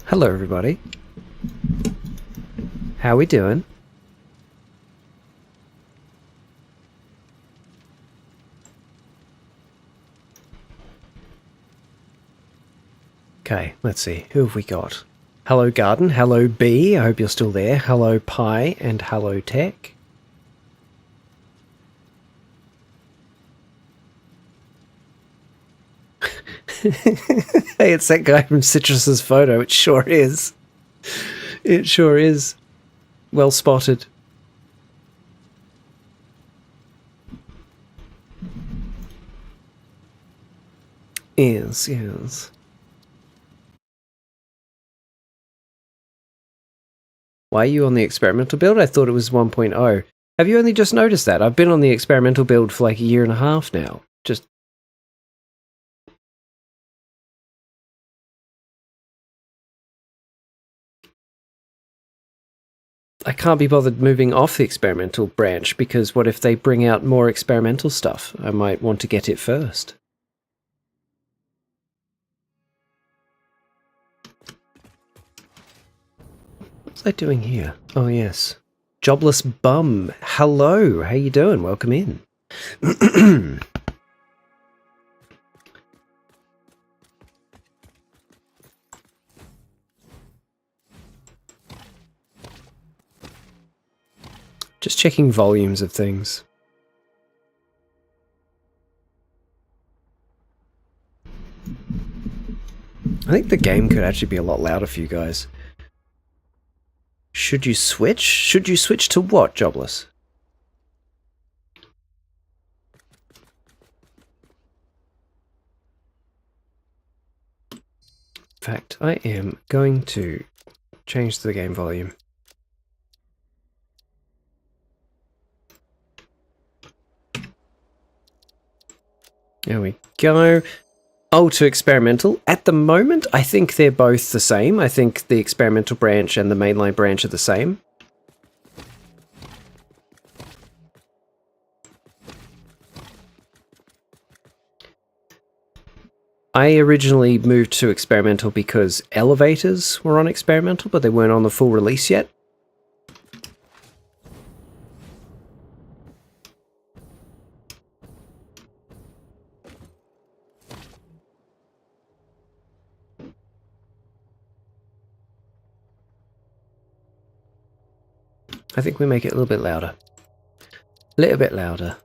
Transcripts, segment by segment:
Hello everybody. How we doing? Okay, let's see. Who have we got? Hello Garden, hello Bee, I hope you're still there. Hello Pi, and hello Tech. Hey, it's that guy from Citrus's photo. It sure is. It sure is. Well spotted. Yes, yes. Why are you on the experimental build? I thought it was 1.0. Have you only just noticed that? I've been on the experimental build for like a year and a half now. Just... I can't be bothered moving off the experimental branch because what if they bring out more experimental stuff? I might want to get it first. What's I doing here? Oh yes. Jobless Bum. Hello, how you doing? Welcome in. Just checking volumes of things. I think the game could actually be a lot louder for you guys. Should you switch? Should you switch to what, Jobless? In fact, I am going to change the game volume. There we go. Oh, to experimental. At the moment, I think they're both the same. I think the experimental branch and the mainline branch are the same. I originally moved to experimental because elevators were on experimental, but they weren't on the full release yet. I think we make it a little bit louder. A little bit louder.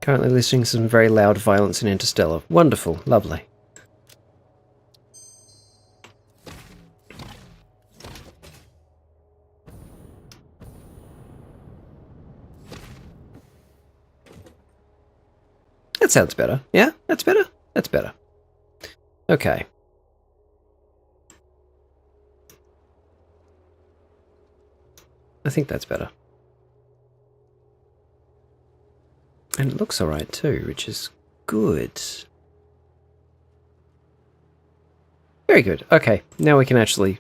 Currently listening to some very loud violence in Interstellar. Wonderful. Lovely. That sounds better. Yeah? That's better? That's better. Okay. I think that's better. And it looks alright too, which is good. Very good. Okay, now I can actually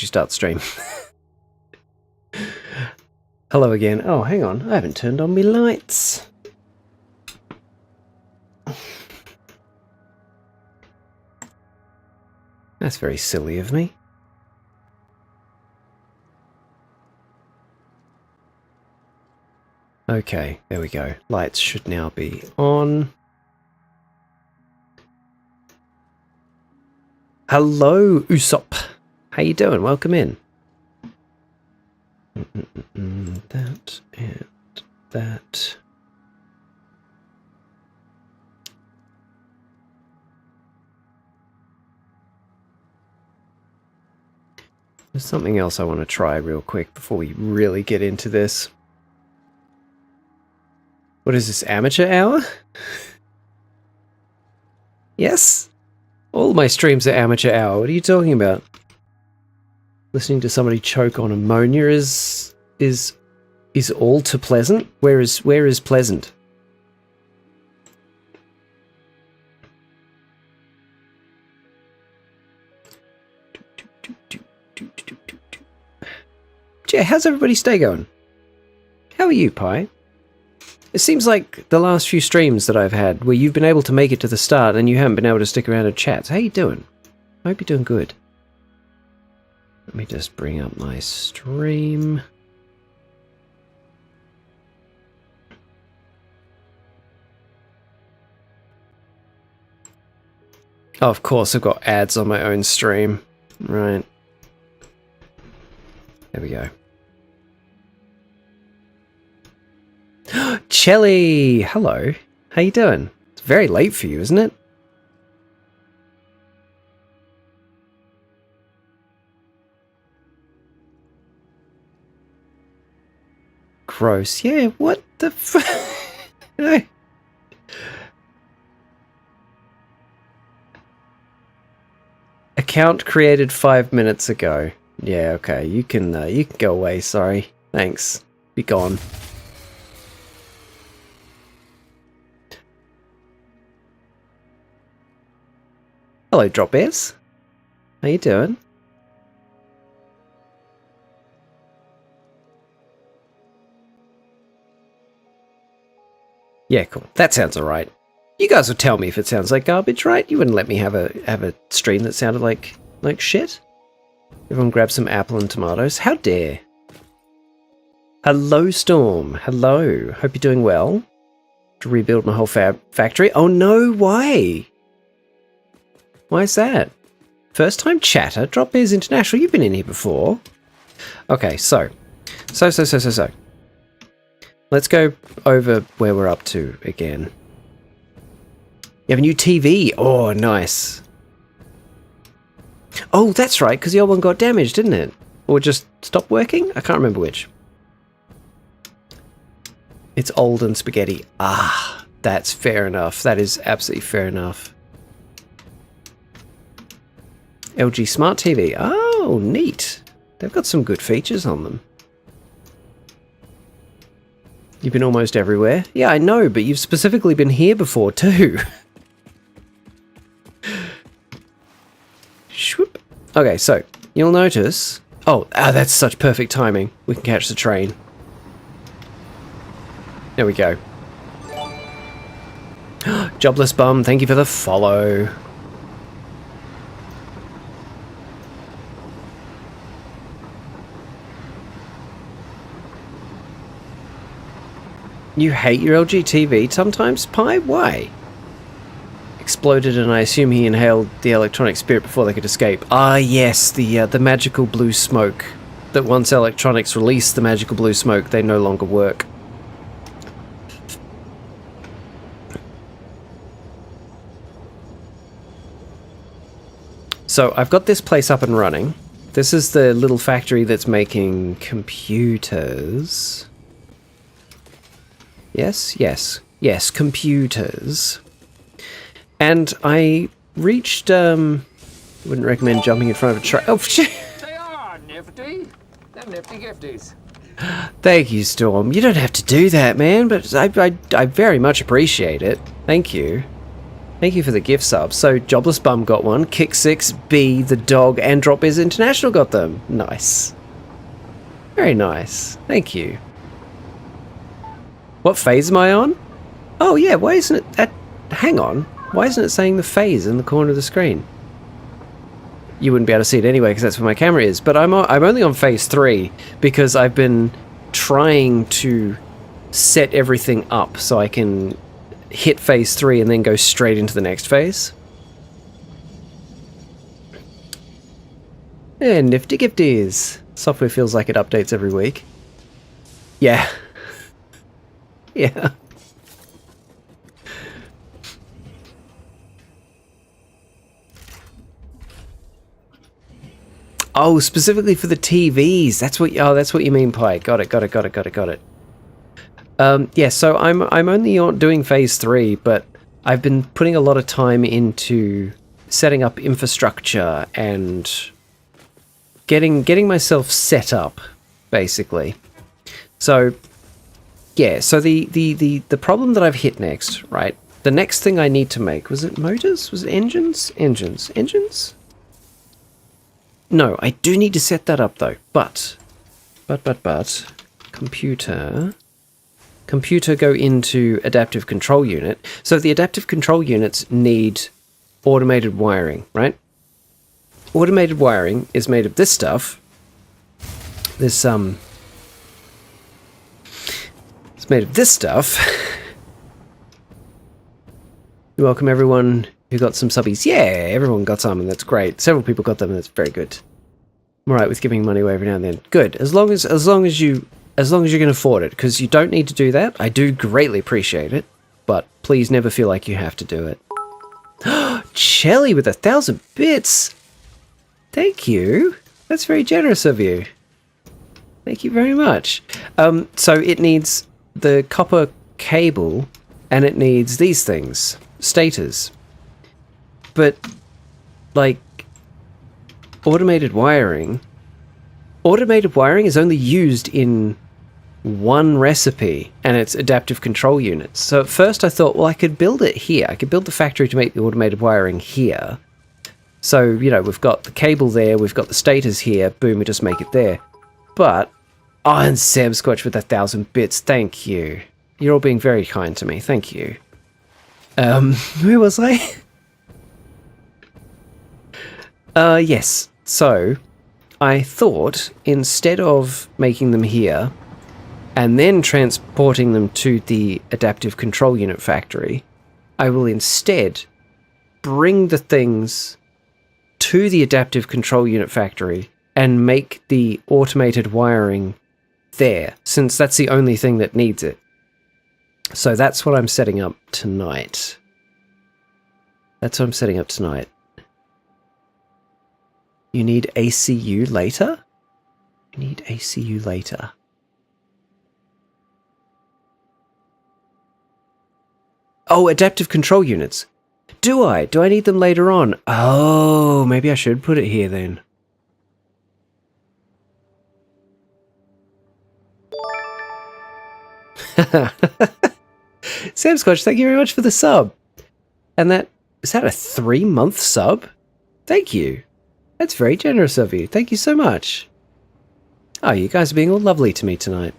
start the stream. Hello again. Oh, hang on. I haven't turned on my lights. That's very silly of me. Okay, there we go. Lights should now be on. Hello, Usopp. How you doing? Welcome in. That and that. There's something else I want to try real quick before we really get into this. What is this, amateur hour? Yes? All my streams are amateur hour. What are you talking about? Listening to somebody choke on ammonia is all too pleasant? Where is pleasant? Yeah, how's everybody's day going? How are you, Pi? It seems like the last few streams that I've had where you've been able to make it to the start and you haven't been able to stick around and chat. So how you doing? I hope you're doing good. Let me just bring up my stream. Oh, of course, I've got ads on my own stream. Right. There we go. Chelly! Hello. How you doing? It's very late for you, isn't it? Gross. Yeah, what the f... Account created 5 minutes ago. Yeah, okay. You can go away, sorry. Thanks. Be gone. Hello, Drop Bears. How you doing? Yeah, cool. That sounds alright. You guys would tell me if it sounds like garbage, right? You wouldn't let me have a stream that sounded like shit. Everyone grab some apple and tomatoes. How dare? Hello, Storm. Hello. Hope you're doing well. To rebuild my whole factory. Oh no, why? Why is that? First time chatter? Drop Bears International. You've been in here before. Okay, so. Let's go over where we're up to again. You have a new TV. Oh, nice. Oh, that's right, because the old one got damaged, didn't it? Or just stopped working? I can't remember which. It's old and spaghetti. Ah, that's fair enough. That is absolutely fair enough. LG Smart TV. Oh, neat. They've got some good features on them. You've been almost everywhere. Yeah, I know, but you've specifically been here before too. Shwoop. Okay, so you'll notice... Oh, that's such perfect timing. We can catch the train. There we go. Jobless Bum, thank you for the follow. You hate your LG TV sometimes, Pi? Why? Exploded, and I assume he inhaled the electronic spirit before they could escape. Ah, yes, the magical blue smoke. That once electronics release the magical blue smoke, they no longer work. So I've got this place up and running. This is the little factory that's making computers. Yes, computers. And I reached, wouldn't recommend jumping in front of a truck. Oh, shit! They are nifty. They're nifty gifties. Thank you, Storm. You don't have to do that, man, but I very much appreciate it. Thank you. Thank you for the gift sub. So, Jobless Bum got one, Kick6, B, the dog, and Drop Bears International got them. Nice. Very nice. Thank you. What phase am I on? Oh yeah, why isn't it that... Hang on. Why isn't it saying the phase in the corner of the screen? You wouldn't be able to see it anyway because that's where my camera is. But I'm only on phase 3 because I've been trying to set everything up so I can hit phase 3 and then go straight into the next phase. Yeah, nifty gifties. Software feels like it updates every week. Yeah. Yeah. Oh, specifically for the TVs. That's what. Oh, that's what you mean, Pi. Got it. Yeah. So I'm only doing phase 3, but I've been putting a lot of time into setting up infrastructure and getting myself set up, basically. So. Yeah, so the problem that I've hit next, right? The next thing I need to make, was it motors? Was it engines? Engines? No, I do need to set that up though. But, computer. computer go into adaptive control unit. So the adaptive control units need automated wiring, right? Automated wiring is made of this stuff. This it's made of this stuff. Welcome everyone who got some subbies. Yeah, everyone got some, and that's great. Several people got them, and that's very good. I'm alright with giving money away every now and then. Good, as long as you can afford it, because you don't need to do that. I do greatly appreciate it, but please never feel like you have to do it. Shelly with 1,000 bits. Thank you. That's very generous of you. Thank you very much. So it needs the copper cable, and it needs these things, stators. But like automated wiring is only used in one recipe, and it's adaptive control units. So at first I thought, well, I could build it here. I could build the factory to make the automated wiring here. So, you know, we've got the cable there, we've got the stators here, boom, we just make it there. But, oh, and Sam Squatch with 1,000 bits, thank you. You're all being very kind to me, thank you. Where was I? Yes, so I thought instead of making them here and then transporting them to the adaptive control unit factory, I will instead bring the things to the adaptive control unit factory and make the automated wiring there, since that's the only thing that needs it. So that's what I'm setting up tonight. That's what I'm setting up tonight. You need ACU later? You need ACU later. Oh, adaptive control units. Do I? Do I need them later on? Oh, maybe I should put it here then. Sam Squatch, thank you very much for the sub. And is that a 3-month sub? Thank you. That's very generous of you. Thank you so much. Oh, you guys are being all lovely to me tonight.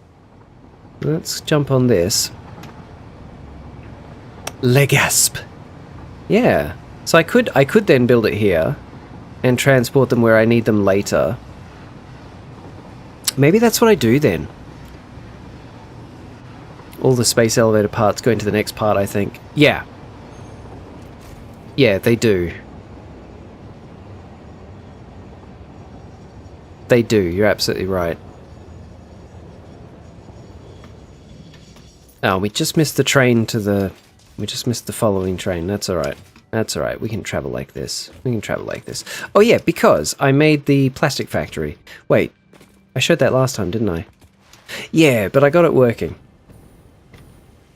Let's jump on this. Legasp. Yeah. So I could then build it here and transport them where I need them later. Maybe that's what I do then. All the space elevator parts go into the next part, I think. Yeah. Yeah, they do. They do, you're absolutely right. Oh, we just missed the train to the... We just missed the following train. That's alright. That's alright. We can travel like this. We can travel like this. Oh yeah, because I made the plastic factory. Wait, I showed that last time, didn't I? Yeah, but I got it working.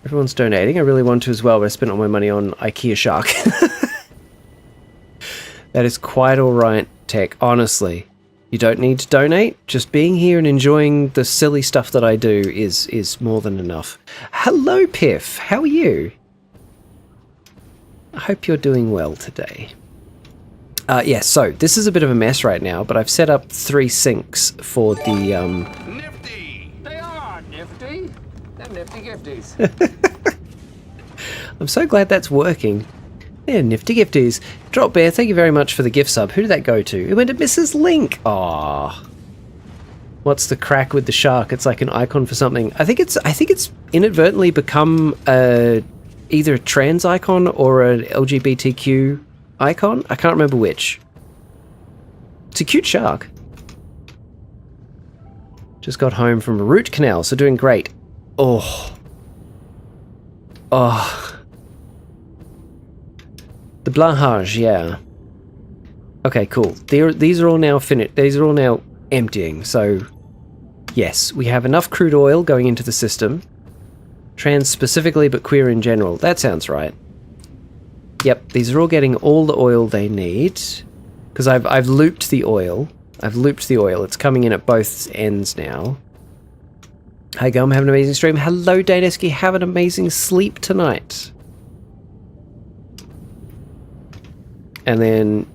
Everyone's donating. I really want to as well, but I spent all my money on IKEA Shark. That is quite alright, Tech. Honestly, you don't need to donate. Just being here and enjoying the silly stuff that I do is more than enough. Hello, Piff. How are you? I hope you're doing well today. Yeah, so this is a bit of a mess right now, but I've set up 3 sinks for the... Nifty! They are nifty. They're nifty gifties. I'm so glad that's working. Yeah, nifty gifties. Drop Bear, thank you very much for the gift sub. Who did that go to? It went to Mrs. Link. Aww. What's the crack with the shark? It's like an icon for something. I think it's inadvertently become either a trans icon or an LGBTQ icon. I can't remember which. It's a cute shark. Just got home from a root canal, so doing great. Oh. Oh. The blanchage, yeah. Okay, cool. These are all now finished. These are all now emptying, so yes, we have enough crude oil going into the system. Trans specifically, but queer in general. That sounds right. Yep, these are all getting all the oil they need. Because I've looped the oil. I've looped the oil. It's coming in at both ends now. Hi Gum, have an amazing stream. Hello Danesky, have an amazing sleep tonight. And then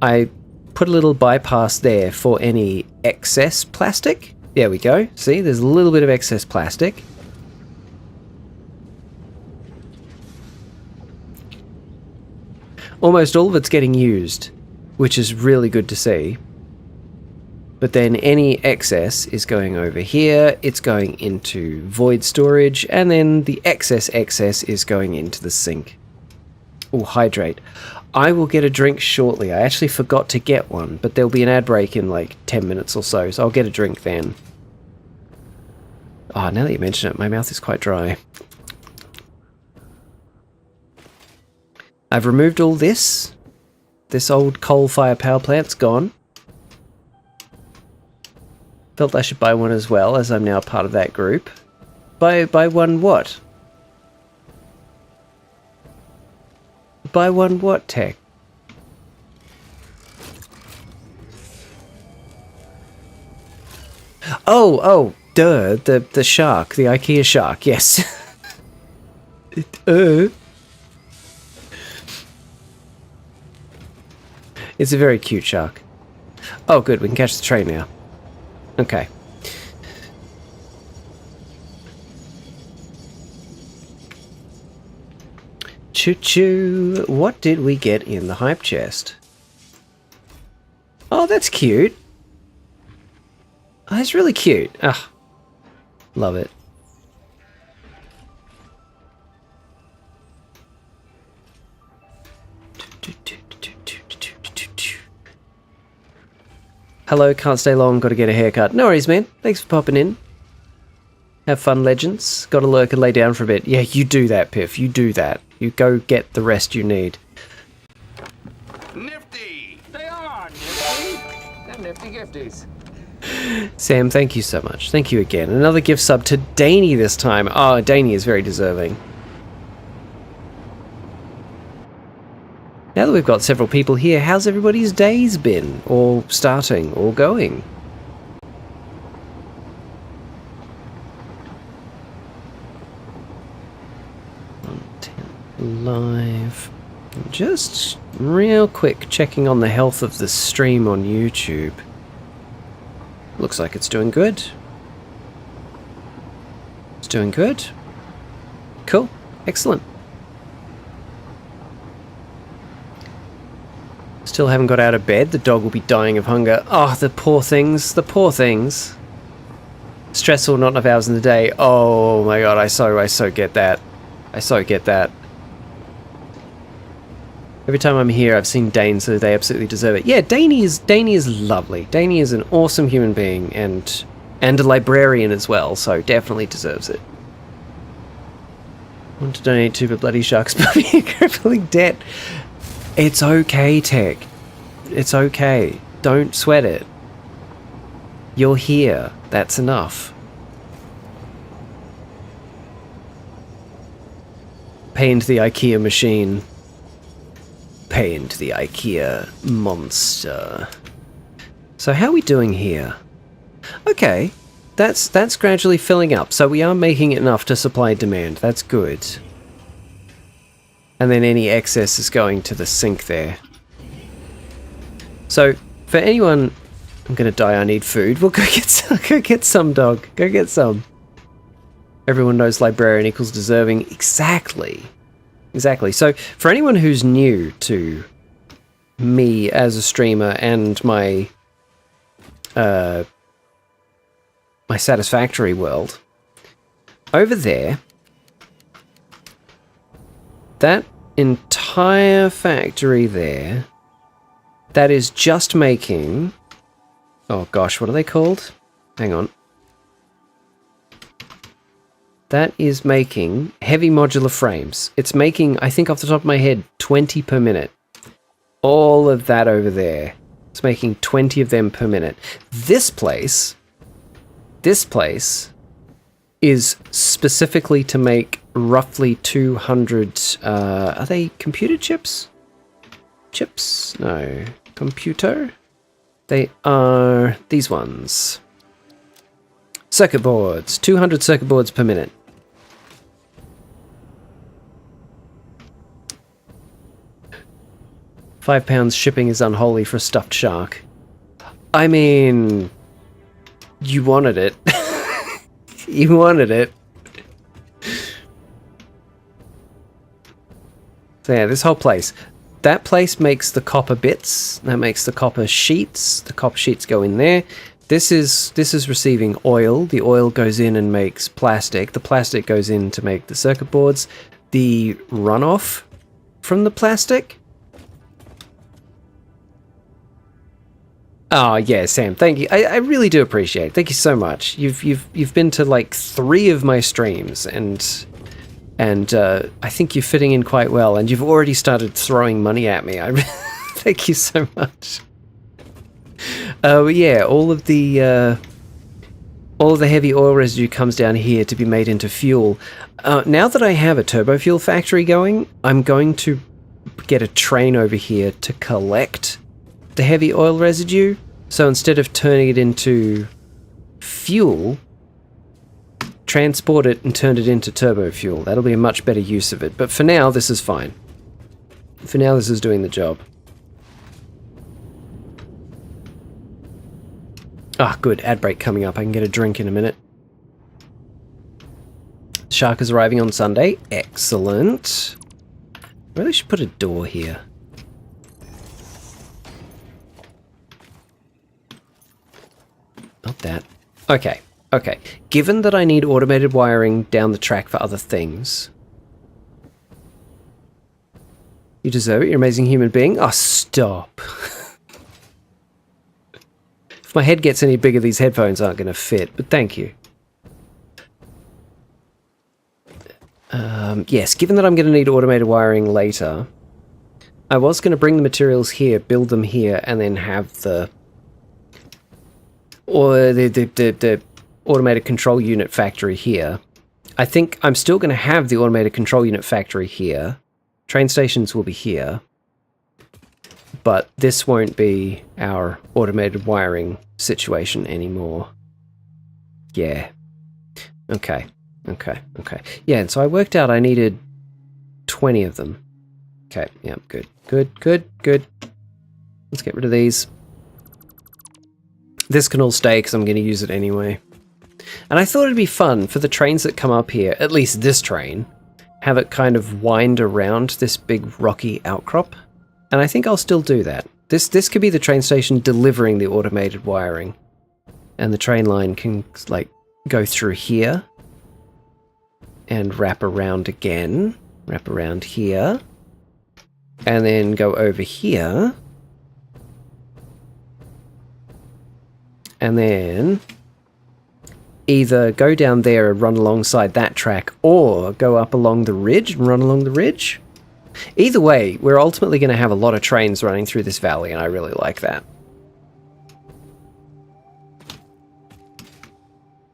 I put a little bypass there for any excess plastic. There we go. See, there's a little bit of excess plastic. Almost all of it's getting used, which is really good to see. But then any excess is going over here, it's going into void storage, and then the excess is going into the sink. Oh, hydrate. I will get a drink shortly. I actually forgot to get one, but there'll be an ad break in like 10 minutes or so I'll get a drink then. Oh, now that you mention it, my mouth is quite dry. I've removed all this. This old coal-fired power plant's gone. Felt I should buy one as well, as I'm now part of that group. Buy one what? Buy one what, Tech? Oh, duh, the shark, the IKEA shark, yes. It's a very cute shark. Oh, good, we can catch the train now. Okay. Choo-choo. What did we get in the hype chest? Oh, that's cute. Oh, that's really cute. Ah, love it. Hello, can't stay long, gotta get a haircut. No worries, man. Thanks for popping in. Have fun, legends. Gotta lurk and lay down for a bit. Yeah, you do that, Piff. You do that. You go get the rest you need. Nifty! They are nifty. They're nifty gifties. Sam, thank you so much. Thank you again. Another gift sub to Daney this time. Oh, Daney is very deserving. Now that we've got several people here, how's everybody's days been? Or starting, or going? Live. Just real quick checking on the health of the stream on YouTube. Looks like it's doing good. It's doing good. Cool. Excellent. Still haven't got out of bed. The dog will be dying of hunger. Oh, the poor things. The poor things. Stressful, not enough hours in the day. Oh my god, I so get that. I so get that. Every time I'm here, I've seen Dane, so they absolutely deserve it. Yeah, Daney is lovely. Daney is an awesome human being and a librarian as well, so definitely deserves it. Want to donate to the bloody sharks, puppy and crippling debt. It's okay, Tech. It's okay. Don't sweat it. You're here. That's enough. Pay into the IKEA machine. Pay into the IKEA monster. So how are we doing here? Okay. That's gradually filling up. So we are making it enough to supply demand. That's good. And then any excess is going to the sink there. So, for anyone... I'm gonna die, I need food. Well, go get some, dog. Go get some. Everyone knows librarian equals deserving. Exactly. Exactly. So, for anyone who's new to me as a streamer and my... my Satisfactory world, over there... that entire factory there, that is just making... oh gosh, what are they called? Hang on. That is making heavy modular frames. It's making, I think off the top of my head, 20 per minute. All of that over there. It's making 20 of them per minute. This place is specifically to make roughly 200, are they computer chips? Chips? No. Computer? They are these ones. Circuit boards. 200 circuit boards per minute. £5 shipping is unholy for a stuffed shark. I mean... You wanted it. You wanted it. So yeah, this whole place. That place makes the copper bits. That makes the copper sheets. The copper sheets go in there. This is receiving oil. The oil goes in and makes plastic. The plastic goes in to make the circuit boards. The runoff from the plastic. Oh yeah, Sam, thank you. I really do appreciate it. Thank you so much. You've been to like 3 of my streams, and I think you're fitting in quite well. And you've already started throwing money at me. Thank you so much. But yeah, all of the heavy oil residue comes down here to be made into fuel. Now that I have a turbo fuel factory going, I'm going to get a train over here to collect the heavy oil residue. So instead of turning it into fuel, transport it and turn it into turbo fuel. That'll be a much better use of it. But for now, this is fine. For now, this is doing the job. Ah, good. Ad break coming up. I can get a drink in a minute. Shark is arriving on Sunday. Excellent. Really should put a door here. Not that. Okay. Okay. Given that I need automated wiring down the track for other things. You deserve it. You're an amazing human being. Oh, stop. If my head gets any bigger, these headphones aren't going to fit, but thank you. Yes, given that I'm going to need automated wiring later, I was going to bring the materials here, build them here, and then have the automated control unit factory here. I think I'm still going to have the automated control unit factory here. Train stations will be here. But this won't be our automated wiring situation anymore. Yeah. Okay. Okay. Okay. Yeah, and so I worked out I needed 20 of them. Okay. Yeah, good. Good, good, good. Let's get rid of these. This can all stay because I'm going to use it anyway. And I thought it'd be fun for the trains that come up here, at least this train, have it kind of wind around this big rocky outcrop. And I think I'll still do that. This could be the train station delivering the automated wiring. And the train line can, like, go through here. And wrap around again. Wrap around here. And then go over here. And then either go down there and run alongside that track, or go up along the ridge and run along the ridge. Either way, we're ultimately going to have a lot of trains running through this valley, and I really like that.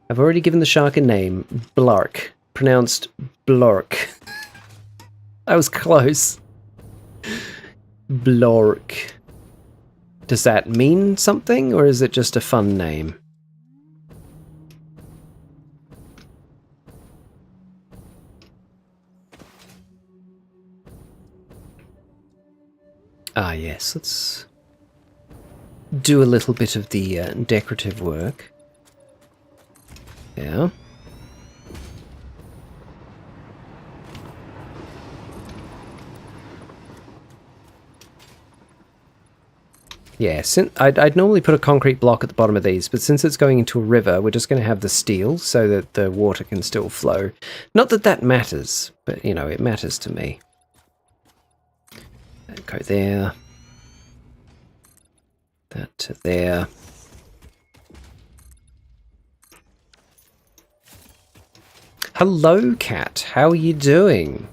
I've already given the shark a name, Blark, pronounced Blork. I was close. Blork. Does that mean something, or is it just a fun name? Ah, yes, let's do a little bit of the decorative work. Yeah. Yeah, I'd normally put a concrete block at the bottom of these, but since it's going into a river, we're just going to have the steel so that the water can still flow. Not that that matters, but, you know, it matters to me. Go there. That to there. Hello, cat. How are you doing?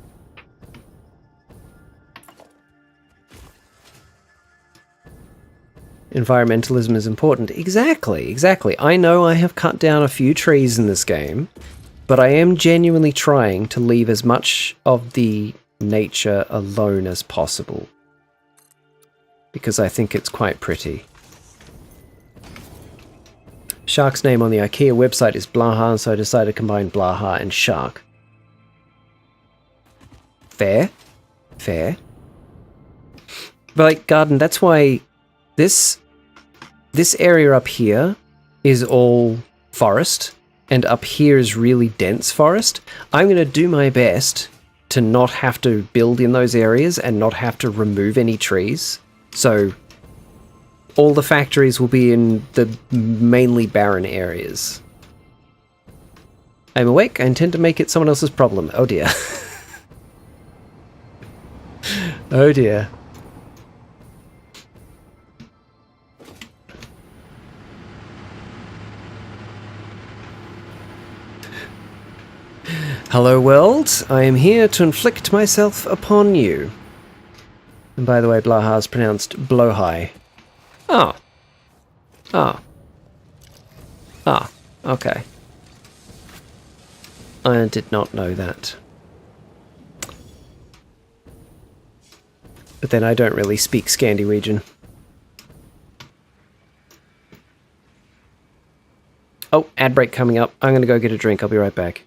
Environmentalism is important. Exactly, exactly. I know I have cut down a few trees in this game, but I am genuinely trying to leave as much of the nature alone as possible. Because I think it's quite pretty. Shark's name on the IKEA website is Blaha, so I decided to combine Blaha and Shark. Fair. Fair. But like, garden, that's why this area up here is all forest, and up here is really dense forest. I'm going to do my best to not have to build in those areas and not have to remove any trees. So all the factories will be in the mainly barren areas. I'm awake. I intend to make it someone else's problem. Oh dear. Oh dear. Hello world, I am here to inflict myself upon you. And by the way, Blaha is pronounced blowhigh. Oh. Oh. Ah, okay. I did not know that. But then I don't really speak Scandinavian. Oh, ad break coming up. I'm gonna go get a drink. I'll be right back.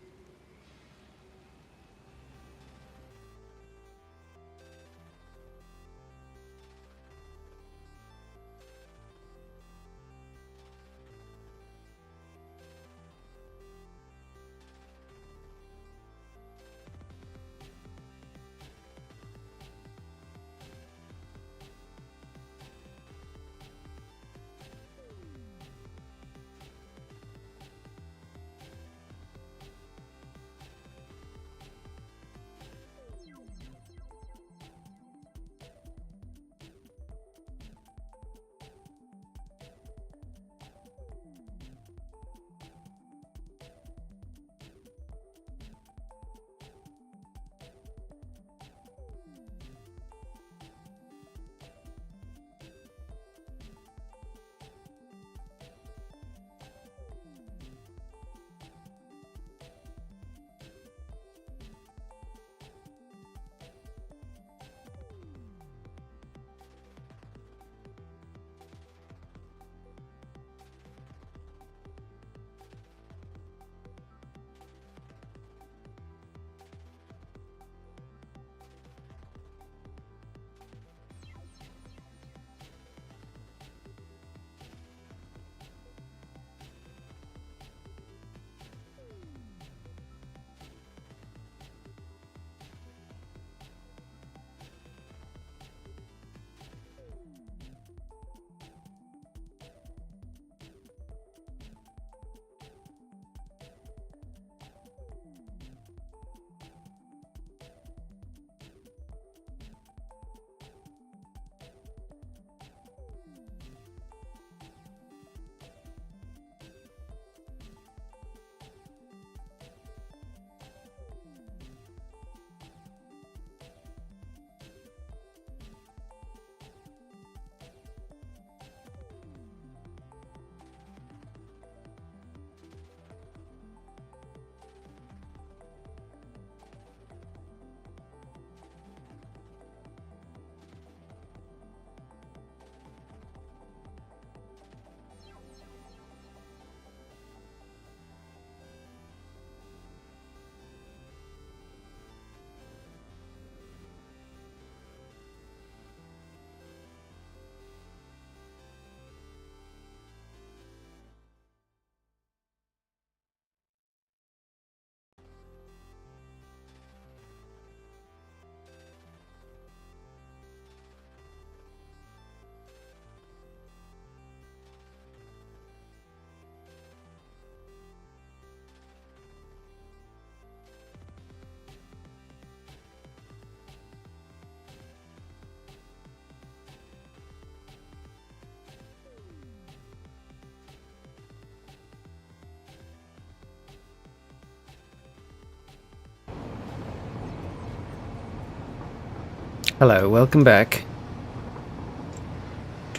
Hello, welcome back.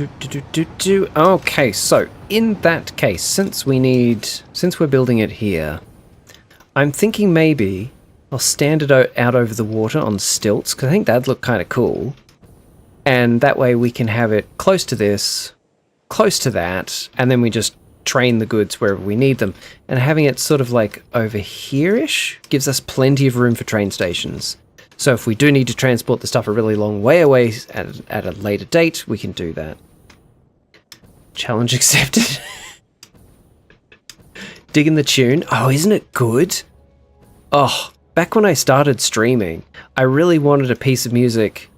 Okay, so in that case, since we're building it here, I'm thinking maybe I'll stand it out over the water on stilts, because I think that'd look kind of cool. And that way we can have it close to this, close to that, and then we just train the goods wherever we need them. And having it sort of like over here-ish gives us plenty of room for train stations. So if we do need to transport the stuff a really long way away at a later date, we can do that. Challenge accepted. Digging the tune. Oh, isn't it good? Oh, back when I started streaming, I really wanted a piece of music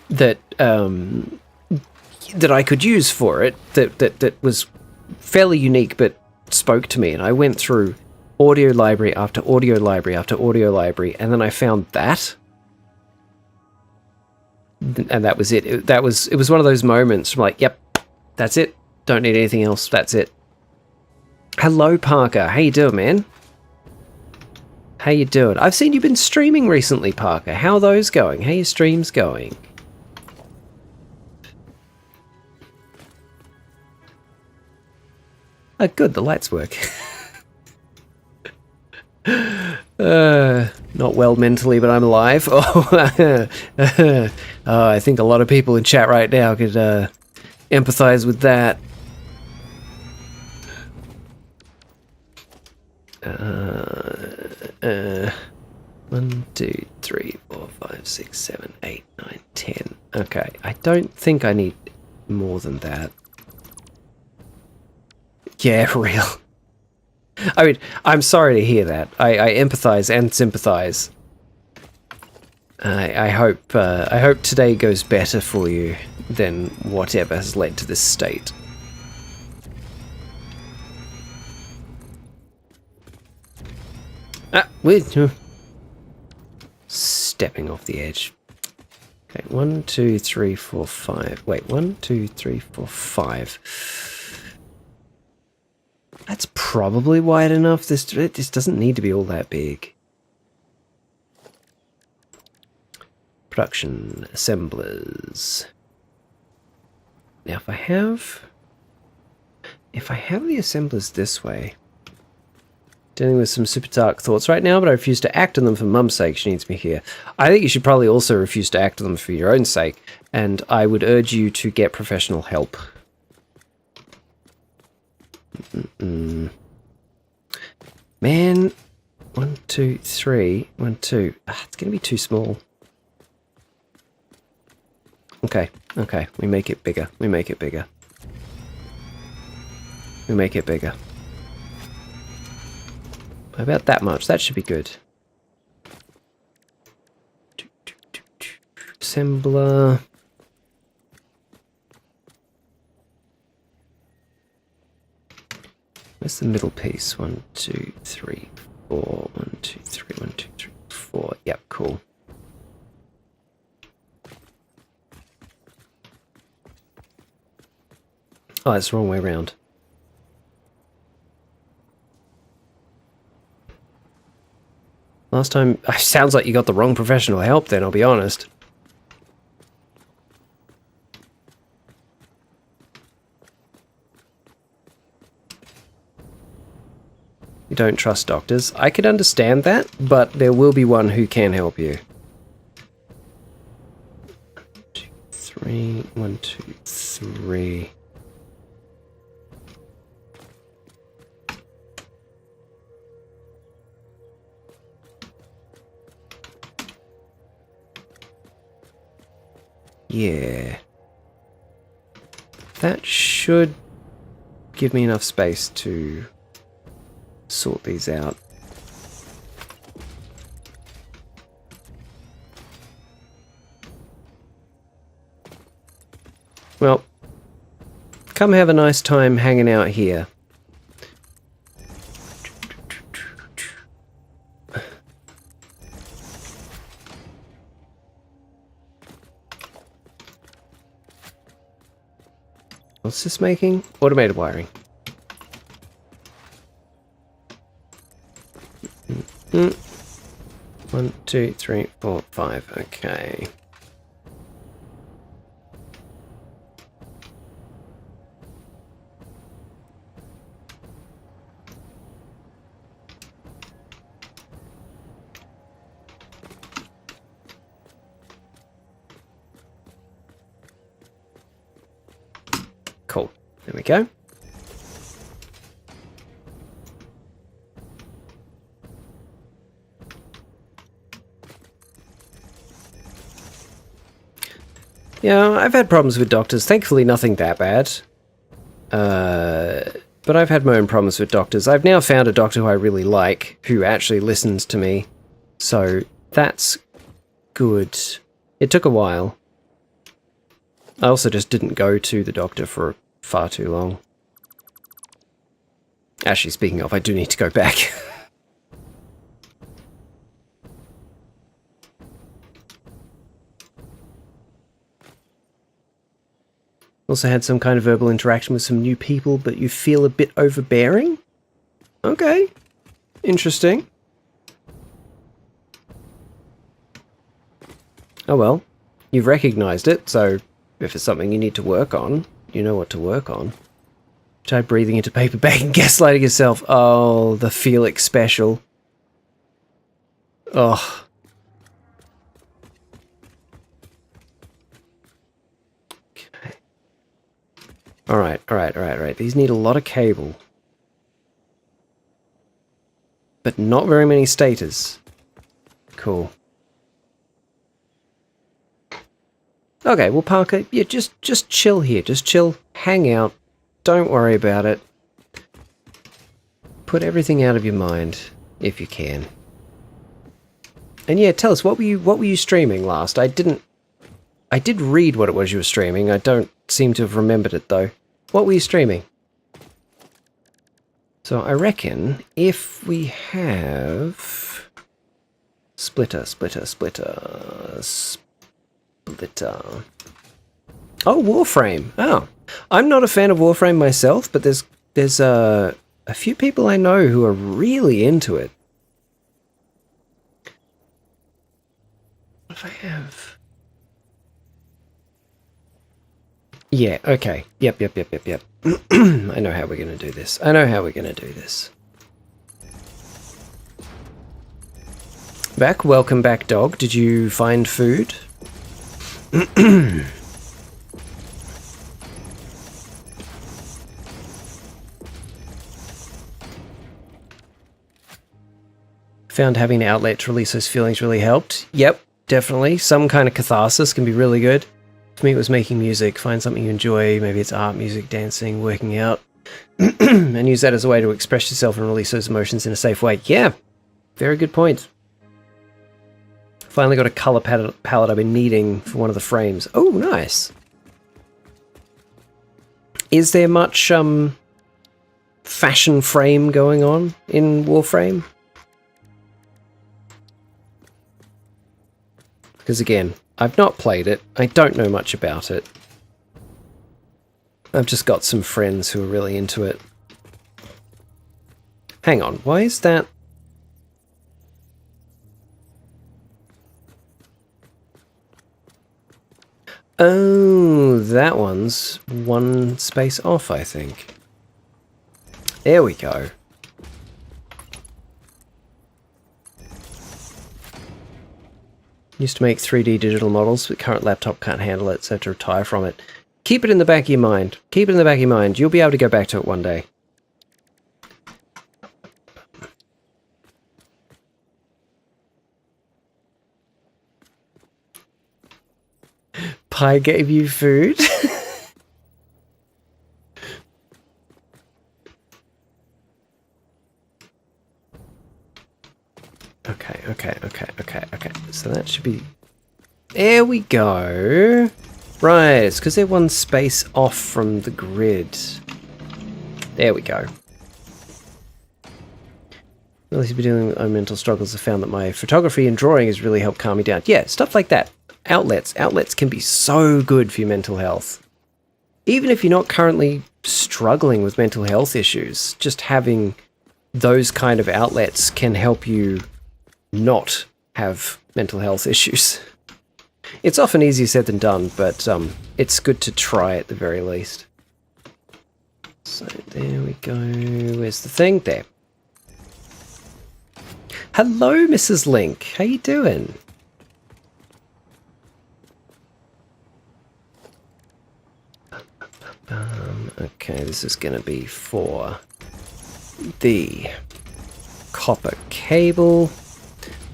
that that I could use for it, that was fairly unique but spoke to me. And I went through audio library after audio library after audio library, and then I found that. And that was it. It was one of those moments from like, yep, that's it. Don't need anything else. That's it. Hello, Parker. How you doing, man? How you doing? I've seen you've been streaming recently, Parker. How are those going? How are your streams going? Oh, good. The lights work. Not well mentally, but I'm alive. Oh, I think a lot of people in chat right now could empathize with that. 1, 2, 3, 4, 5, 6, 7, 8, 9, 10. Okay, I don't think I need more than that. Yeah, real. I mean, I'm sorry to hear that. I empathize and sympathize. I hope today goes better for you than whatever has led to this state. Ah, wait. Stepping off the edge. Okay, 1, 2, 3, 4, 5. Wait, 1, 2, 3, 4, 5. That's probably wide enough. This doesn't need to be all that big. Production assemblers. Now, if I have the assemblers this way, dealing with some super dark thoughts right now, but I refuse to act on them for Mum's sake. She needs me here. I think you should probably also refuse to act on them for your own sake, and I would urge you to get professional help. Man, 1, 2, 3, 1, 2. It's gonna be too small. Okay, we make it bigger. We make it bigger. About that much. That should be good. Assembler. Where's the middle piece? 1, 2, 3, 4. 1, 2, 3, 1, 2, 3, 4. Yep, cool. Oh, that's the wrong way around. Last time... sounds like you got the wrong professional help then, I'll be honest. You don't trust doctors. I could understand that, but there will be one who can help you. 1, 2, 3. 1, 2, 3. Yeah. That should give me enough space to sort these out. Well, come have a nice time hanging out here. What's this making? Automated wiring. 1, 2, 3, 4, 5. Okay. Cool. There we go. Yeah, I've had problems with doctors. Thankfully, nothing that bad. But I've had my own problems with doctors. I've now found a doctor who I really like, who actually listens to me. So that's good. It took a while. I also just didn't go to the doctor for far too long. Actually, speaking of, I do need to go back. Also had some kind of verbal interaction with some new people, but you feel a bit overbearing? Okay. Interesting. Oh well. You've recognized it, so if it's something you need to work on, you know what to work on. Try breathing into paper bag and gaslighting yourself. Oh, the Felix special. Oh. Alright. These need a lot of cable. But not very many stators. Cool. Okay, well, Parker, yeah, just chill here. Just chill. Hang out. Don't worry about it. Put everything out of your mind, if you can. And yeah, tell us, what were you streaming last? I did read what it was you were streaming. I don't seem to have remembered it, though. What were you streaming? So I reckon if we have... Splitter. Oh, Warframe. Oh. I'm not a fan of Warframe myself, but there's a few people I know who are really into it. What if I have... Yeah, okay. Yep. I know how we're going to do this. Welcome back, dog. Did you find food? Found having an outlet to release those feelings really helped. Yep, definitely. Some kind of catharsis can be really good. For me, it was making music. Find something you enjoy. Maybe it's art, music, dancing, working out. And use that as a way to express yourself and release those emotions in a safe way. Yeah, very good point. Finally got a color palette I've been needing for one of the frames. Oh, nice. Is there much fashion frame going on in Warframe? Because again, I've not played it. I don't know much about it. I've just got some friends who are really into it. Hang on, why is that? Oh, that one's one space off, I think. There we go. Used to make 3D digital models, but current laptop can't handle it, so I have to retire from it. Keep it in the back of your mind. Keep it in the back of your mind. You'll be able to go back to it one day. Pi gave you food? Okay. So that should be... There we go. Right, it's because they're one space off from the grid. There we go. Well, he's been dealing with my mental struggles. I found that my photography and drawing has really helped calm me down. Yeah, stuff like that. Outlets can be so good for your mental health. Even if you're not currently struggling with mental health issues, just having those kind of outlets can help you not have mental health issues. It's often easier said than done, but it's good to try at the very least. So there we go. Where's the thing? There. Hello, Mrs. Link. How you doing? Okay, this is going to be for the copper cable,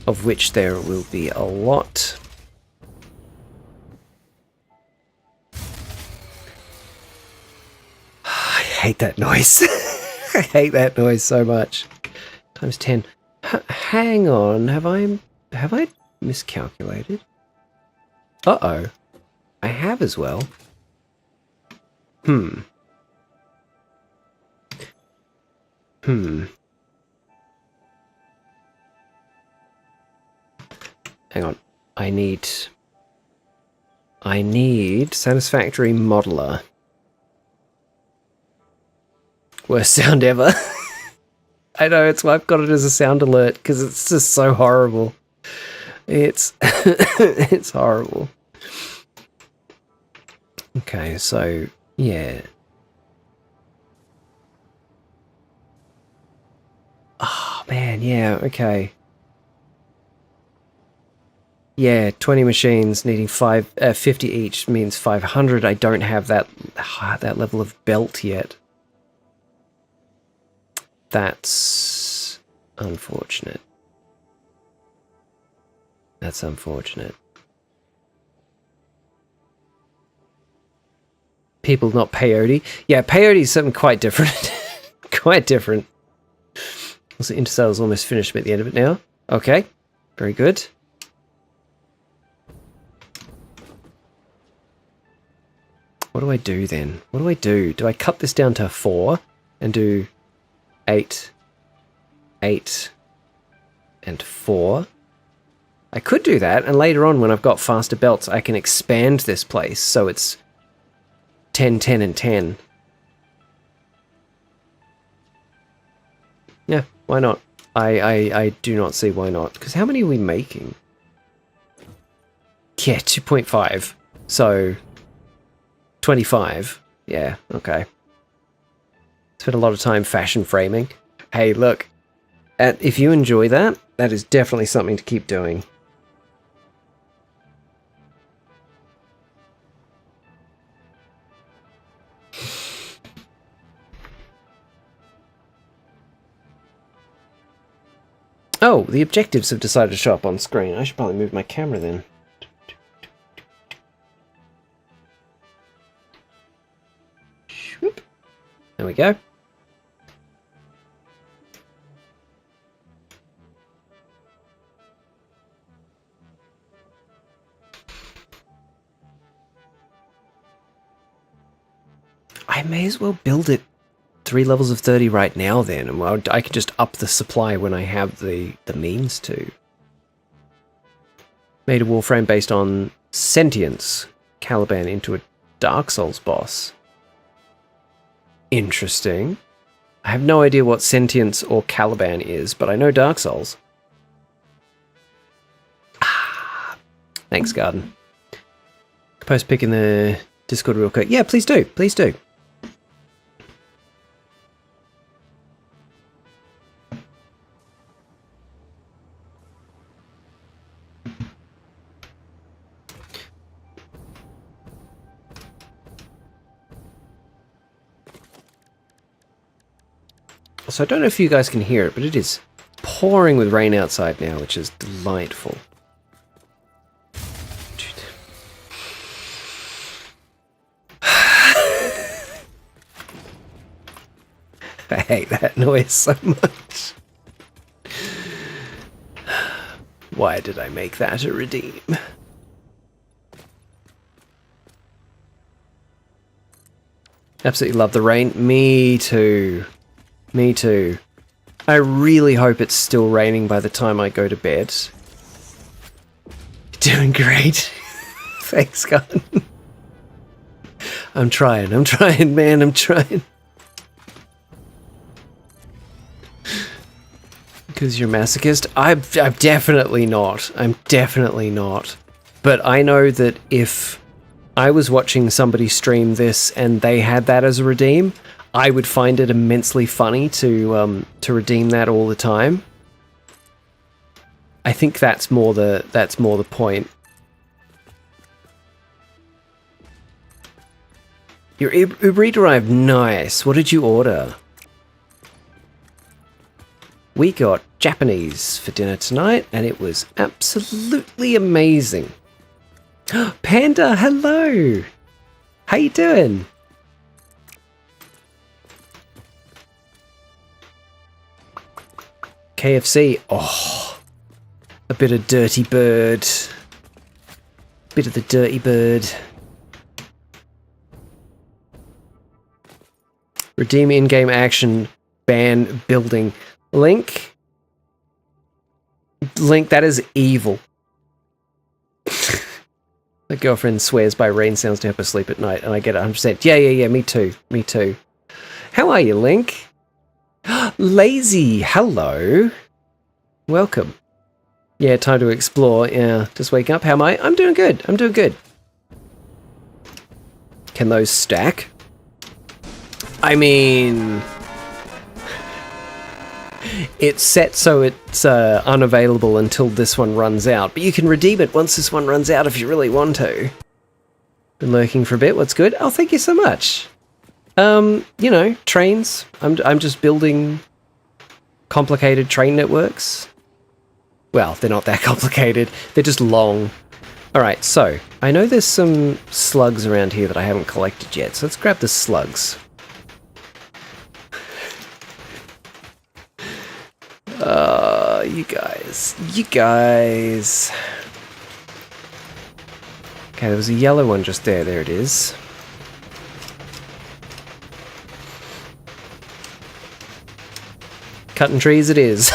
of which there will be a lot. I hate that noise. I hate that noise so much. Times 10. Hang on, have I miscalculated? Uh-oh. I have as well. Hmm. Hang on. I need Satisfactory Modeler. Worst sound ever. I know, it's why I've got it as a sound alert, because it's just so horrible. It's it's horrible. Okay, so yeah. Oh man, yeah, okay. Yeah, 20 machines needing 50 each means 500. I don't have that level of belt yet. That's unfortunate. That's unfortunate. People not peyote. Yeah, peyote is something quite different. Quite different. Also, Interstellar's almost finished at the end of it now. Okay, very good. What do I do then? What do I do? Do I cut this down to 4 and do 8, 8, and 4? I could do that, and later on when I've got faster belts, I can expand this place so it's 10, 10, and 10. Yeah, why not? I do not see why not. Because how many are we making? Yeah, 2.5. So 25. Yeah, okay. Spent a lot of time fashion framing. Hey, look. If you enjoy that, that is definitely something to keep doing. Oh, the objectives have decided to show up on screen. I should probably move my camera then. There we go. I may as well build it 3 levels of 30 right now then, and well, I could just up the supply when I have the means to. Made a warframe based on sentience. Caliban into a Dark Souls boss. Interesting. I have no idea what sentience or Caliban is, but I know Dark Souls. Ah, thanks, Garden. Post pic in the Discord real quick. Yeah, please do. Please do. So I don't know if you guys can hear it, but it is pouring with rain outside now, which is delightful. I hate that noise so much. Why did I make that a redeem? Absolutely love the rain. Me too. Me too. I really hope it's still raining by the time I go to bed. You're doing great. Thanks, God. I'm trying, man, I'm trying. Because you're a masochist? I'm definitely not. I'm definitely not. But I know that if I was watching somebody stream this and they had that as a redeem, I would find it immensely funny to redeem that all the time. I think that's more the point. Your Uber Eats arrived. Nice. What did you order? We got Japanese for dinner tonight, and it was absolutely amazing. Panda, hello. How you doing? KFC. Oh, a bit of dirty bird. Bit of the dirty bird. Redeem in-game action. Ban building. Link, that is evil. My girlfriend swears by rain sounds to help her sleep at night, and I get it 100%. Yeah, me too. How are you, Link? Lazy, hello. Welcome. Yeah, time to explore. Yeah, just waking up. How am I? I'm doing good. Can those stack? I mean... It's set so it's unavailable until this one runs out, but you can redeem it once this one runs out if you really want to. Been lurking for a bit. What's good? Oh, thank you so much. You know, trains. I'm just building complicated train networks. Well, they're not that complicated. They're just long. All right, so I know there's some slugs around here that I haven't collected yet, so let's grab the slugs. You guys. Okay, there was a yellow one just there. There it is. Cutting trees it is.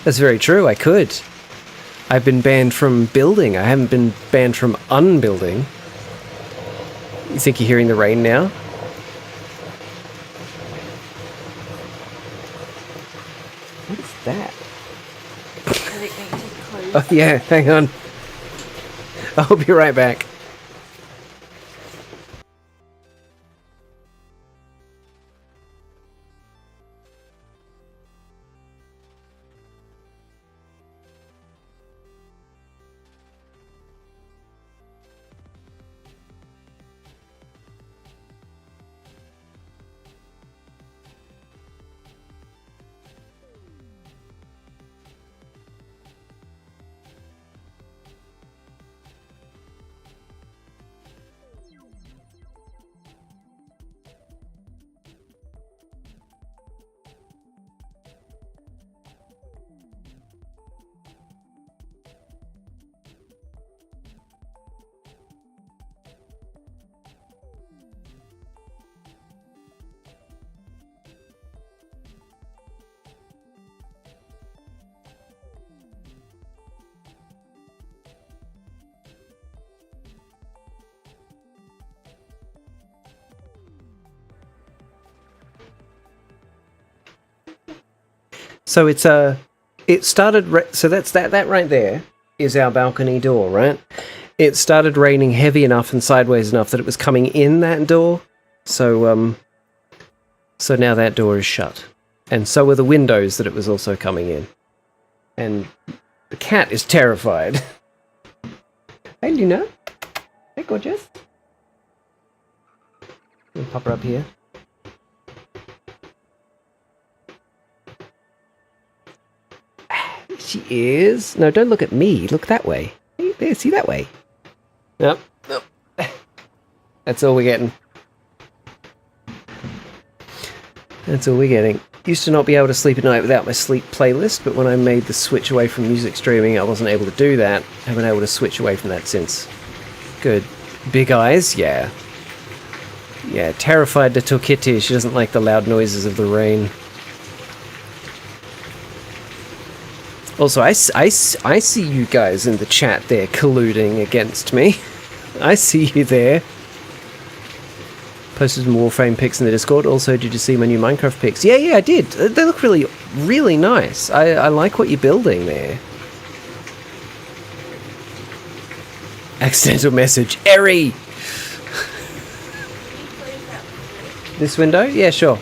That's very true, I could. I've been banned from building. I haven't been banned from unbuilding. You think you're hearing the rain now? What is that? Oh yeah, hang on. I'll be right back. So it started, so that's that right there is our balcony door, right? It started raining heavy enough and sideways enough that it was coming in that door. So now that door is shut. And so were the windows that it was also coming in. And the cat is terrified. Hey, Luna. Hey, gorgeous. Let me pop her up here. She is. No, don't look at me. Look that way. Hey, there, see that way. Nope. That's all we're getting. That's all we're getting. Used to not be able to sleep at night without my sleep playlist, but when I made the switch away from music streaming, I wasn't able to do that. Haven't been able to switch away from that since. Good. Big eyes? Yeah. Yeah, terrified little kitty. She doesn't like the loud noises of the rain. Also, I see you guys in the chat there colluding against me. I see you there. Posted some Warframe pics in the Discord. Also, did you see my new Minecraft pics? Yeah, I did. They look really, really nice. I like what you're building there. Accidental message. Eri! This window? Yeah, sure.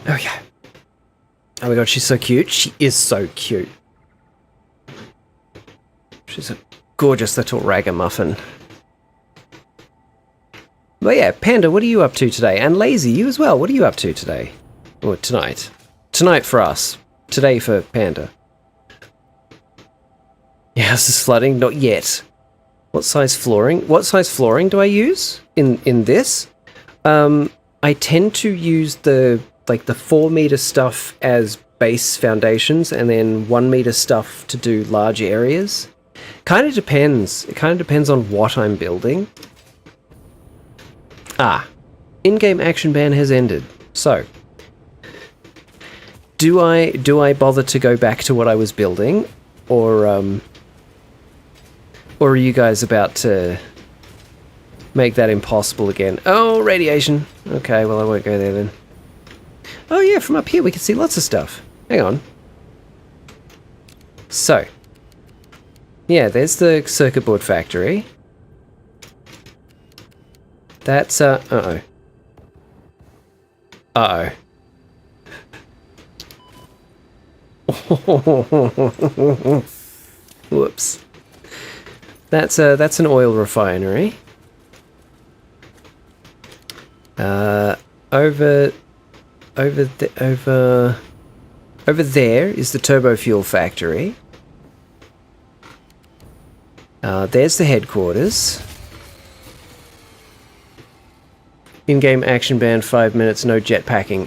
Oh yeah. Oh my god, she's so cute. She is so cute. She's a gorgeous little ragamuffin. But yeah, Panda, what are you up to today? And Lazy, you as well. What are you up to today? Or tonight? Tonight for us. Today for Panda. Your house is flooding? Not yet. What size flooring? What size flooring do I use in this? I tend to use the 4 meter stuff as base foundations, and then 1 meter stuff to do large areas. Kind of depends. It kind of depends on what I'm building. In-game action ban has ended. So, do I bother to go back to what I was building, or are you guys about to make that impossible again? Oh, radiation. Okay, well I won't go there then. Oh yeah, from up here we can see lots of stuff. Hang on. So, yeah, there's the circuit board factory. That's, uh-oh. Uh-oh. Whoops. That's an oil refinery. Over there is the turbofuel factory. There's the headquarters. In-game action ban, 5 minutes, no jetpacking.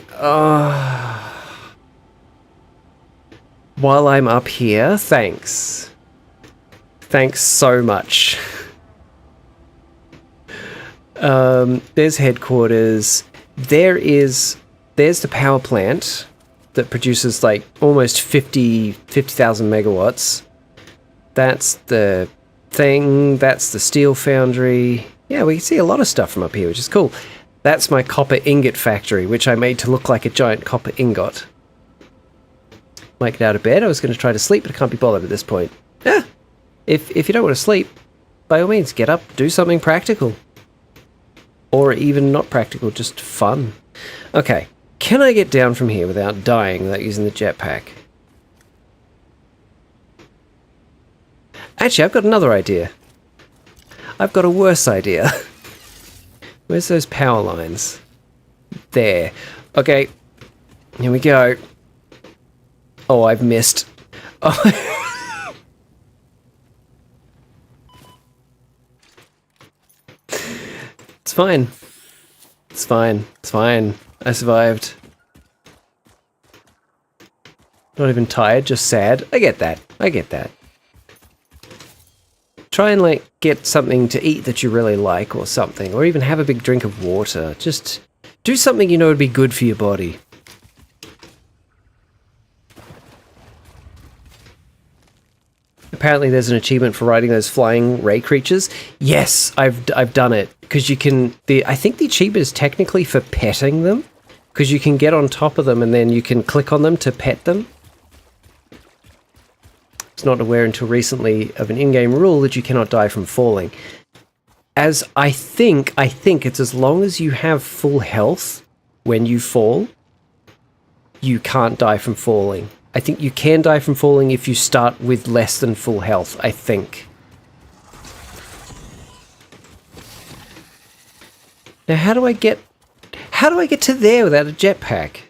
While I'm up here, thanks. Thanks so much. There's headquarters. There's the power plant that produces like almost 50,000 megawatts. That's the thing. That's the steel foundry. Yeah, we can see a lot of stuff from up here, which is cool. That's my copper ingot factory, which I made to look like a giant copper ingot. Might get out of bed. I was going to try to sleep, but I can't be bothered at this point. Yeah. If you don't want to sleep, by all means, get up, do something practical. Or even not practical, just fun. Okay, can I get down from here without dying, without using the jetpack? Actually, I've got another idea. I've got a worse idea. Where's those power lines? There. Okay, here we go. Oh, I've missed. Oh. It's fine. It's fine. It's fine. I survived. Not even tired, just sad. I get that. I get that. Try and, like, get something to eat that you really like or something. Or even have a big drink of water. Just do something you know would be good for your body. Apparently there's an achievement for riding those flying ray creatures. Yes, I've done it. Because you can... I think the achievement is technically for petting them. Because you can get on top of them and then you can click on them to pet them. I was not aware until recently of an in-game rule that you cannot die from falling. As I think it's as long as you have full health when you fall, you can't die from falling. I think you can die from falling if you start with less than full health, I think. Now how do I get to there without a jetpack?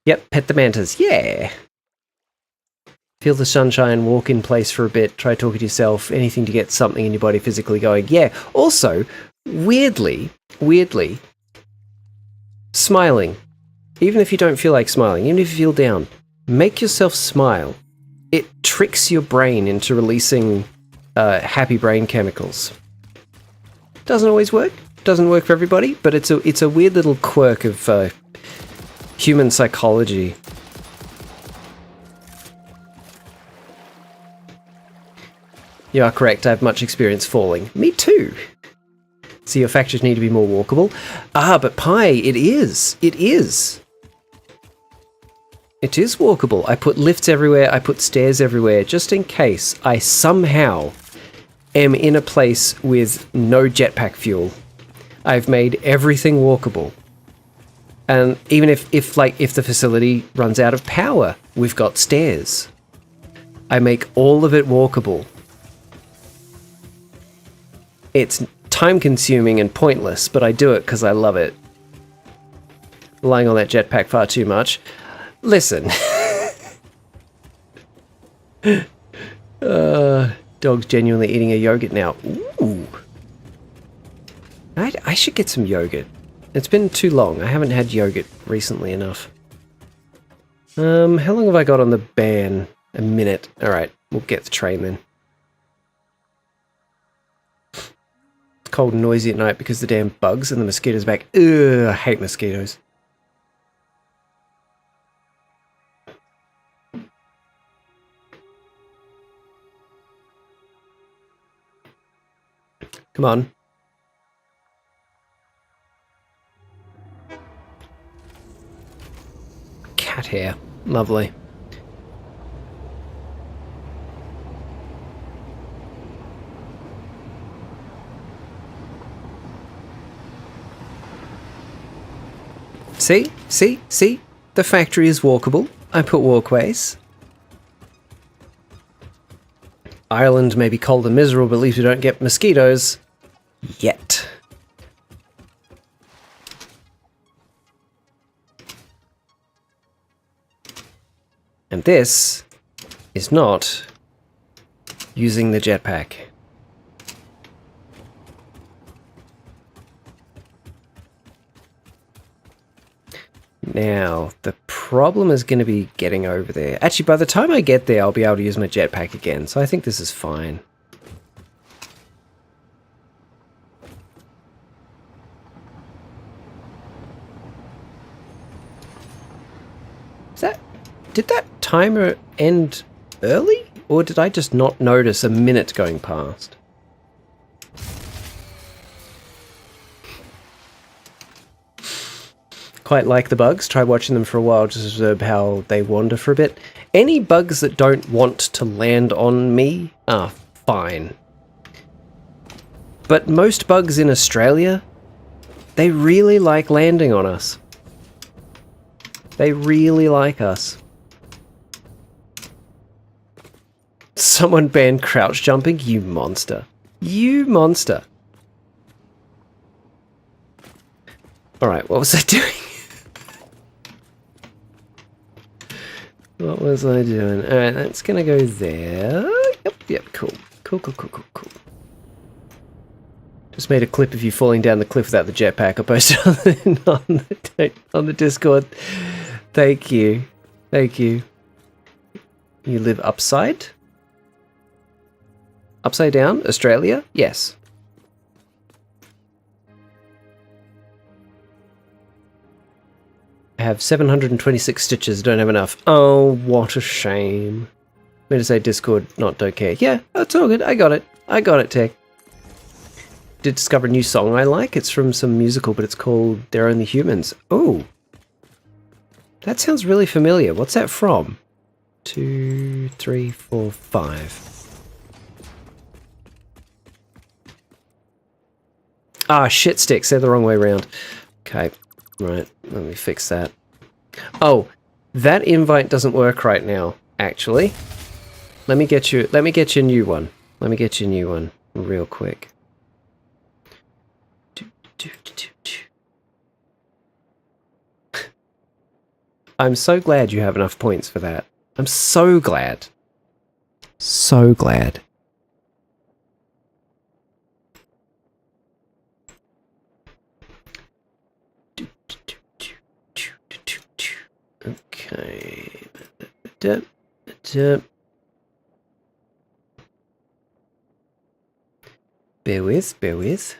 Yep, pet the mantas. Yeah. Feel the sunshine, walk in place for a bit, try talking to yourself, anything to get something in your body physically going. Yeah. Also, weirdly, smiling. Even if you don't feel like smiling, even if you feel down, make yourself smile. It tricks your brain into releasing happy brain chemicals. Doesn't always work. Doesn't work for everybody, but it's a weird little quirk of human psychology. You are correct, I have much experience falling. Me too. So your factories need to be more walkable. But Pi, it is. It is. It is walkable. I put lifts everywhere, I put stairs everywhere, just in case I somehow am in a place with no jetpack fuel. I've made everything walkable. And even if the facility runs out of power, we've got stairs. I make all of it walkable. It's time-consuming and pointless, but I do it because I love it. Relying on that jetpack far too much. Listen. Dog's genuinely eating a yogurt now. Ooh. I should get some yogurt. It's been too long. I haven't had yogurt recently enough. How long have I got on the ban? A minute. Alright, we'll get the train then. It's cold and noisy at night because the damn bugs and the mosquitoes back. Ugh, I hate mosquitoes. Come on. Cat hair. Lovely. See? See? See? The factory is walkable. I put walkways. Ireland may be cold and miserable, but at least we don't get mosquitoes. Yet. And this is not using the jetpack. Now, the problem is going to be getting over there. Actually, by the time I get there, I'll be able to use my jetpack again, so I think this is fine. Did that timer end early? Or did I just not notice a minute going past? Quite like the bugs. Try watching them for a while just to observe how they wander for a bit. Any bugs that don't want to land on me are fine. But most bugs in Australia, they really like landing on us. They really like us. Someone banned crouch jumping? You monster. You monster. Alright, what was I doing? What was I doing? Alright, that's gonna go there. Yep, cool. Cool. Just made a clip of you falling down the cliff without the jetpack. I posted on the Discord. Thank you. Thank you. You live upside? Upside down? Australia? Yes. I have 726 stitches, don't have enough. Oh, what a shame. Meant to say Discord, not don't care. Yeah, that's all good. I got it, Tech. Did discover a new song I like. It's from some musical, but it's called They're Only Humans. Oh. That sounds really familiar. What's that from? 2, 3, 4, 5. Ah, shit sticks. They're the wrong way around. Okay. Right. Let me fix that. Oh, that invite doesn't work right now, actually. Let me get you a new one. Let me get you a new one real quick. I'm so glad you have enough points for that. I'm so glad. So glad. Okay. Bear with.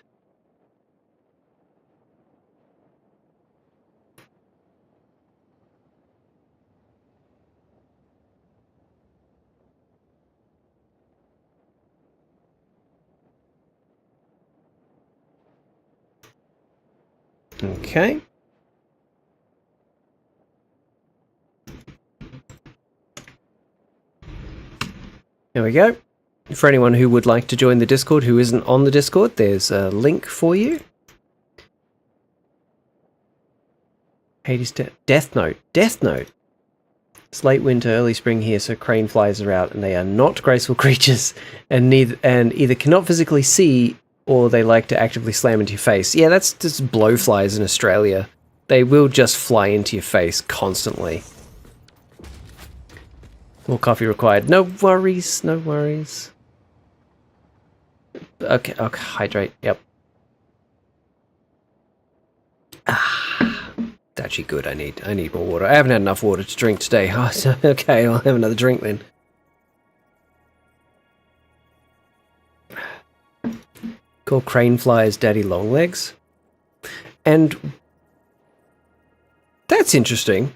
Okay. There we go. For anyone who would like to join the Discord who isn't on the Discord, there's a link for you. Hades Death Note. Death Note. It's late winter, early spring here, so crane flies are out, and they are not graceful creatures, and either cannot physically see or they like to actively slam into your face. Yeah, that's just blowflies in Australia. They will just fly into your face constantly. More coffee required. No worries, no worries. Okay, hydrate, yep. It's actually good, I need more water. I haven't had enough water to drink today. Oh, so, okay, I'll have another drink then. Called crane flyers daddy long legs. And that's interesting.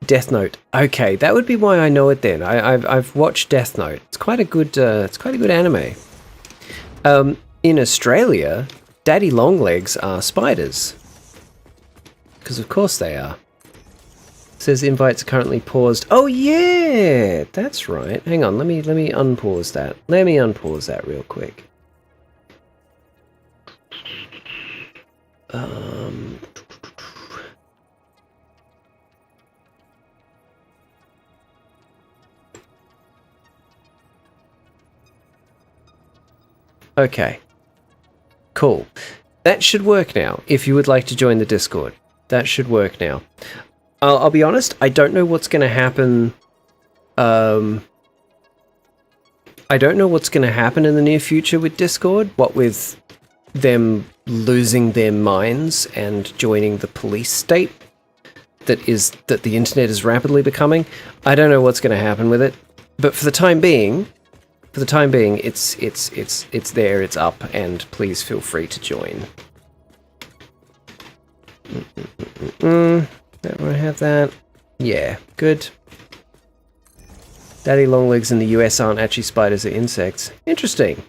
Death Note. Okay, that would be why I know it then. I've watched Death Note. It's quite a good anime. In Australia, daddy long legs are spiders. Because of course they are. It says invites are currently paused. Oh yeah, that's right. Hang on, let me unpause that. Let me unpause that real quick. Okay. Cool. That should work now, if you would like to join the Discord. That should work now. I'll be honest, I don't know what's going to happen. I don't know what's going to happen in the near future with Discord. What with them losing their minds and joining the police state that the internet is rapidly becoming. I don't know what's going to happen with it. But for the time being, it's there, it's up, and please feel free to join. Do I have that? Yeah, good. Daddy longlegs in the US aren't actually spiders, they're insects. Interesting.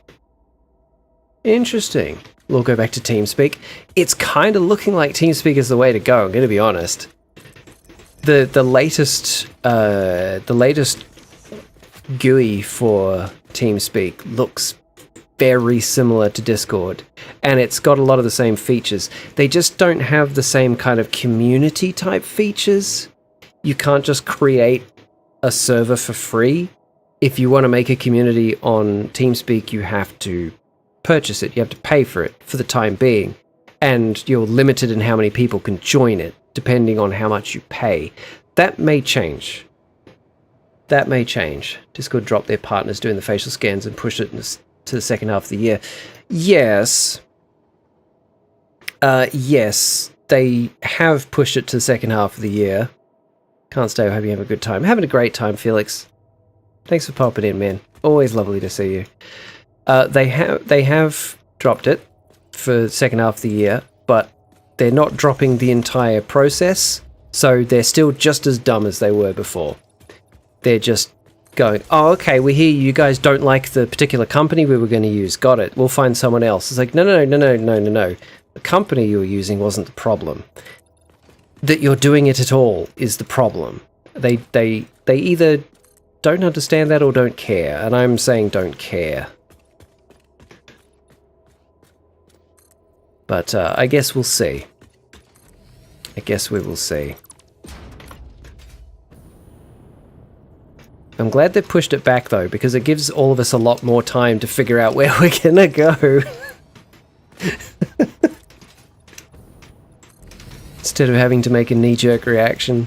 Interesting. We'll go back to TeamSpeak. It's kind of looking like TeamSpeak is the way to go, I'm going to be honest. The latest GUI for TeamSpeak looks very similar to Discord, and it's got a lot of the same features. They just don't have the same kind of community type features. You can't just create a server for free. If you want to make a community on TeamSpeak, you have to purchase it. You have to pay for it for the time being, and you're limited in how many people can join it, depending on how much you pay. That may change. That may change. Discord dropped their partners doing the facial scans and pushed it to the second half of the year. Yes. Yes, they have pushed it to the second half of the year. Can't stay. I hope you have a good time. Having a great time, Felix. Thanks for popping in, man. Always lovely to see you. They have dropped it for the second half of the year, but they're not dropping the entire process, so they're still just as dumb as they were before. They're just going, oh, okay, we hear you guys don't like the particular company we were going to use. Got it. We'll find someone else. It's like, no. The company you were using wasn't the problem. That you're doing it at all is the problem. They either don't understand that or don't care, and I'm saying don't care. But I guess we'll see. I guess we will see. I'm glad they pushed it back, though, because it gives all of us a lot more time to figure out where we're gonna go. Instead of having to make a knee-jerk reaction.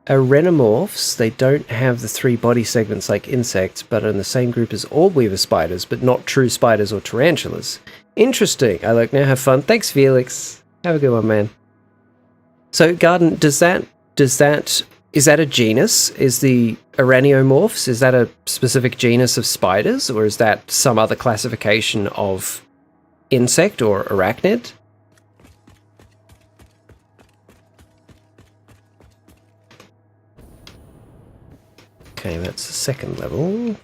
Arenomorphs, they don't have the 3 body segments like insects, but are in the same group as all weaver spiders, but not true spiders or tarantulas. Interesting. I like now have fun. Thanks, Felix. Have a good one, man. So, Garden, is that a genus? Is the Araneomorphs, is that a specific genus of spiders, or is that some other classification of insect or arachnid? Okay, that's the second level.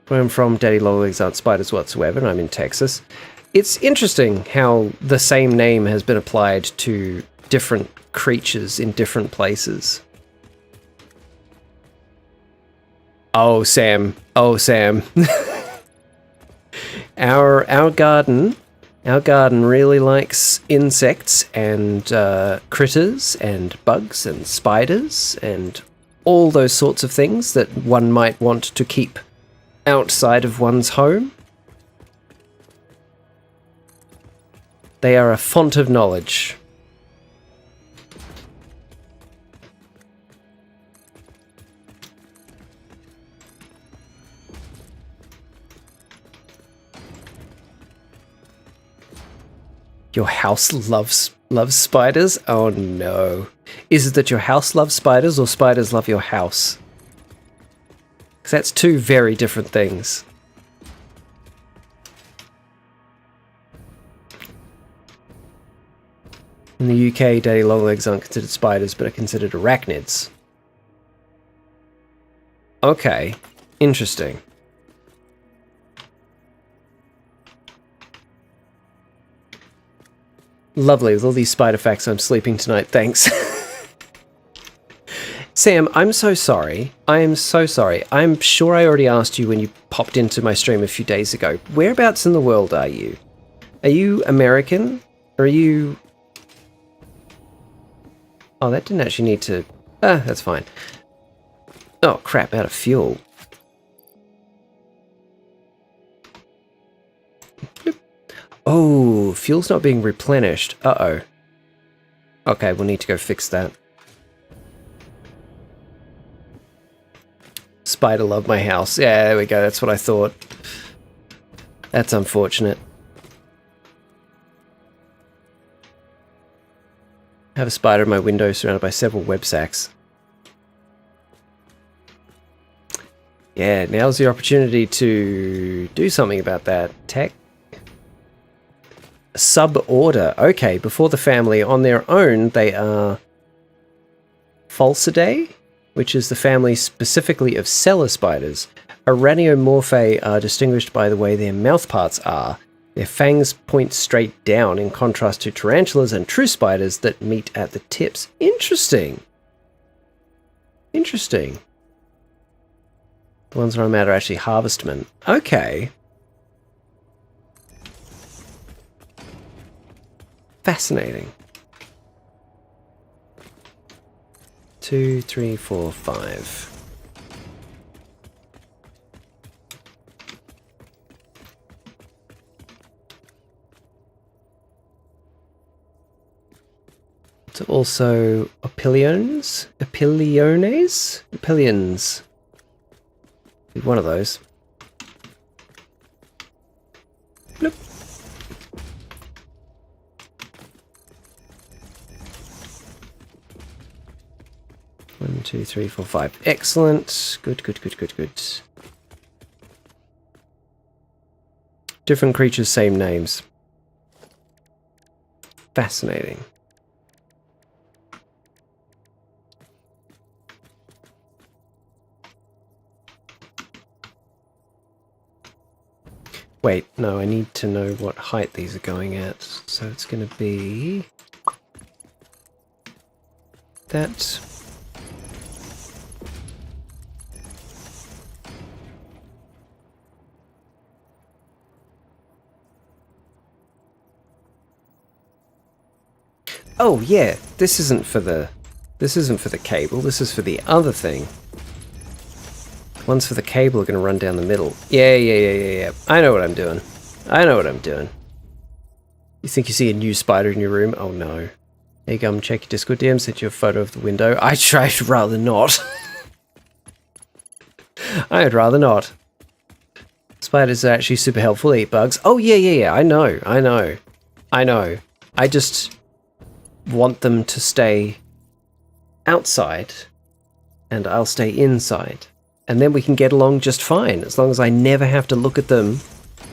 Where I'm from, daddy longlegs aren't spiders whatsoever, and I'm in Texas. It's interesting how the same name has been applied to different creatures in different places. Oh, Sam. Oh, Sam. Our garden really likes insects and critters and bugs and spiders and all those sorts of things that one might want to keep outside of one's home. They are a font of knowledge. Your house loves spiders? Oh no. Is it that your house loves spiders or spiders love your house? Because that's two very different things. In the UK, daddy longlegs aren't considered spiders, but are considered arachnids. Okay, interesting. Lovely, with all these spider facts, I'm sleeping tonight, thanks. Sam, I'm so sorry. I am so sorry. I'm sure I already asked you when you popped into my stream a few days ago. Whereabouts in the world are you? Are you American? Or are you... Oh, that didn't actually need to... Ah, that's fine. Oh, crap, out of fuel. Oh, fuel's not being replenished. Uh-oh. Okay, we'll need to go fix that. Spider love my house. Yeah, there we go. That's what I thought. That's unfortunate. I have a spider in my window surrounded by several web sacks. Yeah, now's the opportunity to do something about that. Tech. Suborder. Okay, before the family on their own, they are Falcidae, which is the family specifically of cellar spiders. Araneomorphae are distinguished by the way their mouthparts are. Their fangs point straight down, in contrast to tarantulas and true spiders that meet at the tips. Interesting. Interesting. The ones where I'm at are actually harvestmen. Okay. Fascinating. 2, 3, 4, 5. It's also opiliones? Opilions. One of those. Bloop. One, 2, 3, 4, 5. Excellent. Good. Different creatures, same names. Fascinating. Wait, no, I need to know what height these are going at. So it's going to be... that. Oh yeah, this isn't for the cable, this is for the other thing. Ones for the cable are going to run down the middle. Yeah. I know what I'm doing. You think you see a new spider in your room? Oh no. Hey Gum, check your Discord DM, sent you a photo of the window. I'd rather not. I'd rather not. Spiders are actually super helpful, they eat bugs. Oh yeah, I know. I just want them to stay outside and I'll stay inside. And then we can get along just fine, as long as I never have to look at them,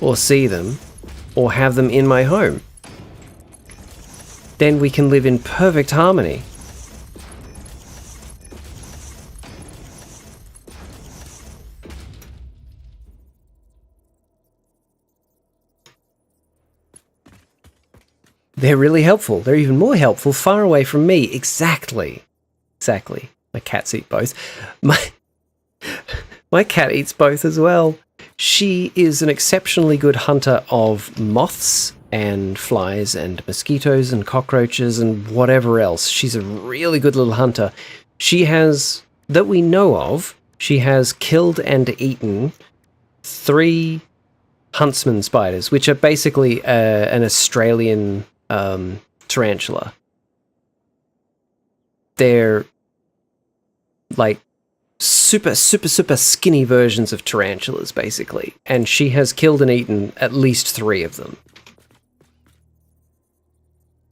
or see them, or have them in my home. Then we can live in perfect harmony. They're really helpful. They're even more helpful far away from me. Exactly. Exactly. My cats eat both. My cat eats both as well. She is an exceptionally good hunter of moths and flies and mosquitoes and cockroaches and whatever else. She's a really good little hunter. She has, that we know of, she has killed and eaten 3 huntsman spiders, which are basically an Australian tarantula. They're like super skinny versions of tarantulas, basically. And she has killed and eaten at least 3 of them.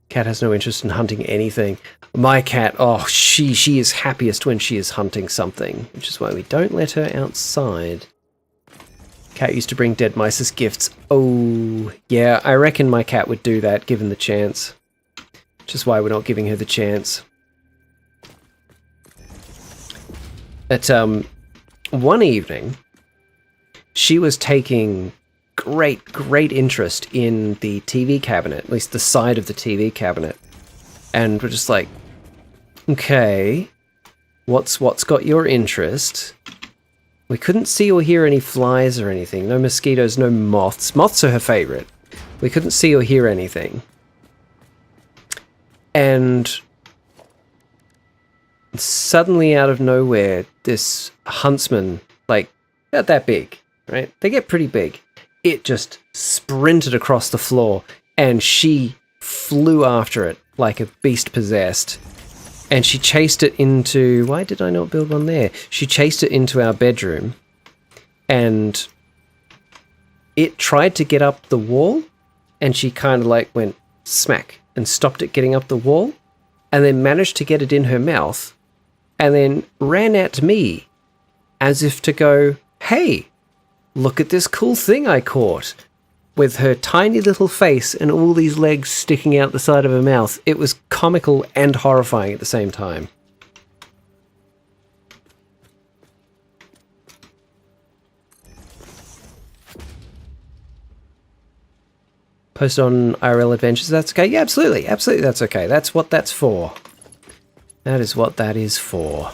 Cat has no interest in hunting anything. My cat, oh, she is happiest when she is hunting something, which is why we don't let her outside. Cat used to bring dead mice as gifts. Oh, yeah, I reckon my cat would do that given the chance. Which is why we're not giving her the chance. But one evening, she was taking great interest in the TV cabinet, at least the side of the TV cabinet. And we're just like, okay, what's got your interest? We couldn't see or hear any flies or anything. No mosquitoes, no moths. Moths are her favorite. We couldn't see or hear anything. And suddenly out of nowhere, this huntsman, like, not that big, right? They get pretty big. It just sprinted across the floor, and she flew after it like a beast possessed. And she chased it into... Why did I not build one there? She chased it into our bedroom, and it tried to get up the wall, and she kind of like went smack and stopped it getting up the wall, and then managed to get it in her mouth, and then ran at me as if to go, hey, look at this cool thing I caught, with her tiny little face and all these legs sticking out the side of her mouth. It was comical and horrifying at the same time. Post on IRL Adventures, that's okay? Yeah, absolutely that's okay. That's what that's for. That is what that is for.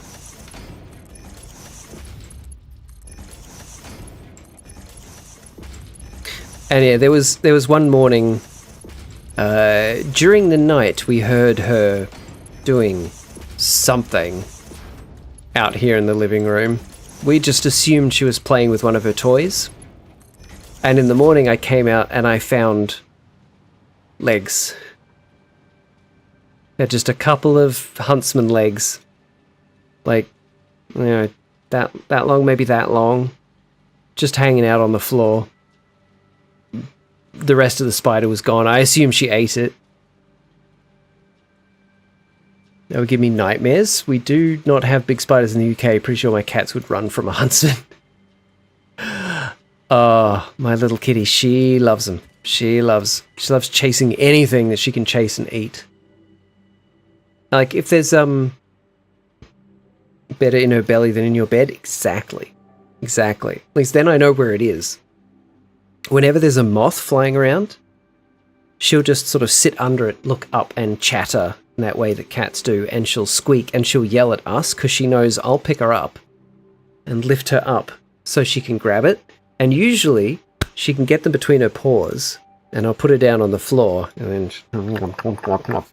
And yeah, there was one morning, during the night, we heard her doing something out here in the living room. We just assumed she was playing with one of her toys. And in the morning I came out and I found legs. They're just a couple of huntsman legs. Like, you know, that long, maybe that long. Just hanging out on the floor. The rest of the spider was gone. I assume she ate it. That would give me nightmares. We do not have big spiders in the UK. Pretty sure my cats would run from a huntsman. Oh, my little kitty. She loves them. She loves chasing anything that she can chase and eat. Like, if there's better in her belly than in your bed, exactly. Exactly. At least then I know where it is. Whenever there's a moth flying around, she'll just sort of sit under it, look up and chatter in that way that cats do, and she'll squeak and she'll yell at us because she knows I'll pick her up and lift her up so she can grab it. And usually she can get them between her paws, and I'll put her down on the floor and then...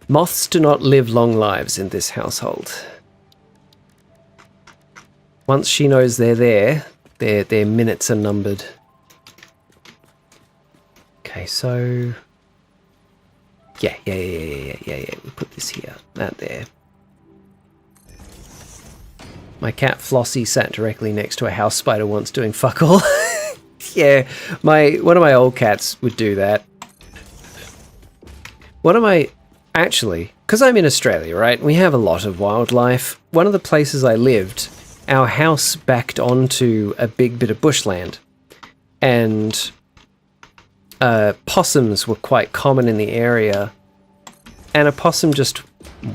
Moths do not live long lives in this household. Once she knows they're there, their minutes are numbered. Okay, so... Yeah. We put this here, that there. My cat Flossie sat directly next to a house spider once doing fuck all. Yeah, one of my old cats would do that. Actually, because I'm in Australia, right? We have a lot of wildlife. One of the places I lived, our house backed onto a big bit of bushland. And possums were quite common in the area. And a possum just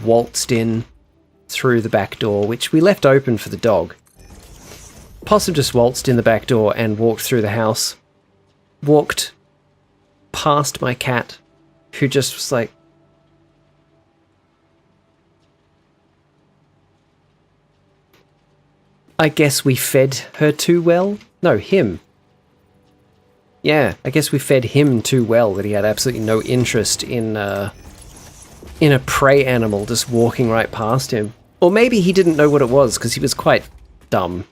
waltzed in through the back door, which we left open for the dog. Possum just waltzed in the back door and walked through the house. Walked past my cat, who just was like, I guess we fed her too well? No, him. Yeah, I guess we fed him too well that he had absolutely no interest in a prey animal just walking right past him. Or maybe he didn't know what it was because he was quite dumb.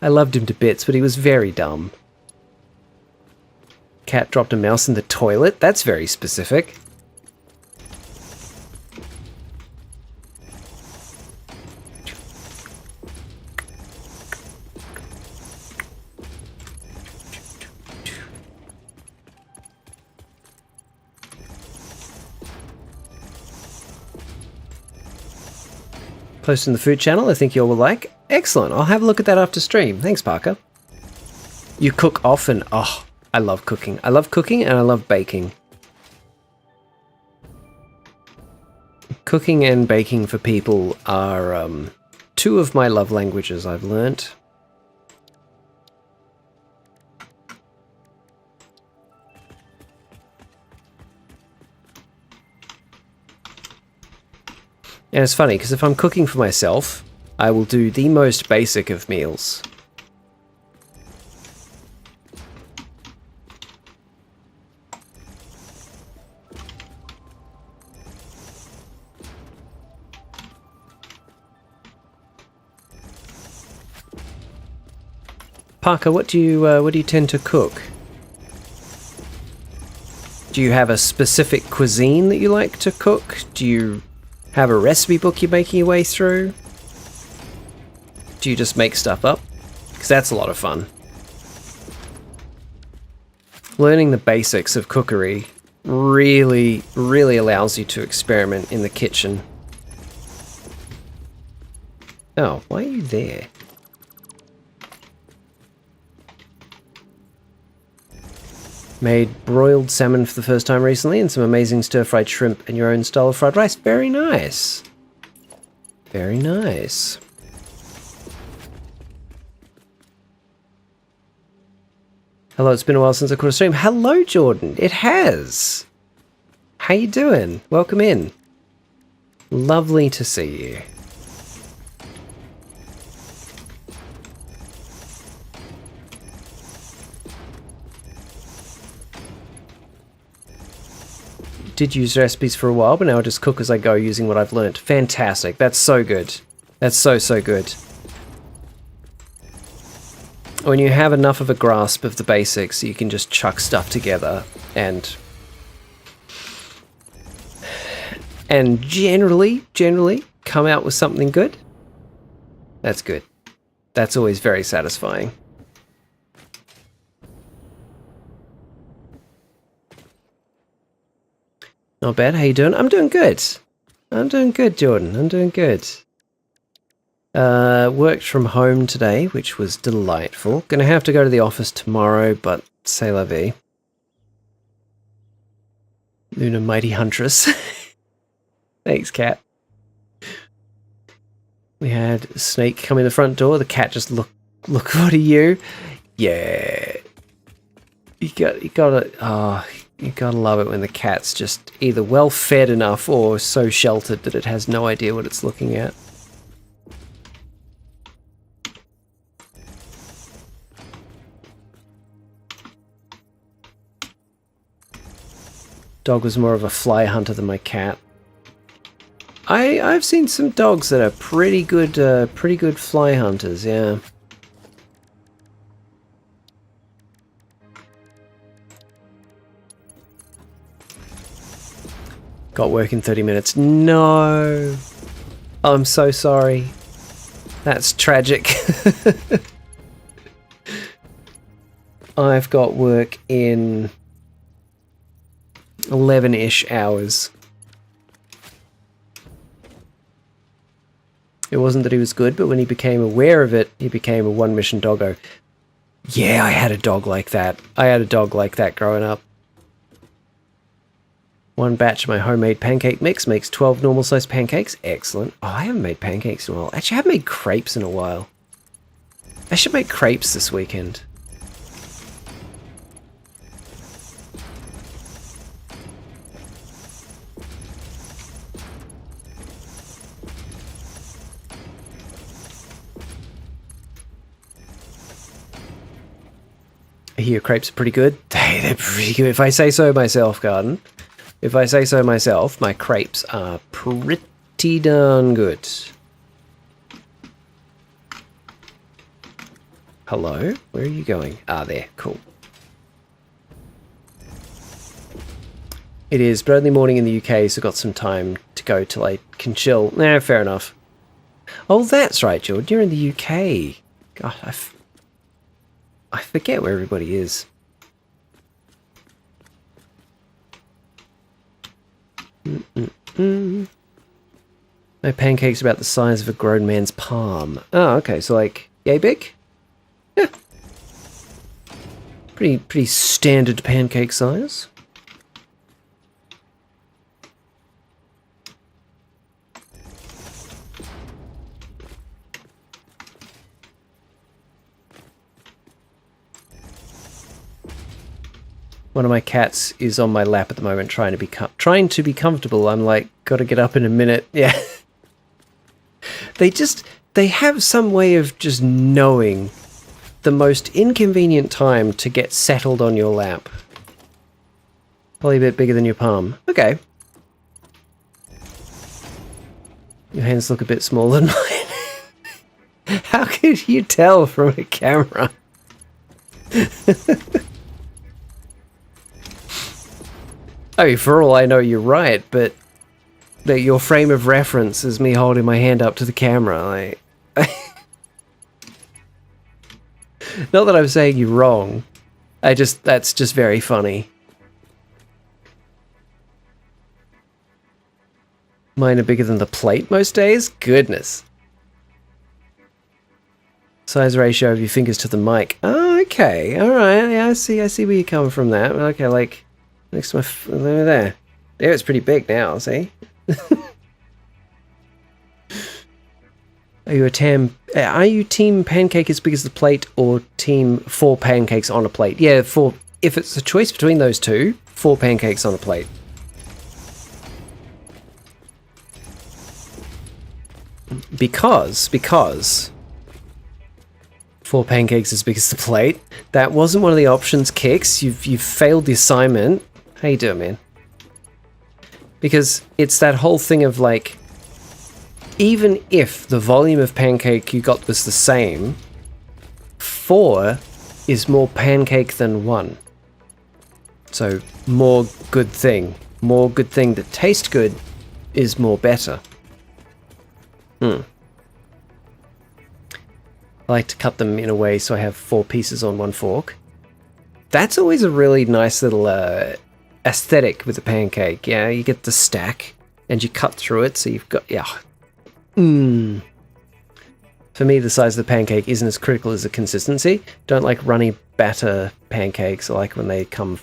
I loved him to bits, but he was very dumb. Cat dropped a mouse in the toilet? That's very specific. Posting the food channel, I think you all will like. Excellent, I'll have a look at that after stream. Thanks, Parker. You cook often. Oh, I love cooking. I love cooking and I love baking. Cooking and baking for people are two of my love languages I've learnt. And it's funny, because if I'm cooking for myself, I will do the most basic of meals. Parker, what do you tend to cook? Do you have a specific cuisine that you like to cook? Do you have a recipe book you're making your way through? Do you just make stuff up? Because that's a lot of fun. Learning the basics of cookery really, really allows you to experiment in the kitchen. Oh, why are you there? Made broiled salmon for the first time recently and some amazing stir-fried shrimp and your own style of fried rice. Very nice. Very nice. Hello, it's been a while since I caught a stream. Hello, Jordan. It has. How you doing? Welcome in. Lovely to see you. Did use recipes for a while, but now I just cook as I go using what I've learnt. Fantastic. That's so good. That's so, so good. When you have enough of a grasp of the basics, you can just chuck stuff together and generally come out with something good. That's good. That's always very satisfying. Not bad. How you doing? I'm doing good. I'm doing good, Jordan. I'm doing good. Worked from home today, which was delightful. Gonna have to go to the office tomorrow, but c'est la vie. Luna Mighty Huntress. Thanks, cat. We had a snake come in the front door. The cat just look, what are you? Yeah. You gotta love it when the cat's just either well fed enough or so sheltered that it has no idea what it's looking at. Dog was more of a fly hunter than my cat. I've seen some dogs that are pretty good fly hunters, yeah. Got work in 30 minutes. No. I'm so sorry. That's tragic. I've got work in 11-ish hours. It wasn't that he was good, but when he became aware of it, he became a one-mission doggo. Yeah, I had a dog like that. I had a dog like that growing up. One batch of my homemade pancake mix makes 12 normal-sized pancakes. Excellent. Oh, I haven't made pancakes in a while. Actually, I haven't made crepes in a while. I should make crepes this weekend. I hear crepes are pretty good. Hey, they're pretty good. If I say so myself, Garden. If I say so myself, my crepes are pretty darn good. Hello? Where are you going? Ah, there. Cool. It is early morning in the UK, so got some time to go till I can chill. Nah, fair enough. Oh, that's right, George. You're in the UK. God, I forget where everybody is. My pancake's about the size of a grown man's palm. Oh, okay. So, like, yay big? Yeah. Pretty standard pancake size. One of my cats is on my lap at the moment, trying to be comfortable. I'm like, gotta get up in a minute. Yeah. They have some way of just knowing the most inconvenient time to get settled on your lap. Probably a bit bigger than your palm. Okay. Your hands look a bit smaller than mine. How could you tell from a camera? I mean, for all I know, you're right, but your frame of reference is me holding my hand up to the camera. Like, not that I'm saying you're wrong. That's just very funny. Mine are bigger than the plate most days? Goodness. Size ratio of your fingers to the mic. Oh, okay. Alright, yeah, I see where you're coming from that. Okay, like, next to my... there. There, it's pretty big now, see? Are you team pancake as big as the plate or team 4 pancakes on a plate? Yeah, if it's a choice between those two, 4 pancakes on a plate. Because 4 pancakes as big as the plate. That wasn't one of the options, Kix. You've failed the assignment. How you doing, man? Because it's that whole thing of like, even if the volume of pancake you got was the same, 4 is more pancake than 1. So more good thing. More good thing that tastes good is more better. I like to cut them in a way so I have 4 pieces on 1 fork. That's always a really nice little aesthetic with a pancake. Yeah, you get the stack and you cut through it, so you've got, yeah. For me, the size of the pancake isn't as critical as the consistency. Don't like runny batter pancakes. I like when they come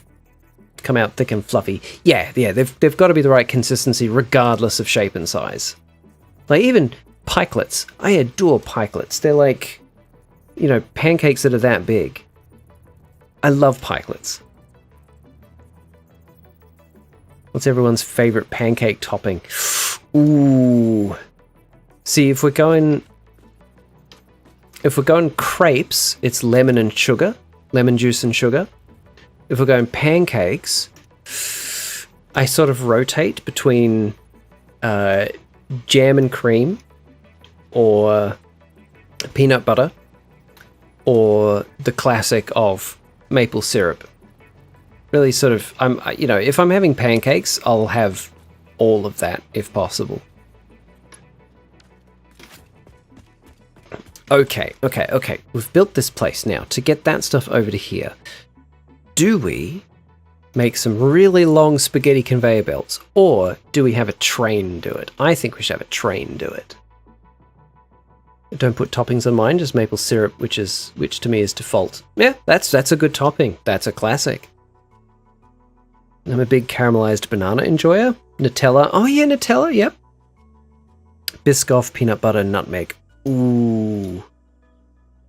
out thick and fluffy. Yeah, they've got to be the right consistency regardless of shape and size. Like even pikelets. I adore pikelets. They're like, you know, pancakes that are that big. I love pikelets. What's everyone's favorite pancake topping? Ooh. See, if we're going crepes, it's lemon and sugar, lemon juice and sugar. If we're going pancakes, I sort of rotate between jam and cream, or peanut butter, or the classic of maple syrup. Really sort of, if I'm having pancakes, I'll have all of that if possible. Okay. We've built this place now. To get that stuff over to here, do we make some really long spaghetti conveyor belts, or do we have a train do it? I think we should have a train do it. Don't put toppings on mine, just maple syrup, which to me is default. Yeah, that's a good topping. That's a classic. I'm a big caramelized banana enjoyer. Nutella. Oh yeah, Nutella, yep. Biscoff, peanut butter, nutmeg. Ooh.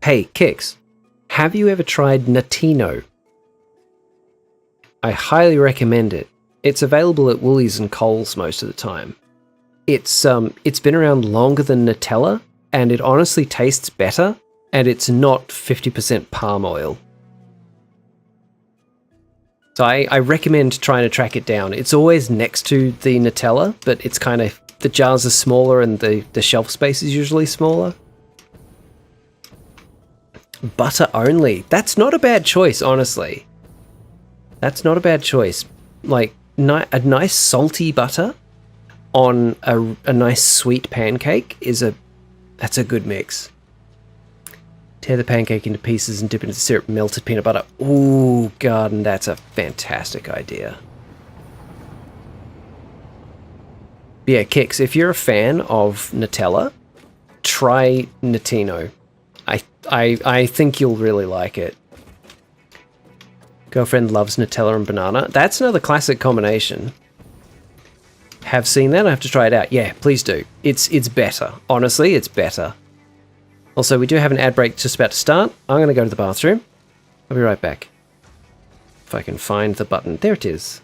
Hey, Kix, have you ever tried Nutino? I highly recommend it. It's available at Woolies and Coles most of the time. It's been around longer than Nutella, and it honestly tastes better, and it's not 50% palm oil. So I recommend trying to track it down. It's always next to the Nutella, but it's kind of, the jars are smaller and the shelf space is usually smaller. Butter only. That's not a bad choice, honestly. That's not a bad choice. Like, a nice salty butter on a nice sweet pancake that's a good mix. Tear the pancake into pieces and dip it into syrup, melted peanut butter. Ooh, garden, that's a fantastic idea. Yeah, Kix, if you're a fan of Nutella, try Nutino. I think you'll really like it. Girlfriend loves Nutella and banana. That's another classic combination. Have seen that? I have to try it out. Yeah, please do. It's better. Honestly, it's better. Also, we do have an ad break just about to start. I'm going to go to the bathroom. I'll be right back. If I can find the button. There it is.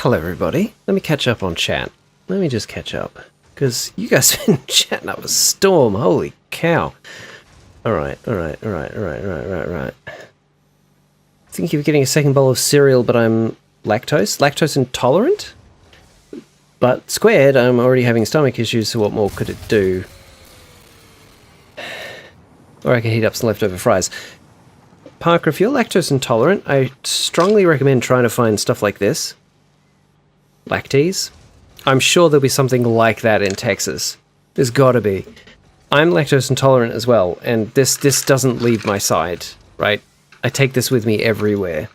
hello everybody. Let me catch up on chat. Let me just catch up. Because you guys have been chatting up a storm. Holy cow. Alright. I think you're getting a second bowl of cereal, but I'm lactose intolerant? But squared, I'm already having stomach issues, so what more could it do? Or I could heat up some leftover fries. Parker, if you're lactose intolerant, I strongly recommend trying to find stuff like this. Lactase. I'm sure there'll be something like that in Texas. There's gotta be. I'm lactose intolerant as well, and this doesn't leave my side, right? I take this with me everywhere.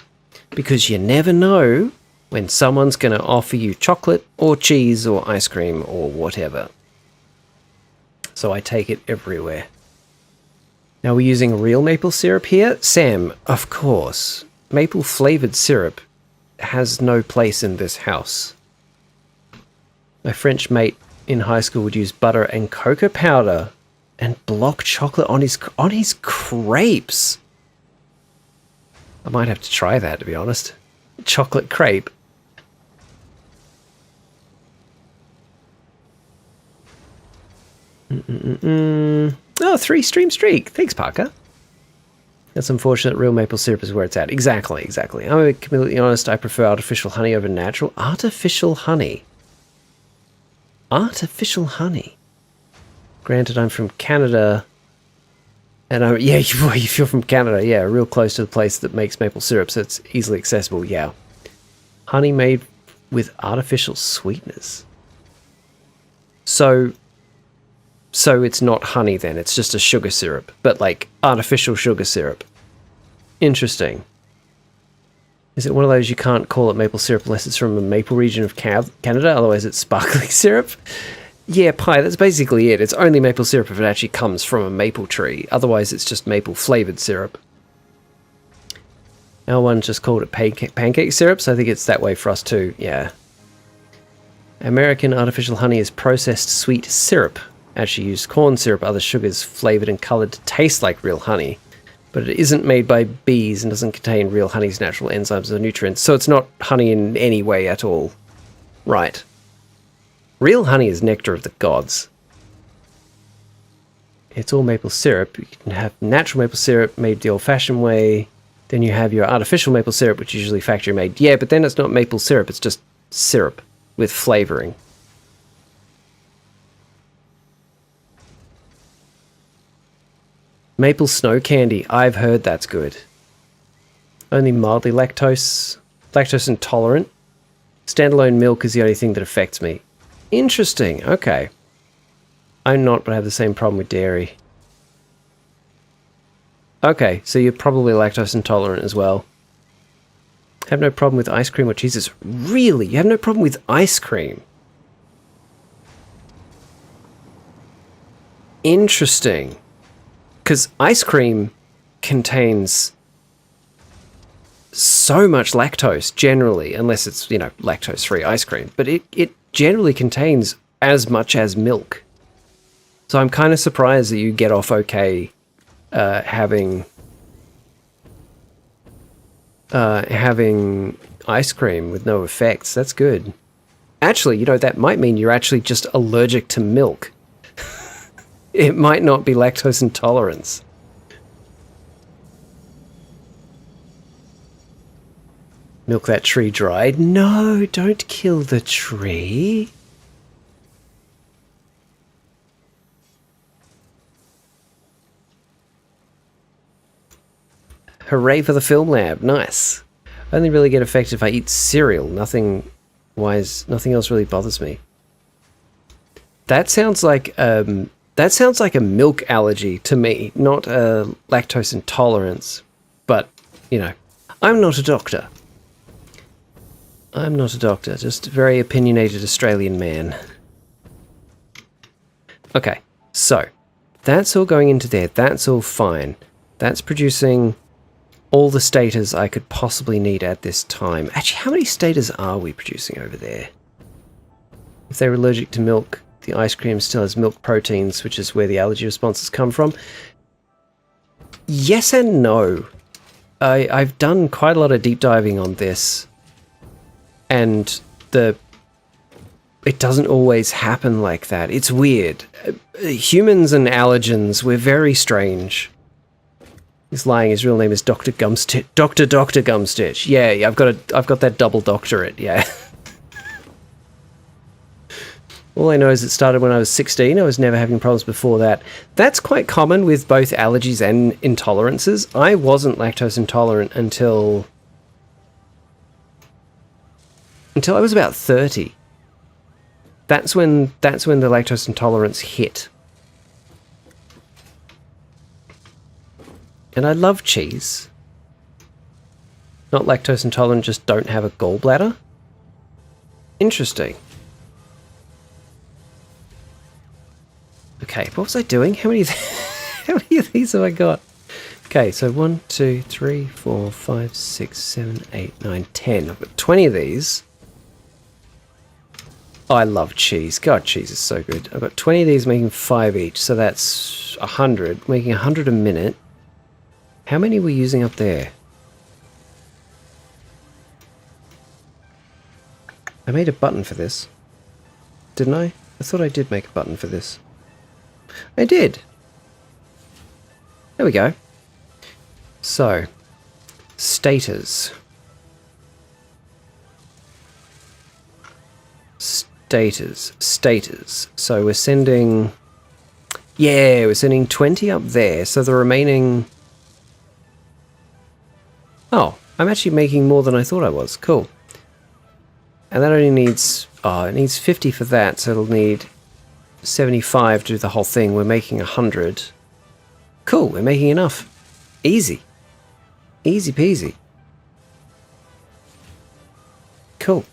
Because you never know when someone's gonna offer you chocolate or cheese or ice cream or whatever. So I take it everywhere. Now we're using real maple syrup here? Sam, of course. Maple flavored syrup has no place in this house. My French mate in high school would use butter and cocoa powder and block chocolate on his crepes. I might have to try that, to be honest. Chocolate crepe. Oh, 3-stream streak. Thanks, Parker. That's unfortunate. Real maple syrup is where it's at. Exactly. I'm completely honest. I prefer artificial honey over natural. Artificial honey. Granted, I'm from Canada, and if you're from Canada, yeah, real close to the place that makes maple syrup, so it's easily accessible. Yeah, honey made with artificial sweeteners. So it's not honey then; it's just a sugar syrup, but like artificial sugar syrup. Interesting. Is it one of those you can't call it maple syrup unless it's from a maple region of Canada, otherwise it's sparkling syrup? Yeah, Pi, that's basically it. It's only maple syrup if it actually comes from a maple tree. Otherwise it's just maple flavoured syrup. Our one just called it pancake syrup, so I think it's that way for us too, yeah. American artificial honey is processed sweet syrup. Actually used corn syrup, other sugars flavoured and coloured to taste like real honey. But it isn't made by bees and doesn't contain real honey's natural enzymes or nutrients, so it's not honey in any way at all. Right. Real honey is nectar of the gods. It's all maple syrup. You can have natural maple syrup made the old-fashioned way. Then you have your artificial maple syrup, which is usually factory made. Yeah, but then it's not maple syrup, it's just syrup with flavouring. Maple snow candy. I've heard that's good. Only mildly lactose intolerant. Standalone milk is the only thing that affects me. Interesting. Okay. I'm not, but I have the same problem with dairy. Okay, so you're probably lactose intolerant as well. Have no problem with ice cream or cheeses. Really? You have no problem with ice cream? Interesting. Because ice cream contains so much lactose, generally, unless it's, lactose-free ice cream. But it generally contains as much as milk. So I'm kind of surprised that you get off okay having ice cream with no effects. That's good. Actually, that might mean you're actually just allergic to milk. It might not be lactose intolerance. Milk that tree dry. No, don't kill the tree. Hooray for the film lab. Nice. I only really get affected if I eat cereal. Nothing else really bothers me. That sounds like a milk allergy to me, not a lactose intolerance. But, I'm not a doctor. Just a very opinionated Australian man. Okay, so that's all going into there. That's all fine. That's producing all the stators I could possibly need at this time. Actually, how many stators are we producing over there? If they're allergic to milk, the ice cream still has milk proteins, which is where the allergy responses come from. Yes and no. I've done quite a lot of deep diving on this, and it doesn't always happen like that. It's weird. Humans and allergens, we're very strange. He's lying. His real name is Dr. Gumstitch. Dr. Gumstitch. Yeah, I've got that double doctorate. Yeah. All I know is it started when I was 16. I was never having problems before that. That's quite common with both allergies and intolerances. I wasn't lactose intolerant until I was about 30. That's when the lactose intolerance hit. And I love cheese. Not lactose intolerant, just don't have a gallbladder. Interesting. Okay, what was I doing? How many of these have I got? Okay, so 1, 2, 3, 4, 5, 6, 7, 8, 9, 10. I've got 20 of these. Oh, I love cheese. God, cheese is so good. I've got 20 of these making 5 each, so that's 100. Making 100 a minute. How many are we using up there? I made a button for this. Didn't I? I thought I did make a button for this. I did. There we go. So, stators. Stators. So we're sending... Yeah, we're sending 20 up there. So the remaining... Oh, I'm actually making more than I thought I was. Cool. And that only needs... Oh, it needs 50 for that, so it'll need 75 to do the whole thing. We're making 100. Cool, we're making enough. Easy. Easy peasy. Cool.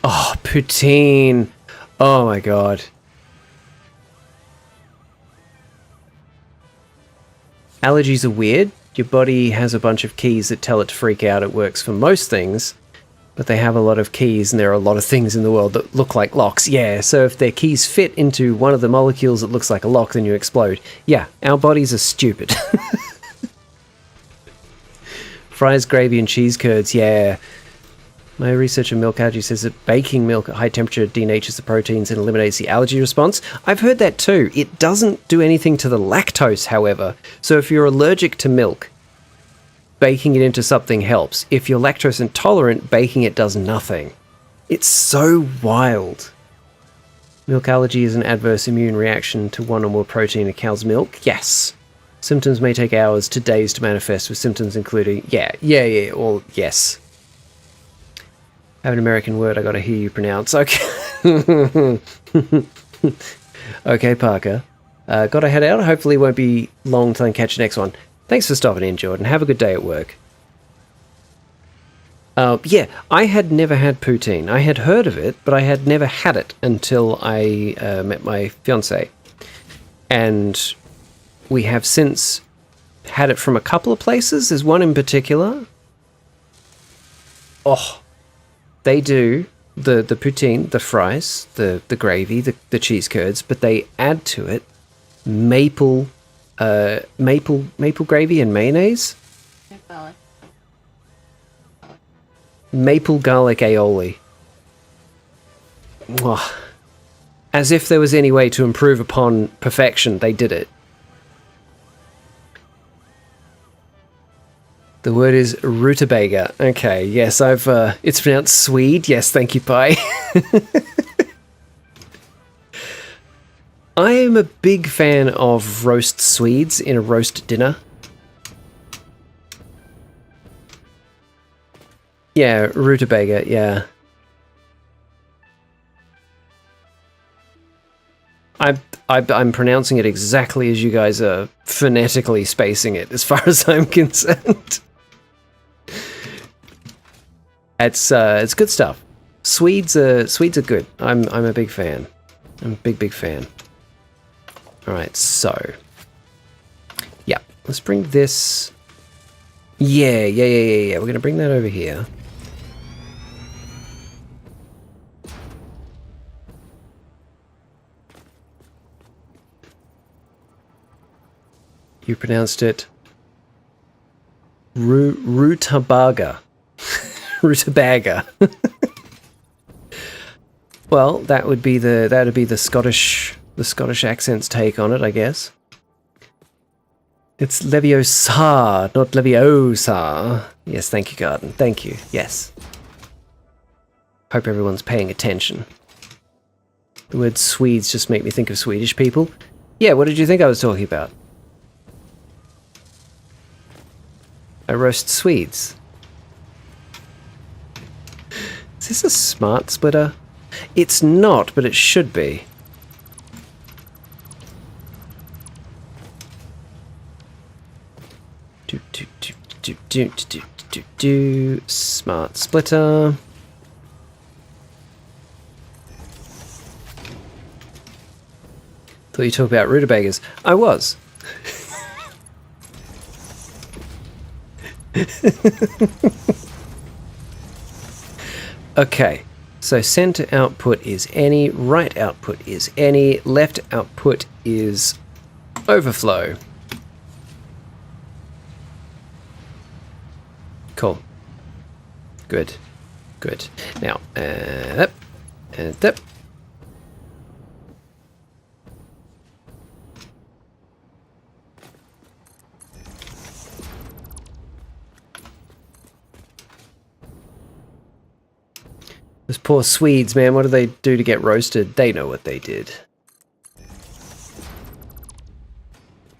Oh, poutine. Oh my god. Allergies are weird. Your body has a bunch of keys that tell it to freak out. It works for most things, but they have a lot of keys, and there are a lot of things in the world that look like locks. Yeah, so if their keys fit into one of the molecules that looks like a lock, then you explode. Yeah, our bodies are stupid. Fries, gravy, and cheese curds, yeah. My research in milk allergy says that baking milk at high temperature denatures the proteins and eliminates the allergy response. I've heard that too. It doesn't do anything to the lactose, however. So if you're allergic to milk, baking it into something helps. If you're lactose intolerant, baking it does nothing. It's so wild. Milk allergy is an adverse immune reaction to one or more protein in a cow's milk. Yes. Symptoms may take hours to days to manifest, with symptoms including... Yeah, yes. I have an American word I gotta hear you pronounce. Okay. Okay, Parker. Gotta head out. Hopefully it won't be long till I can catch the next one. Thanks for stopping in, Jordan. Have a good day at work. Yeah, I had never had poutine. I had heard of it, but I had never had it until I met my fiancée. And we have since had it from a couple of places. There's one in particular. Oh, they do the poutine, the fries, the gravy, the cheese curds, but they add to it maple gravy and mayonnaise. Maple garlic aioli. Mwah. As if there was any way to improve upon perfection, they did it. The word is rutabaga. Okay, yes, it's pronounced Swede. Yes, thank you, Pi. I am a big fan of roast Swedes in a roast dinner. Yeah, rutabaga, yeah. I'm pronouncing it exactly as you guys are phonetically spacing it, as far as I'm concerned. It's good stuff. Swedes are good. I'm a big fan. I'm a big fan. All right, so yeah, let's bring this. Yeah. We're gonna bring that over here. You pronounced it rutabaga. Rutabaga. Well, that would be the Scottish accent's take on it, I guess. It's Leviosa, not Leviosa. Yes, thank you, Garden. Thank you. Yes. Hope everyone's paying attention. The word Swedes just make me think of Swedish people. Yeah, what did you think I was talking about? I roast Swedes. Is this a smart splitter? It's not, but it should be. Smart splitter. Thought you talked about rutabagas. I was. Okay, so center output is any, right output is any, left output is overflow. Cool. Good. Good. Now, up, and up. Those poor Swedes, man, what did they do to get roasted? They know what they did.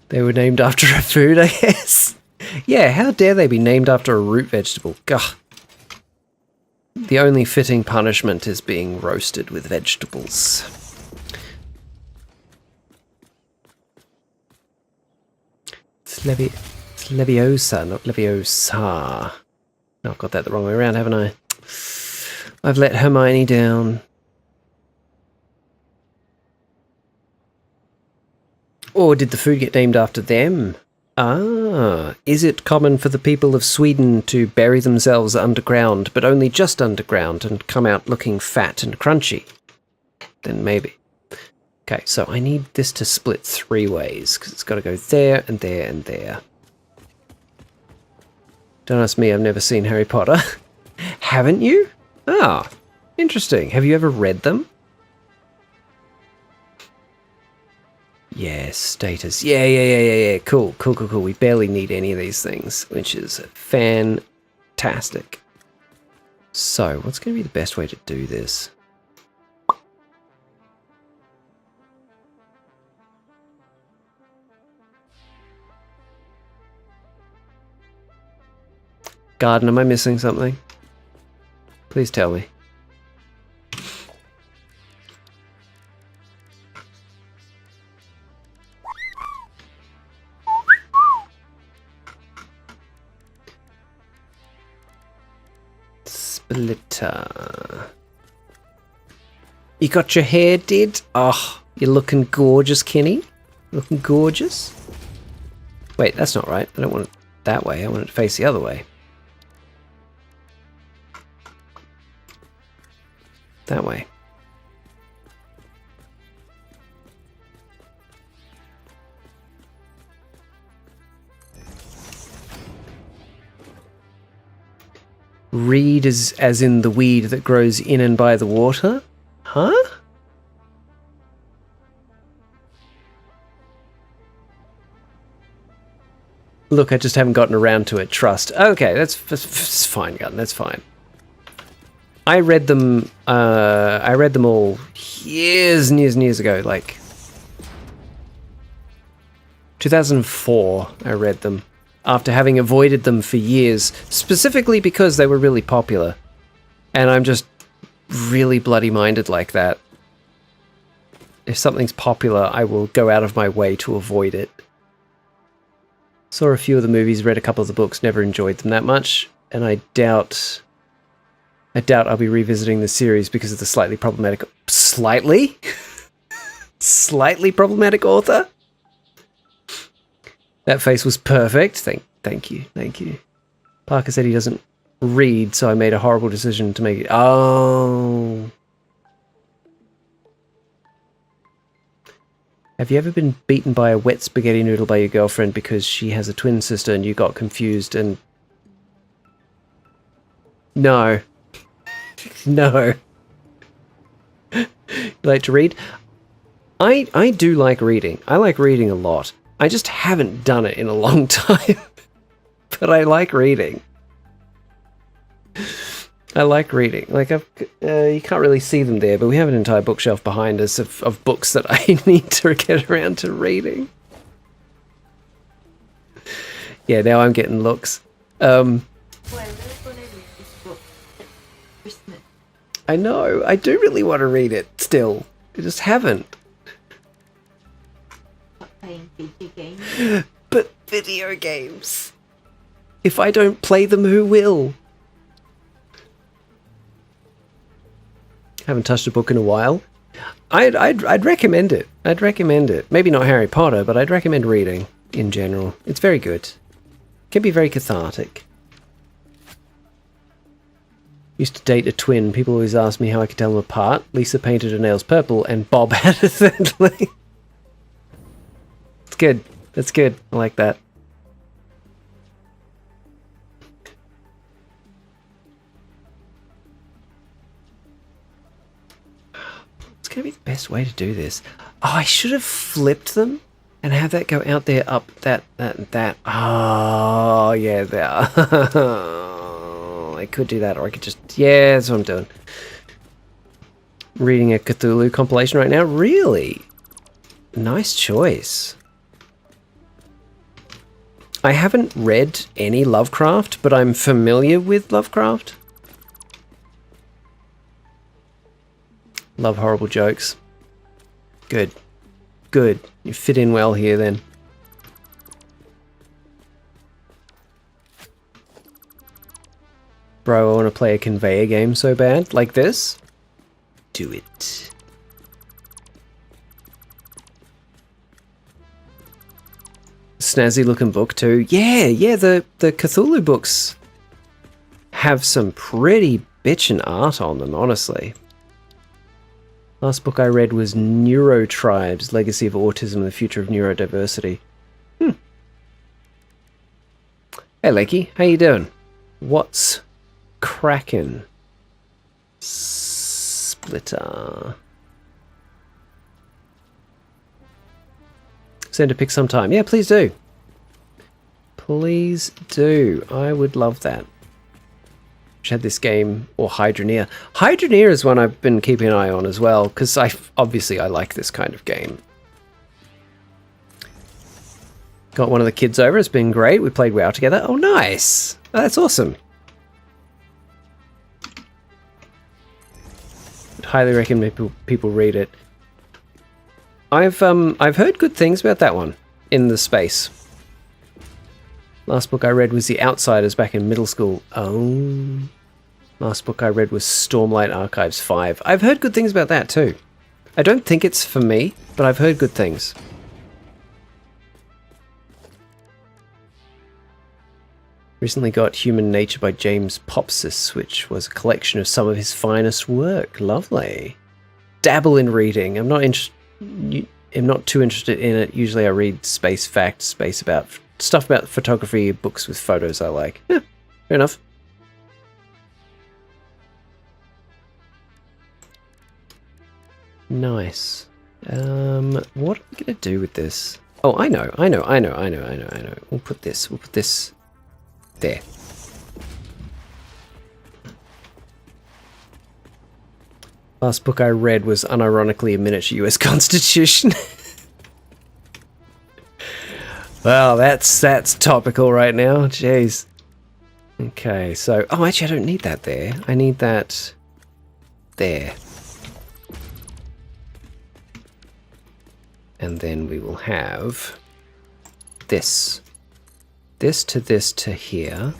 They were named after a food, I guess. Yeah, how dare they be named after a root vegetable? Gah. The only fitting punishment is being roasted with vegetables. It's Leviosa, not Leviosa. No, I've got that the wrong way around, haven't I? I've let Hermione down. Or did the food get named after them? Ah, is it common for the people of Sweden to bury themselves underground, but only just underground, and come out looking fat and crunchy? Then maybe. Okay, so I need this to split 3 ways, because it's got to go there, and there, and there. Don't ask me, I've never seen Harry Potter. Haven't you? Ah, interesting. Have you ever read them? Yes, status. Yeah. Cool. We barely need any of these things, which is fantastic. So, what's going to be the best way to do this? Garden, am I missing something? Please tell me. Splitter. You got your hair did? Oh, you're looking gorgeous, Kenny. Looking gorgeous. Wait, that's not right. I don't want it that way. I want it to face the other way. That way. Reed is as in the weed that grows in and by the water? Huh? Look, I just haven't gotten around to it. Trust. Okay, that's fine, Gun. That's fine. I read them all years and years ago, like 2004 I read them, after having avoided them for years, specifically because they were really popular. And I'm just really bloody minded like that. If something's popular, I will go out of my way to avoid it. Saw a few of the movies, read a couple of the books, never enjoyed them that much, and I doubt I'll be revisiting the series because of the slightly problematic problematic author. That face was perfect. Thank you. Parker said he doesn't read, so I made a horrible decision to make it. Oh. Have you ever been beaten by a wet spaghetti noodle by your girlfriend because she has a twin sister and you got confused and No. No. You like to read? I do like reading. I like reading a lot. I just haven't done it in a long time. But I like reading. I like reading. Like, you can't really see them there, but we have an entire bookshelf behind us of books that I need to get around to reading. Yeah, now I'm getting looks. I know. I do really want to read it still. I just haven't. Playing video games. But video games. If I don't play them, who will? Haven't touched a book in a while. I'd recommend it. I'd recommend it. Maybe not Harry Potter, but I'd recommend reading in general. It's very good. Can be very cathartic. Used to date a twin. People always asked me how I could tell them apart. Lisa painted her nails purple and Bob had a third leg. It's good. That's good. I like that. What's going to be the best way to do this? Oh, I should have flipped them and have that go out there, up that. Oh, yeah, there. I could do that, or I could just... Yeah, that's what I'm doing. Reading a Cthulhu compilation right now. Really? Nice choice. I haven't read any Lovecraft, but I'm familiar with Lovecraft. Love horrible jokes. Good. Good. You fit in well here then. Bro, I want to play a conveyor game so bad. Like this? Do it. Snazzy looking book too. Yeah, the Cthulhu books have some pretty bitchin' art on them, honestly. Last book I read was Neurotribes, Legacy of Autism and the Future of Neurodiversity. Hey, Lakey, how you doing? What's crackin'? Splitter. Send a pic sometime. Yeah, please do. Please do. I would love that. Had this game, or Hydroneer. Hydroneer is one I've been keeping an eye on as well, because obviously I like this kind of game. Got one of the kids over. It's been great. We played WoW together. Oh, nice. Oh, that's awesome. I'd highly recommend people read it. I've heard good things about that one in the space. Last book I read was The Outsiders back in middle school. Oh. Last book I read was Stormlight Archives 5. I've heard good things about that too. I don't think it's for me, but I've heard good things. Recently got Human Nature by James Popsis, which was a collection of some of his finest work. Lovely. Dabble in reading. I'm not too interested in it. Usually I read space facts, stuff about photography, books with photos I like. Yeah, fair enough. Nice. What are we gonna do with this? Oh, I know. We'll put this there. Last book I read was unironically a miniature US Constitution. Well, that's topical right now. Jeez. Okay, so... Oh, actually, I don't need that there. I need that there. And then we will have this. This to here.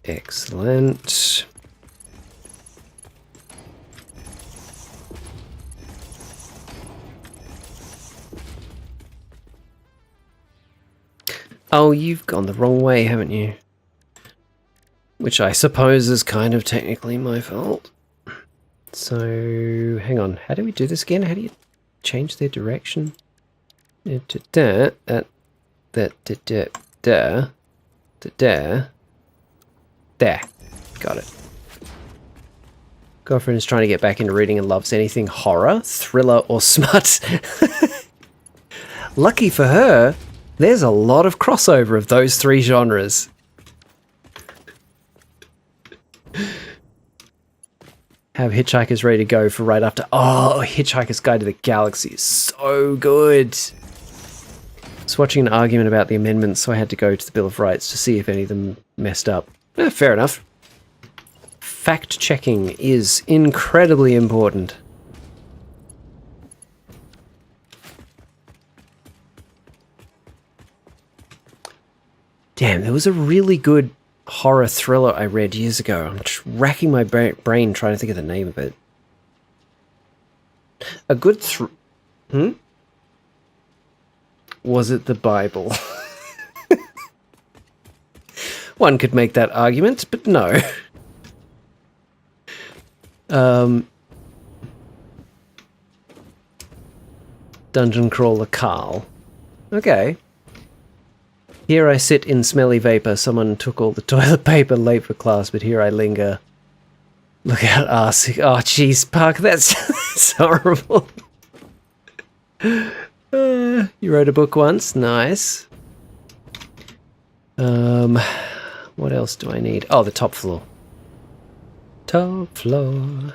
Excellent. Oh, you've gone the wrong way, haven't you? Which I suppose is kind of technically my fault. So, hang on. How do we do this again? How do you... change their direction? There. Got it. Girlfriend is trying to get back into reading and loves anything horror, thriller, or smut. Lucky for her, there's a lot of crossover of those three genres. Have Hitchhiker's ready to go for right after. Oh, Hitchhiker's Guide to the Galaxy is so good. I was watching an argument about the amendments, so I had to go to the Bill of Rights to see if any of them messed up. Fair enough. Fact-checking is incredibly important. Damn, there was a really good horror thriller I read years ago. I'm just racking my brain trying to think of the name of it. A good Was it the Bible? One could make that argument, but no. Dungeon Crawler Carl. Okay. Here I sit in smelly vapor. Someone took all the toilet paper late for class, but here I linger. Look out, ass. Oh, jeez, Park, that's horrible. You wrote a book once? Nice. What else do I need? Oh, the top floor. Top floor.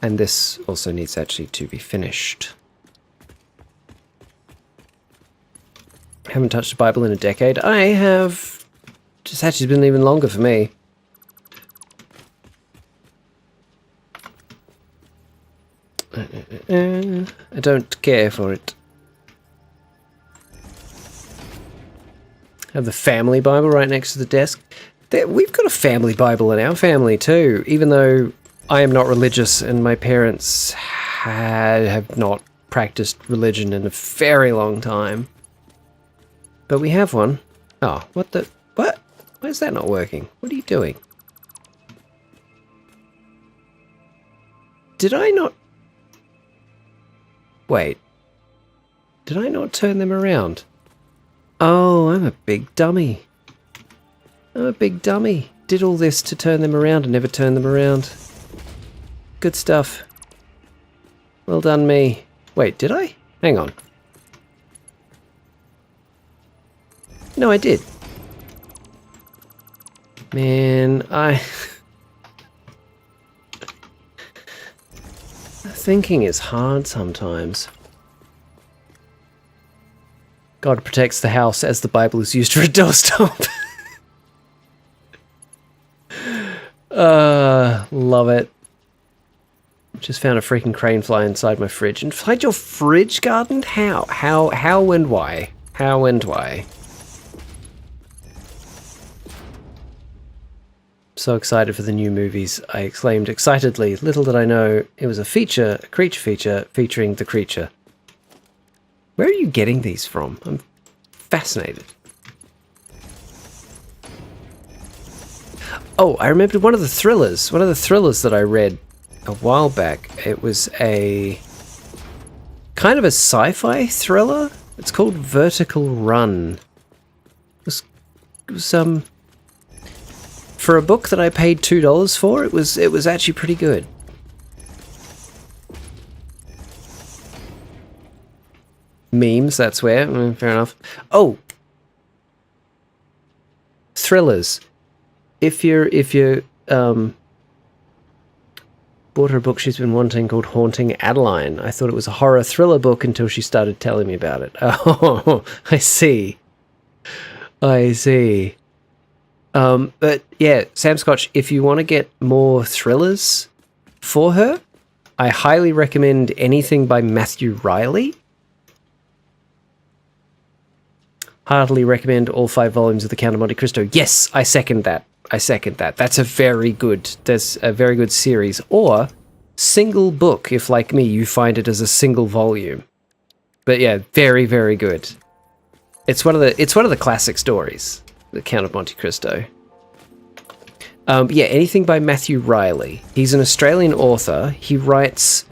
And this also needs actually to be finished. Haven't touched the Bible in a decade. I have. Just actually been even longer for me. I don't care for it. I have the family Bible right next to the desk. We've got a family Bible in our family too, even though I am not religious and my parents have not practiced religion in a very long time. But we have one. Oh, what the... What? Why is that not working? What are you doing? Did I not... Wait. Did I not turn them around? Oh, I'm a big dummy. I'm a big dummy. Did all this to turn them around and never turn them around. Good stuff. Well done, me. Wait, did I? Hang on. No, I did. Man, Thinking is hard sometimes. God protects the house as the Bible is used for a doorstop. Love it. Just found a freaking crane fly inside my fridge. Inside your fridge, Garden? How and why? How and why? So excited for the new movies, I exclaimed excitedly. Little did I know it was a creature feature, featuring the creature. Where are you getting these from? I'm fascinated. Oh, I remembered one of the thrillers that I read a while back. It was a kind of a sci-fi thriller. It's called Vertical Run. It was for a book that I paid $2 for, it was actually pretty good. Memes, that's where. Fair enough. Oh, thrillers. If you're bought her a book she's been wanting called Haunting Adeline. I thought it was a horror thriller book until she started telling me about it. Oh, I see. But yeah, Sam Scotch, if you want to get more thrillers for her, I highly recommend anything by Matthew Riley. Heartily recommend all 5 volumes of The Count of Monte Cristo. Yes, I second that. That's a very good series. Or single book, if like me, you find it as a single volume. But yeah, very, very good. It's one of the classic stories, The Count of Monte Cristo. Yeah, anything by Matthew Riley. He's an Australian author. He writes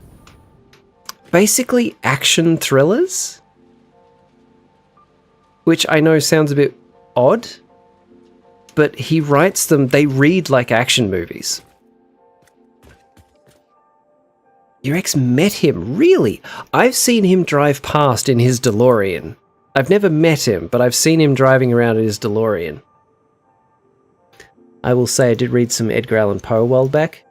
basically action thrillers, which I know sounds a bit odd, but he writes them, they read like action movies. Your ex met him? Really? I've seen him drive past in his DeLorean. I've never met him, but I've seen him driving around in his DeLorean. I will say I did read some Edgar Allan Poe a while back.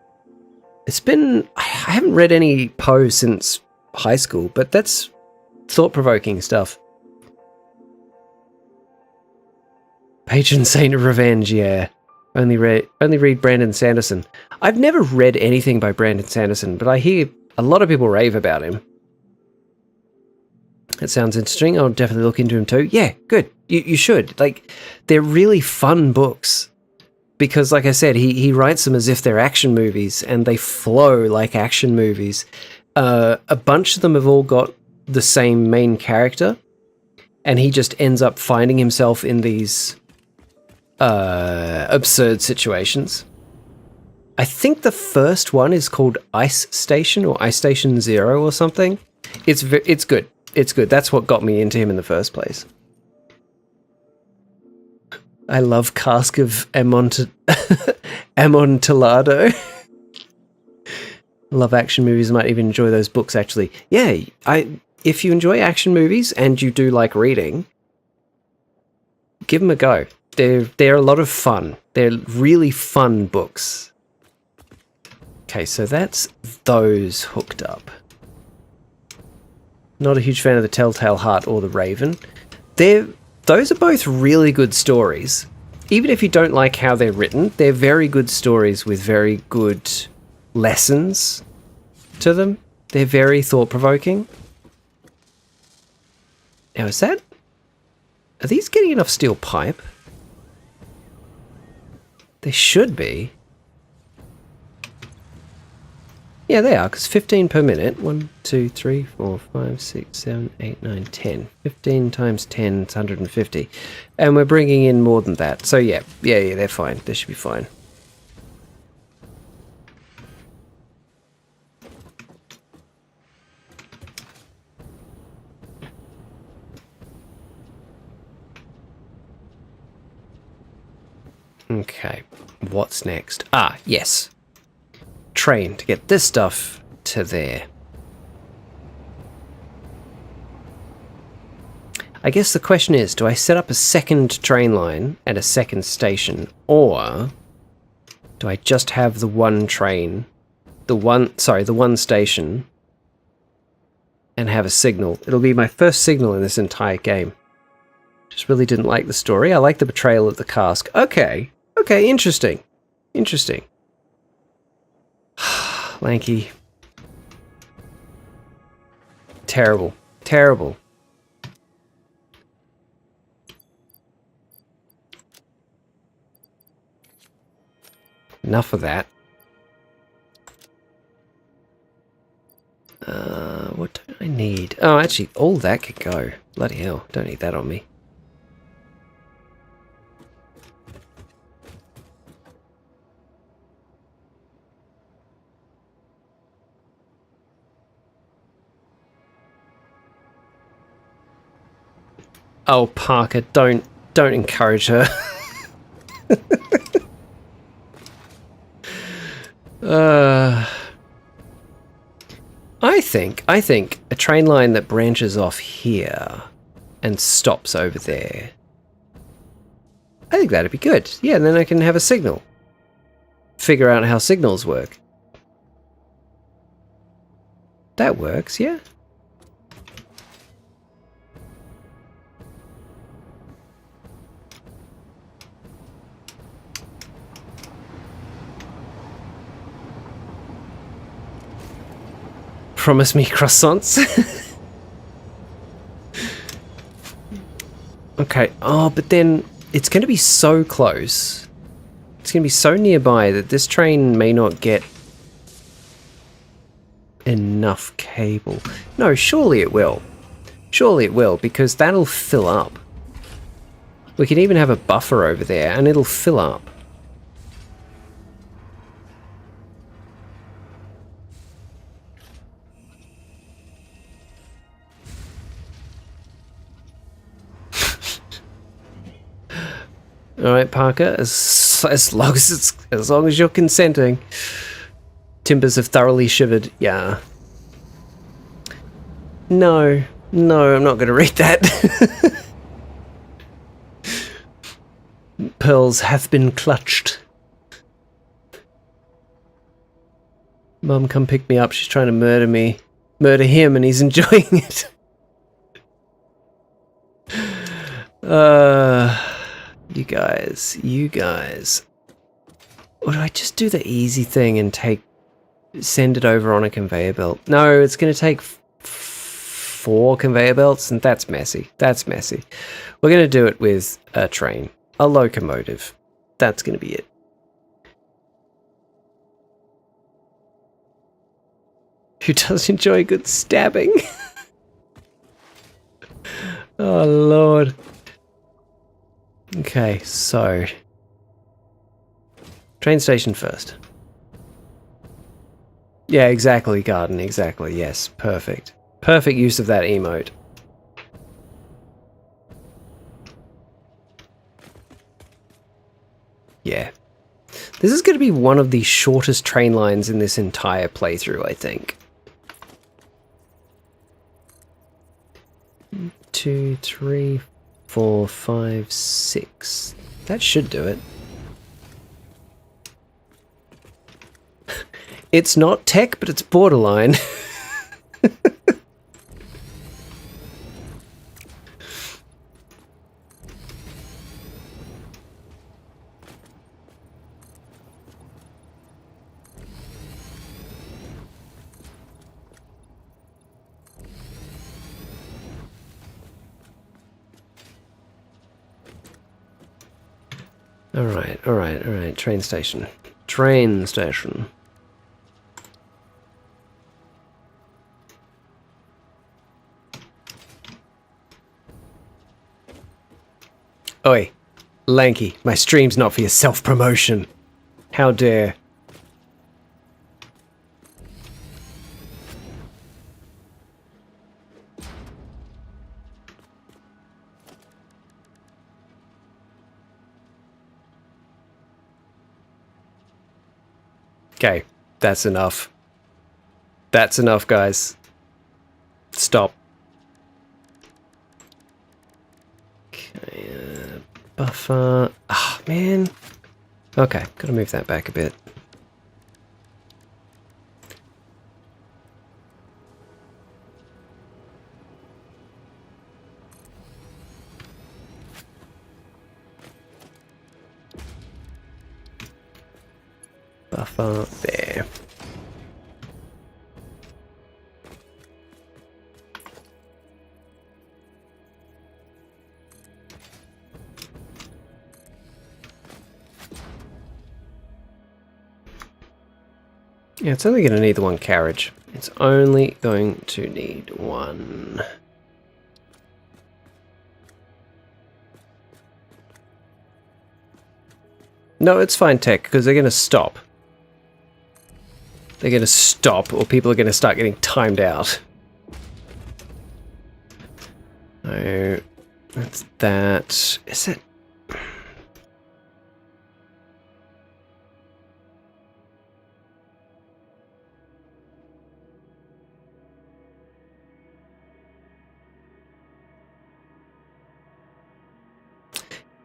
I haven't read any Poe since high school, but that's thought-provoking stuff. Patron Saint of Revenge, yeah. Only read Brandon Sanderson. I've never read anything by Brandon Sanderson, but I hear a lot of people rave about him. That sounds interesting. I'll definitely look into him too. Yeah, good. You should. Like, they're really fun books. Because, like I said, he writes them as if they're action movies, and they flow like action movies. A bunch of them have all got the same main character, and he just ends up finding himself in these absurd situations. I think the first one is called Ice Station or Ice Station Zero or something. It's good. It's good. That's what got me into him in the first place. I love Cask of Amontillado. Love action movies. I might even enjoy those books, actually. Yeah, if you enjoy action movies and you do like reading, give them a go. They're a lot of fun. They're really fun books. Okay, so that's those hooked up. Not a huge fan of the Telltale Heart or the Raven. Those are both really good stories. Even if you don't like how they're written, they're very good stories with very good lessons to them. They're very thought-provoking. Now, are these getting enough steel pipe? They should be. Yeah, they are, because 15 per minute. 1, 2, 3, 4, 5, 6, 7, 8, 9, 10. 15 times 10 is 150. And we're bringing in more than that. So yeah, they're fine. They should be fine. Okay, what's next? Ah, yes. Train to get this stuff to there. I guess the question is, do I set up a second train line at a second station, or do I just have the one train, the one station, and have a signal? It'll be my first signal in this entire game. Just really didn't like the story. I like the betrayal of the cask. Okay, interesting. Lanky. Terrible. Enough of that. What do I need? Oh, actually, all that could go. Bloody hell, don't need that on me. Oh, Parker, don't encourage her. I think a train line that branches off here and stops over there. I think that'd be good. Yeah, and then I can have a signal. Figure out how signals work. That works, yeah. Promise me croissants. Okay. Oh, but then it's going to be so close. It's going to be so nearby that this train may not get enough cable. No, surely it will. Surely it will, because that'll fill up. We can even have a buffer over there, and it'll fill up. All right, Parker. As long as you're consenting. Timbers have thoroughly shivered. Yeah. No, I'm not going to read that. Pearls have been clutched. Mum, come pick me up. She's trying to murder me. Murder him, and he's enjoying it. You guys. Or do I just do the easy thing and send it over on a conveyor belt? No, it's going to take 4 conveyor belts, and that's messy. We're going to do it with a train. A locomotive. That's going to be it. Who does enjoy good stabbing? Oh, Lord. Okay, so... train station first. Yeah, exactly, Garden, exactly. Yes, perfect. Perfect use of that emote. Yeah. This is going to be one of the shortest train lines in this entire playthrough, I think. 2, 3, 4, 5, 6. That should do it. It's not tech, but it's borderline. All right. Train station. Oi, Lanky, my stream's not for your self-promotion. How dare. Okay, that's enough. That's enough, guys. Stop. Okay, buffer. Ah, man. Okay, gotta move that back a bit. Buffer there. Yeah, it's only going to need the one carriage. It's only going to need one. No, it's fine, Tech, because they're going to stop. They're going to stop, or people are going to start getting timed out. So, that's that. Is it?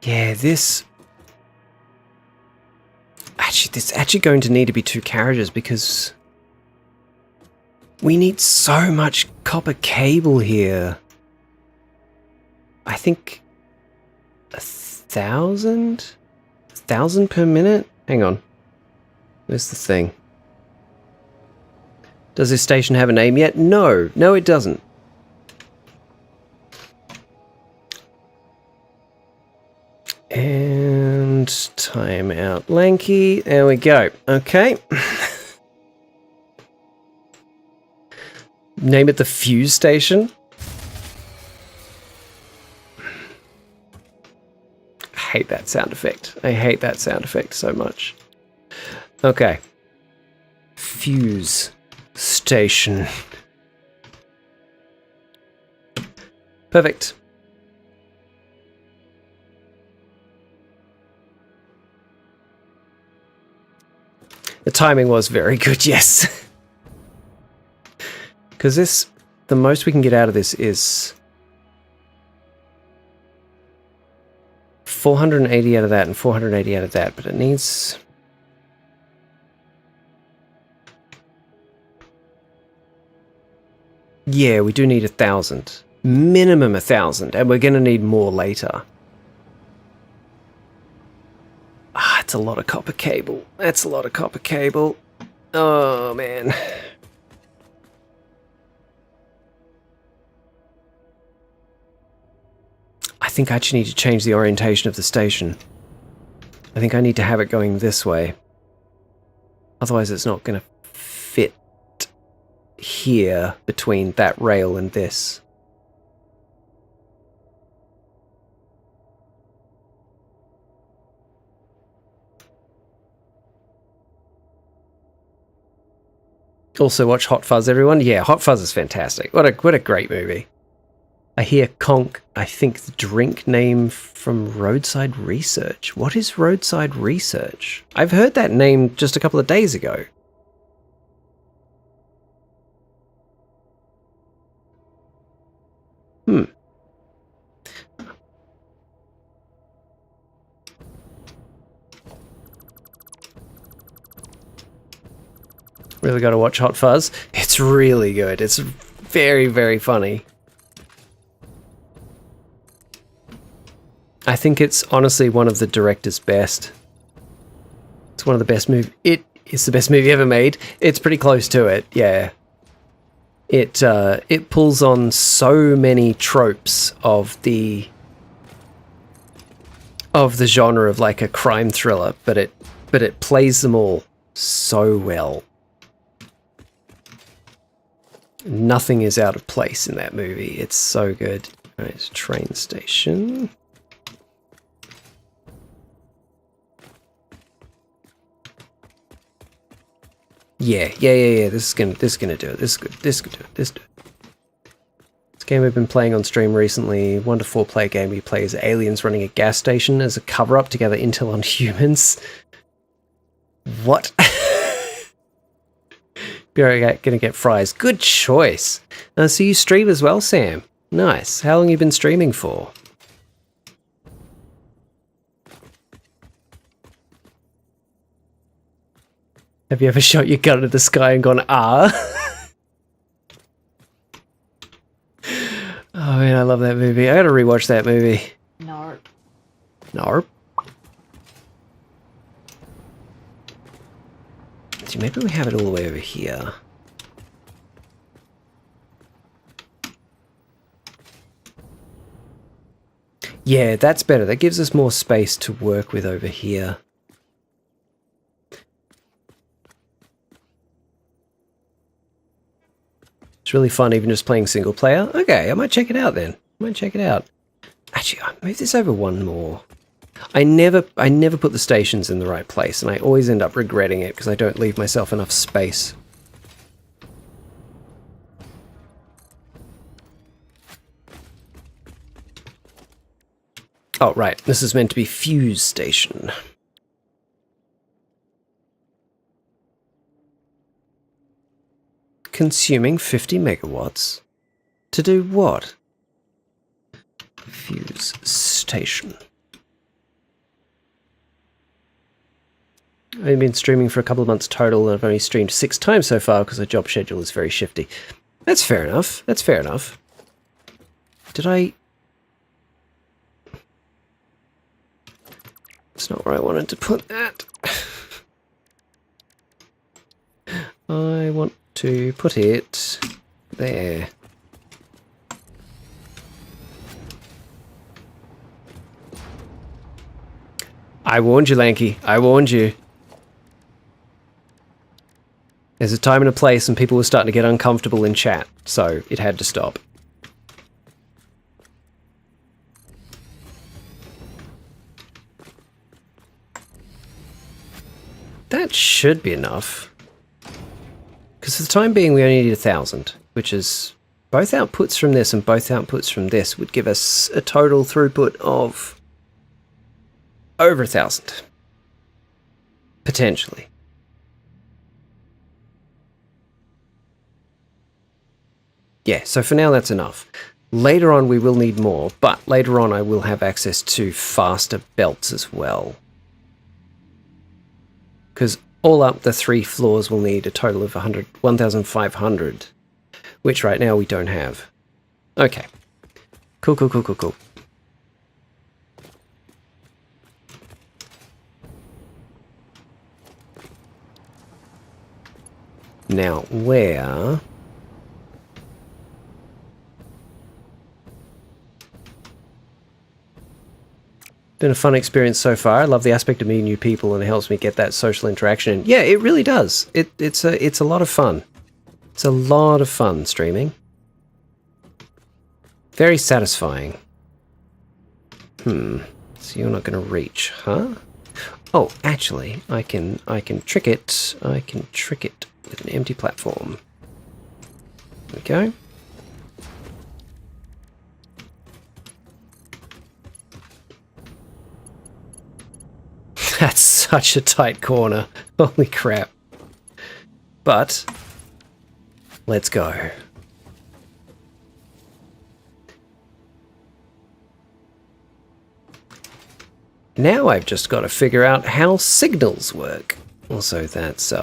Yeah, this actually going to need to be 2 carriages because we need so much copper cable here. I think 1,000? 1,000 per minute? Hang on. Where's the thing? Does this station have a name yet? No. No, it doesn't. And time out Lanky. There we go. Okay. Name it the fuse station. I hate that sound effect. I hate that sound effect so much. Okay. Fuse station. Perfect. The timing was very good, yes. Because this, the most we can get out of this is 480 out of that and 480 out of that, but it needs... Yeah, we do need 1,000. Minimum 1,000, and we're going to need more later. Ah, it's a lot of copper cable. That's a lot of copper cable. Oh, man. I think I actually need to change the orientation of the station. I think I need to have it going this way. Otherwise, it's not going to fit here between that rail and this. Also watch Hot Fuzz, everyone. Yeah, Hot Fuzz is fantastic. What a great movie. I hear conch, I think the drink name from Roadside Research. What is Roadside Research? I've heard that name just a couple of days ago. Really got to watch Hot Fuzz. It's really good. It's very, very funny. I think it's honestly one of the director's best. It's one of the best movies. It is the best movie ever made. It's pretty close to it, yeah. It pulls on so many tropes of the genre of like a crime thriller, but it plays them all so well. Nothing is out of place in that movie. It's so good. All right, train station. Yeah. This is gonna do it. This is good. This could do it. This game we've been playing on stream recently. 1 to 4 player game. We play as aliens running a gas station as a cover up to gather intel on humans. What? You're gonna get fries. Good choice. So you stream as well, Sam? Nice. How long have you been streaming for? Have you ever shot your gun at the sky and gone, ah? Oh man, I love that movie. I gotta rewatch that movie. Narp. Narp? See, maybe we have it all the way over here. Yeah, that's better. That gives us more space to work with over here. It's really fun even just playing single player. Okay, I might check it out then. Actually, I'll move this over one more. I never put the stations in the right place, and I always end up regretting it because I don't leave myself enough space. Oh, right. This is meant to be fuse station. Consuming 50 megawatts. To do what? Fuse station. I've only been streaming for a couple of months total, and I've only streamed 6 times so far because the job schedule is very shifty. That's fair enough. That's fair enough. Did I... That's not where I wanted to put that. I want to put it there. I warned you, Lanky. I warned you. There's a time and a place, and people were starting to get uncomfortable in chat, so it had to stop. That should be enough. Because for the time being, we only need 1,000, which is both outputs from this and both outputs from this would give us a total throughput of over 1,000. Potentially. Yeah, so for now that's enough. Later on we will need more, but later on I will have access to faster belts as well. Because all up the 3 floors will need a total of 1,500, which right now we don't have. Okay. Cool, cool, cool, cool, cool. Now, where... Been a fun experience so far. I love the aspect of meeting new people, and it helps me get that social interaction. Yeah, it really does. It's a lot of fun. It's a lot of fun streaming. Very satisfying. So you're not going to reach, huh? Oh, actually, I can trick it. I can trick it with an empty platform. There we go. That's such a tight corner. Holy crap. But, let's go. Now I've just got to figure out how signals work. Also, that's,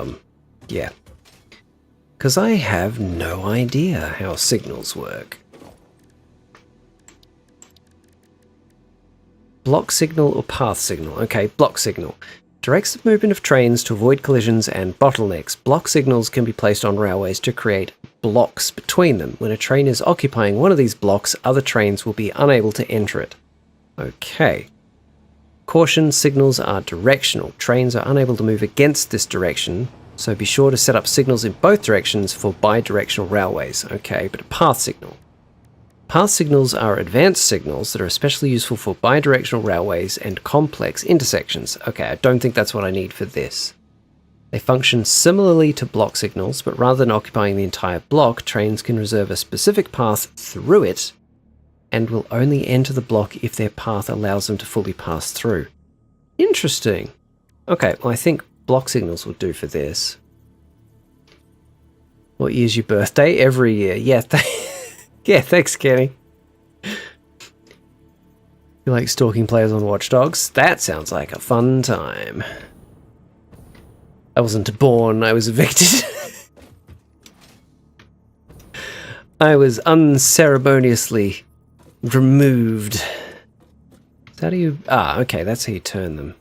yeah. Because I have no idea how signals work. Block signal or path signal? Okay, block signal. Directs the movement of trains to avoid collisions and bottlenecks. Block signals can be placed on railways to create blocks between them. When a train is occupying one of these blocks, other trains will be unable to enter it. Okay. Caution signals are directional. Trains are unable to move against this direction, so be sure to set up signals in both directions for bidirectional railways. Okay, but a path signal. Path signals are advanced signals that are especially useful for bidirectional railways and complex intersections. Okay, I don't think that's what I need for this. They function similarly to block signals, but rather than occupying the entire block, trains can reserve a specific path through it and will only enter the block if their path allows them to fully pass through. Interesting. Okay, well I think block signals will do for this. What year's your birthday? Every year. Yeah, yeah, thanks, Kenny. You like stalking players on Watch Dogs? That sounds like a fun time. I wasn't born, I was evicted. I was unceremoniously removed. How do you... Ah, okay, that's how you turn them.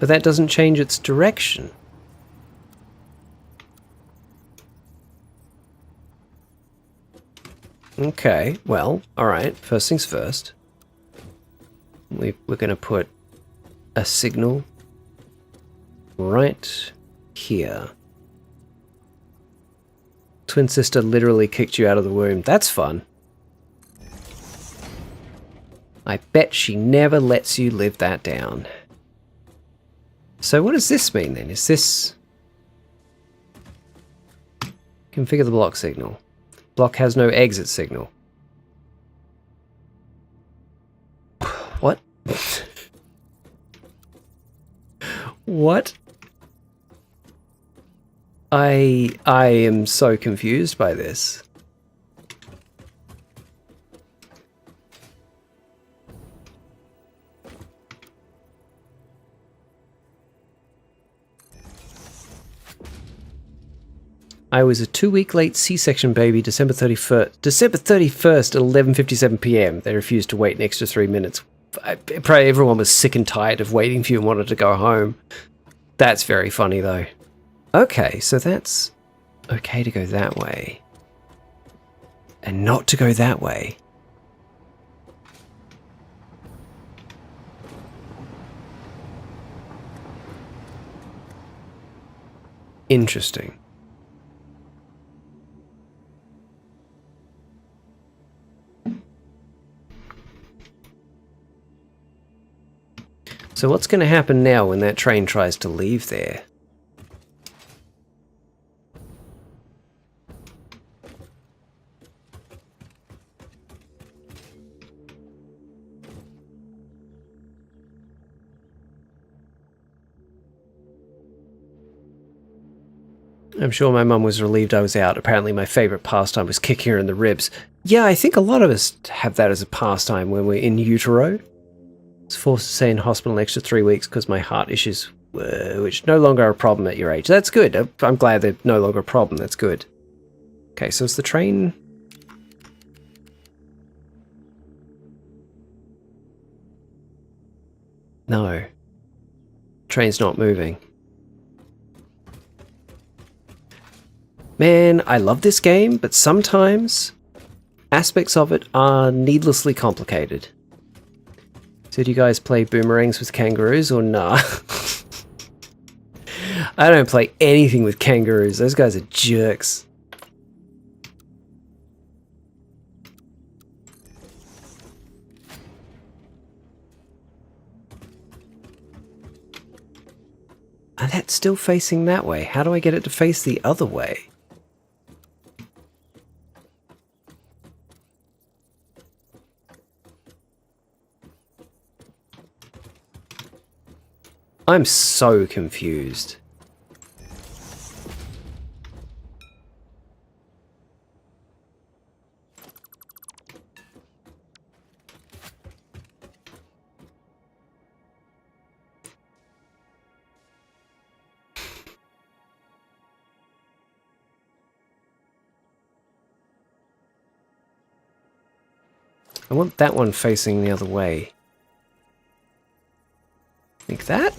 But that doesn't change its direction. Okay, well, alright, first things first. We're going to put a signal right here. Twin sister literally kicked you out of the womb. That's fun. I bet she never lets you live that down. So what does this mean then? Is this... Configure the block signal. Block has no exit signal. What? What? I am so confused by this. I was a 2-week late C-section baby, December 31st at 11:57 p.m. They refused to wait an extra 3 minutes. Probably everyone was sick and tired of waiting for you and wanted to go home. That's very funny, though. Okay, so that's okay to go that way. And not to go that way. Interesting. So what's going to happen now when that train tries to leave there? I'm sure my mum was relieved I was out. Apparently my favourite pastime was kicking her in the ribs. Yeah, I think a lot of us have that as a pastime when we're in utero. I was forced to stay in hospital an extra 3 weeks because my heart issues were, which no longer are a problem at your age. That's good. I'm glad they're no longer a problem. That's good. Okay, so it's the train. No. Train's not moving. Man, I love this game, but sometimes aspects of it are needlessly complicated. So do you guys play boomerangs with kangaroos or nah? I don't play anything with kangaroos. Those guys are jerks. And that's still facing that way. How do I get it to face the other way? I'm so confused. I want that one facing the other way. Like that?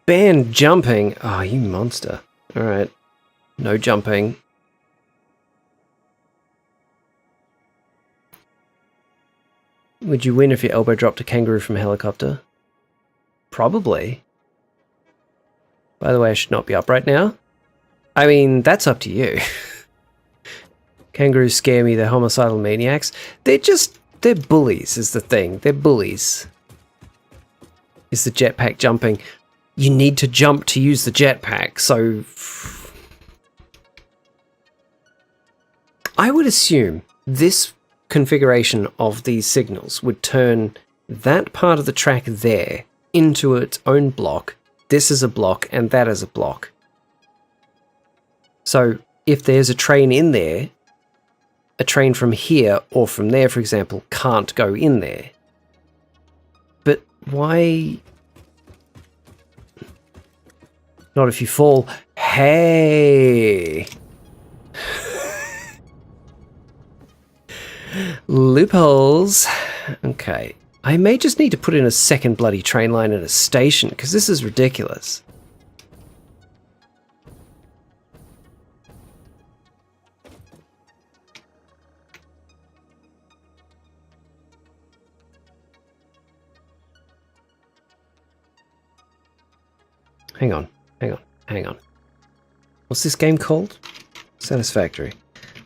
Ban jumping. Oh, you monster. Alright. No jumping. Would you win if your elbow dropped a kangaroo from a helicopter? Probably. By the way, I should not be up right now. I mean, that's up to you. Kangaroos scare me, they're homicidal maniacs. They're bullies is the thing. They're bullies. Is the jetpack jumping? You need to jump to use the jetpack, so... I would assume this configuration of these signals would turn that part of the track there into its own block. This is a block, and that is a block. So, if there's a train in there, a train from here or from there, for example, can't go in there. But why... Not if you fall. Hey! Loopholes. Okay. I may just need to put in a second bloody train line at a station, because this is ridiculous. Hang on. What's this game called? Satisfactory.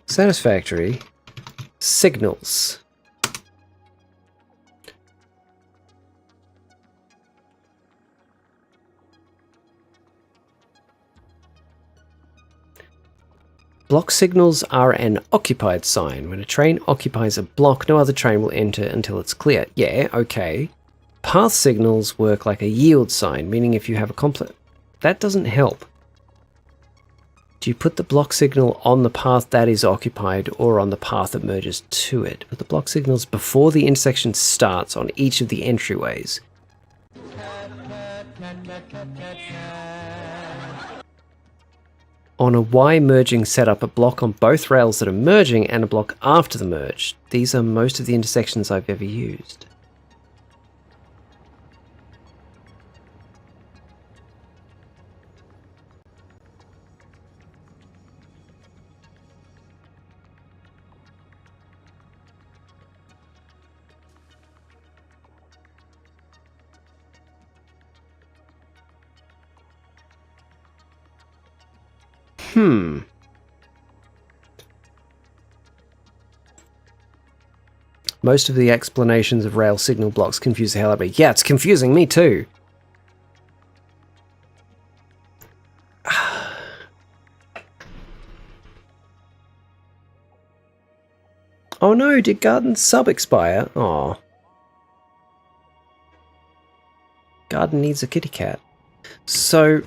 Satisfactory. Signals. Block signals are an occupied sign. When a train occupies a block, no other train will enter until it's clear. Yeah, okay. Path signals work like a yield sign, meaning if you have a complex... That doesn't help. Do you put the block signal on the path that is occupied or on the path that merges to it? Put the block signals before the intersection starts on each of the entryways. On a Y merging setup, a block on both rails that are merging and a block after the merge. These are most of the intersections I've ever used. Most of the explanations of rail signal blocks confuse the hell out of me. Yeah, it's confusing me too. Oh no, did Garden's sub expire? Aw. Garden needs a kitty cat. So,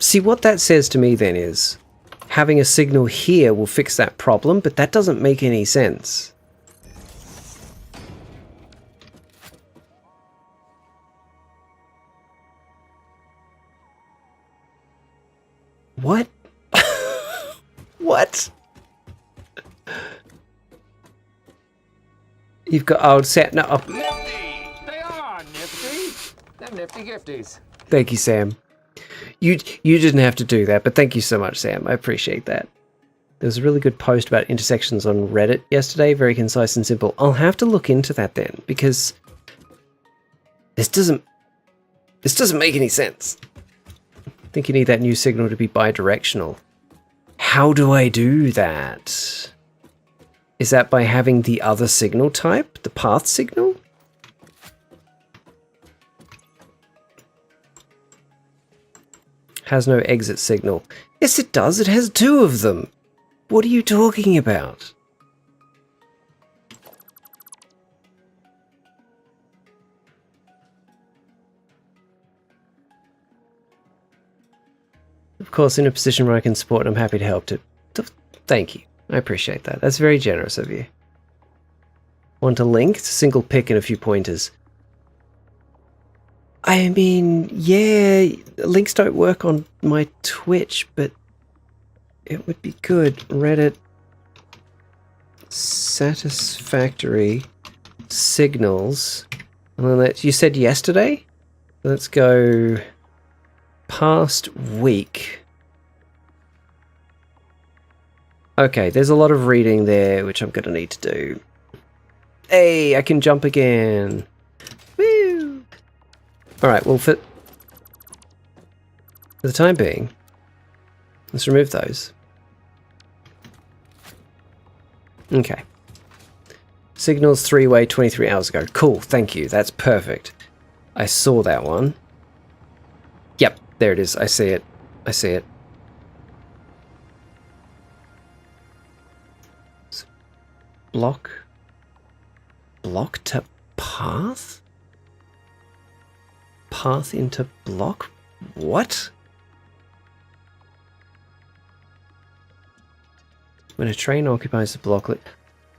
See, what that says to me then is having a signal here will fix that problem, but that doesn't make any sense. What? What? You've got old set. No. Nifty! They are nifty. Them nifty gifties. Thank you, Sam. You didn't have to do that, but thank you so much, Sam. I appreciate that. There was a really good post about intersections on Reddit yesterday. Very concise and simple. I'll have to look into that then, because this doesn't make any sense. I think you need that new signal to be bidirectional. How do I do that? Is that by having the other signal type, the path signal? Has no exit signal. Yes, it does. It has two of them. What are you talking about? Of course, in a position where I can support, I'm happy to help to... Thank you. I appreciate that. That's very generous of you. Want a link? It's a single pick and a few pointers. I mean, yeah, links don't work on my Twitch, but it would be good. Reddit Satisfactory signals. And then you said yesterday? Let's go past week. Okay, there's a lot of reading there, which I'm going to need to do. Hey, I can jump again. Woo! Alright, well, for the time being, let's remove those. Okay. Signals 3-way 23 hours ago. Cool, thank you. That's perfect. I saw that one. Yep, there it is. I see it. I see it. Block to path? Path into block? What? When a train occupies the block...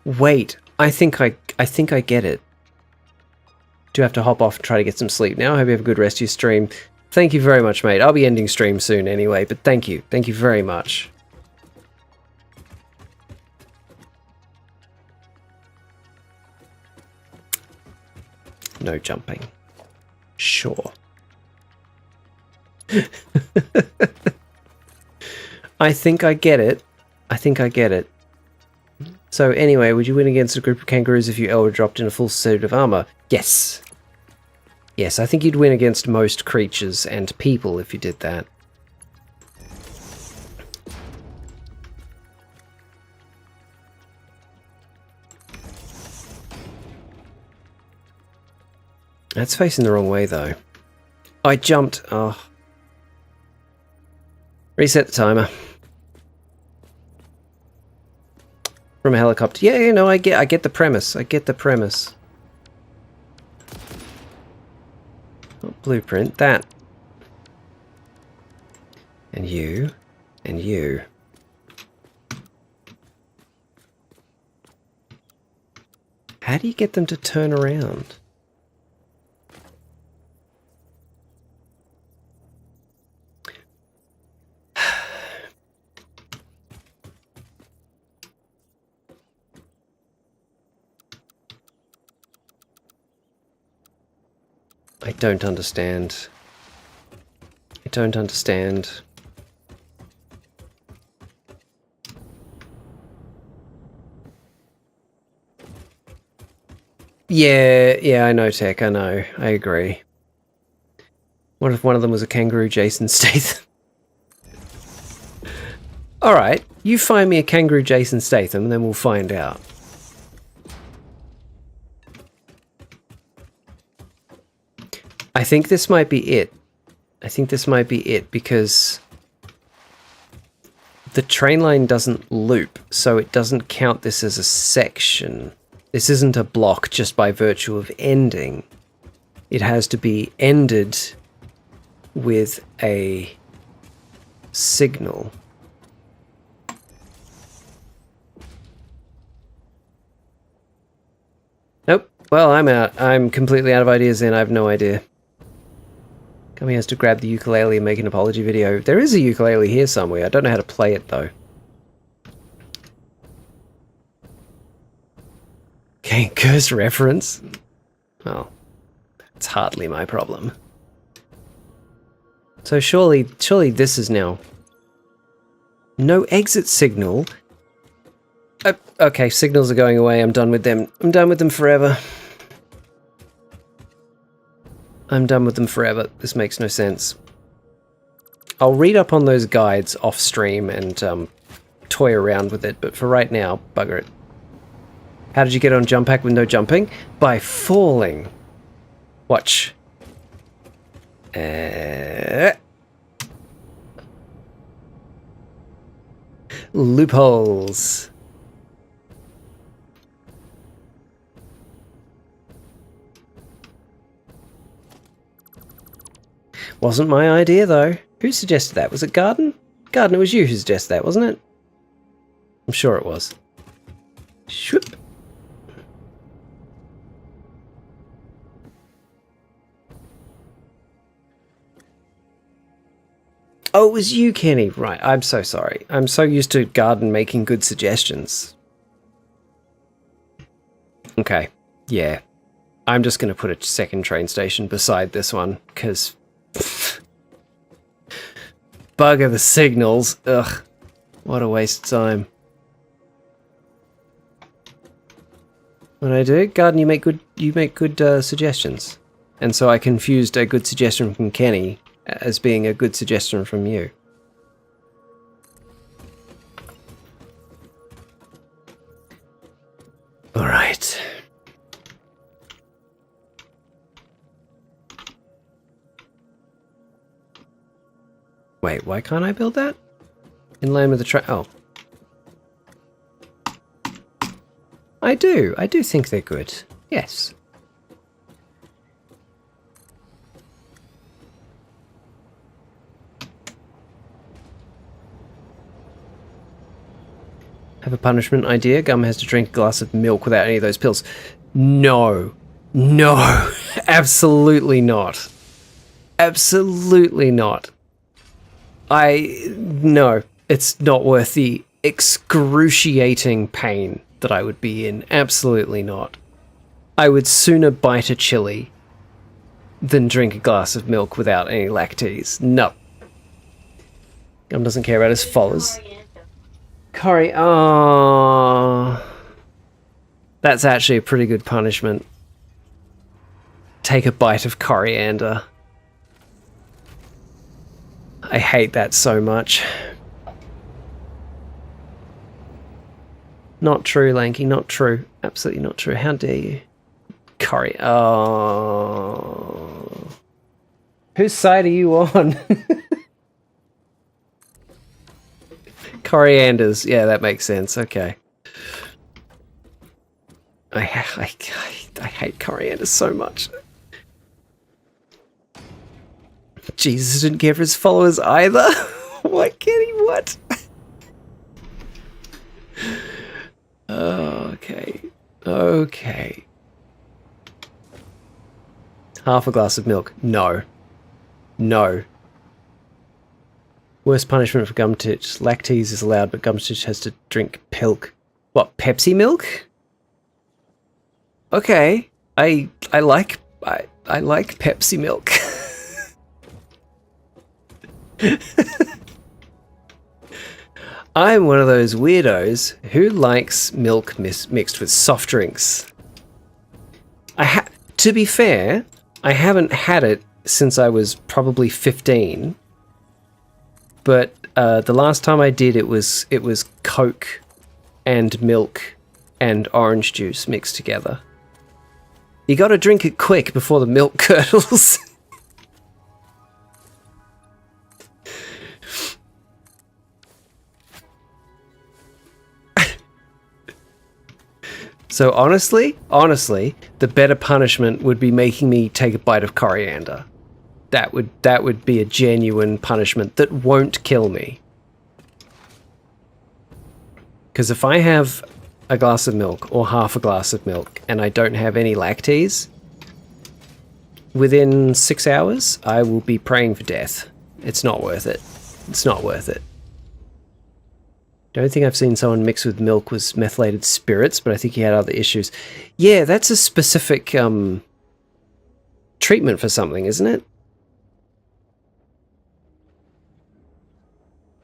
Wait, I think I get it. Do have to hop off and try to get some sleep now. I hope you have a good rest of your stream. Thank you very much, mate. I'll be ending stream soon anyway, but thank you. Thank you very much. No jumping. Sure. I think I get it. I think I get it. So anyway, would you win against a group of kangaroos if you elder dropped in a full suit of armor? Yes. Yes, I think you'd win against most creatures and people if you did that. That's facing the wrong way, though. I jumped. Oh. Reset the timer. From a helicopter. Yeah, no, I get the premise. I get the premise. Oh, blueprint. That. And you. And you. How do you get them to turn around? I don't understand. I don't understand. Yeah, I know, Tech, I know. I agree. What if one of them was a kangaroo Jason Statham? Alright, you find me a kangaroo Jason Statham and then we'll find out. I think this might be it. I think this might be it because the train line doesn't loop, so it doesn't count this as a section. This isn't a block just by virtue of ending. It has to be ended with a signal. Nope. Well, I'm out. I'm completely out of ideas and I have no idea. Gummy has to grab the ukulele and make an apology video. There is a ukulele here somewhere. I don't know how to play it though. Okay, curse reference. Well, it's hardly my problem. So surely this is now... No exit signal? Okay, signals are going away. I'm done with them. I'm done with them forever. I'm done with them forever. This makes no sense. I'll read up on those guides off stream and toy around with it, but for right now, bugger it. How did you get on jump pack with no jumping? By falling. Watch. Loopholes. Wasn't my idea though. Who suggested that? Was it Garden? Garden, it was you who suggested that, wasn't it? I'm sure it was. Shwoop. Oh, it was you, Kenny. Right, I'm so sorry. I'm so used to Garden making good suggestions. Okay, yeah. I'm just going to put a second train station beside this one, because... Bugger the signals. Ugh. What a waste of time. What do I do? Garden, you make good suggestions. And so I confused a good suggestion from Kenny as being a good suggestion from you. All right. Wait, why can't I build that? In line with the track. Oh. I do think they're good. Yes. Have a punishment idea. Gum has to drink a glass of milk without any of those pills. No. No. Absolutely not. Absolutely not. No. It's not worth the excruciating pain that I would be in. Absolutely not. I would sooner bite a chili than drink a glass of milk without any lactase. No. Gum doesn't care about his followers. Curry, oh, that's actually a pretty good punishment. Take a bite of coriander. I hate that so much. Not true, Lanky, not true. Absolutely not true. How dare you? Curry, oh. Whose side are you on? Corianders, yeah, that makes sense. Okay. I hate coriander so much. Jesus didn't care for his followers either. What, Kenny? What? Okay. Okay. Half a glass of milk. No. No. Worst punishment for Gumstitch. Lactase is allowed, but Gumstitch has to drink pilk. What, Pepsi milk? Okay. I like Pepsi milk. I'm one of those weirdos who likes milk mixed with soft drinks. To be fair, I haven't had it since I was probably 15. But the last time I did, it was Coke and milk and orange juice mixed together. You got to drink it quick before the milk curdles. So honestly, the better punishment would be making me take a bite of coriander. That would be a genuine punishment that won't kill me. Because if I have a glass of milk or half a glass of milk and I don't have any lactase, within 6 hours, I will be praying for death. It's not worth it. It's not worth it. The only thing I've seen someone mix with milk was methylated spirits, but I think he had other issues. Yeah, that's a specific treatment for something, isn't it?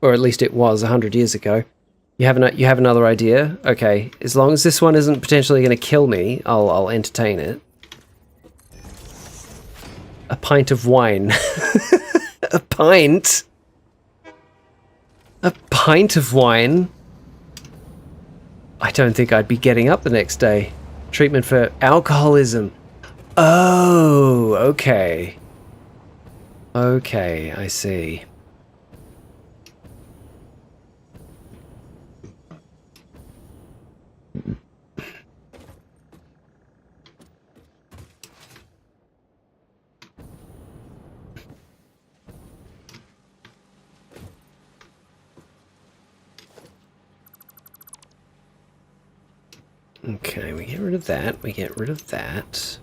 Or at least it was 100 years ago. You have another idea? Okay, as long as this one isn't potentially going to kill me, I'll entertain it. A pint of wine. A pint? A pint of wine? I don't think I'd be getting up the next day. Treatment for alcoholism. Oh, okay. Okay, I see. Okay, we get rid of that, we get rid of that,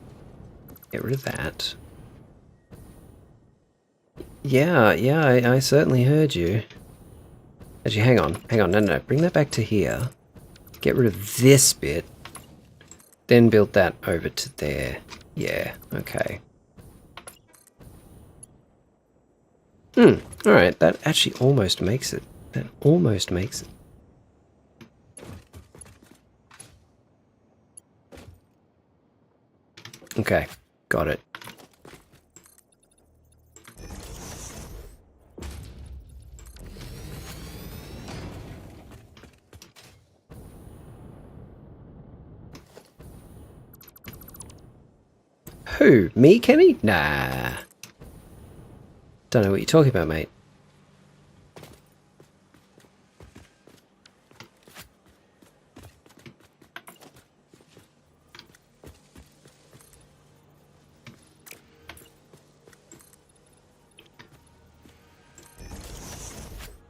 get rid of that. Yeah, I certainly heard you. Actually, hang on, no, bring that back to here. Get rid of this bit, then build that over to there. Yeah, okay. Alright, that actually almost makes it. That almost makes it. Okay, got it. Who? Me, Kenny? Nah. Don't know what you're talking about, mate.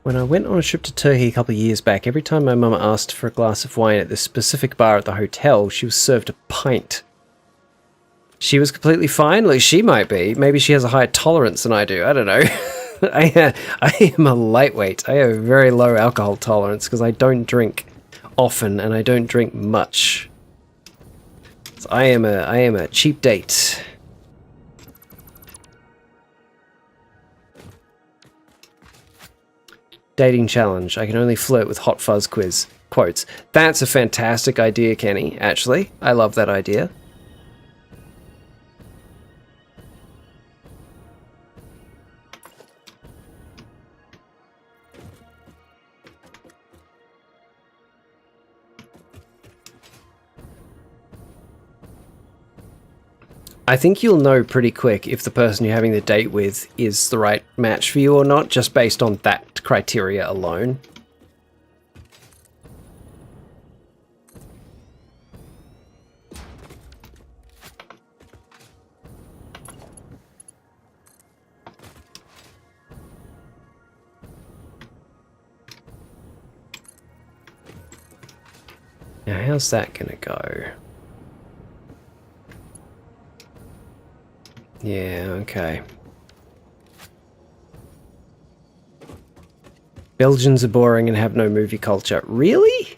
When I went on a trip to Turkey a couple of years back, every time my mama asked for a glass of wine at this specific bar at the hotel, she was served a pint. She was completely fine? Like, she might be. Maybe she has a higher tolerance than I do. I don't know. I am a lightweight. I have a very low alcohol tolerance because I don't drink often and I don't drink much. So I am a cheap date. Dating challenge. I can only flirt with Hot Fuzz quiz. Quotes. That's a fantastic idea, Kenny, actually. I love that idea. I think you'll know pretty quick if the person you're having the date with is the right match for you or not, just based on that criteria alone. Now, how's that gonna go? Yeah, okay. Belgians are boring and have no movie culture. Really?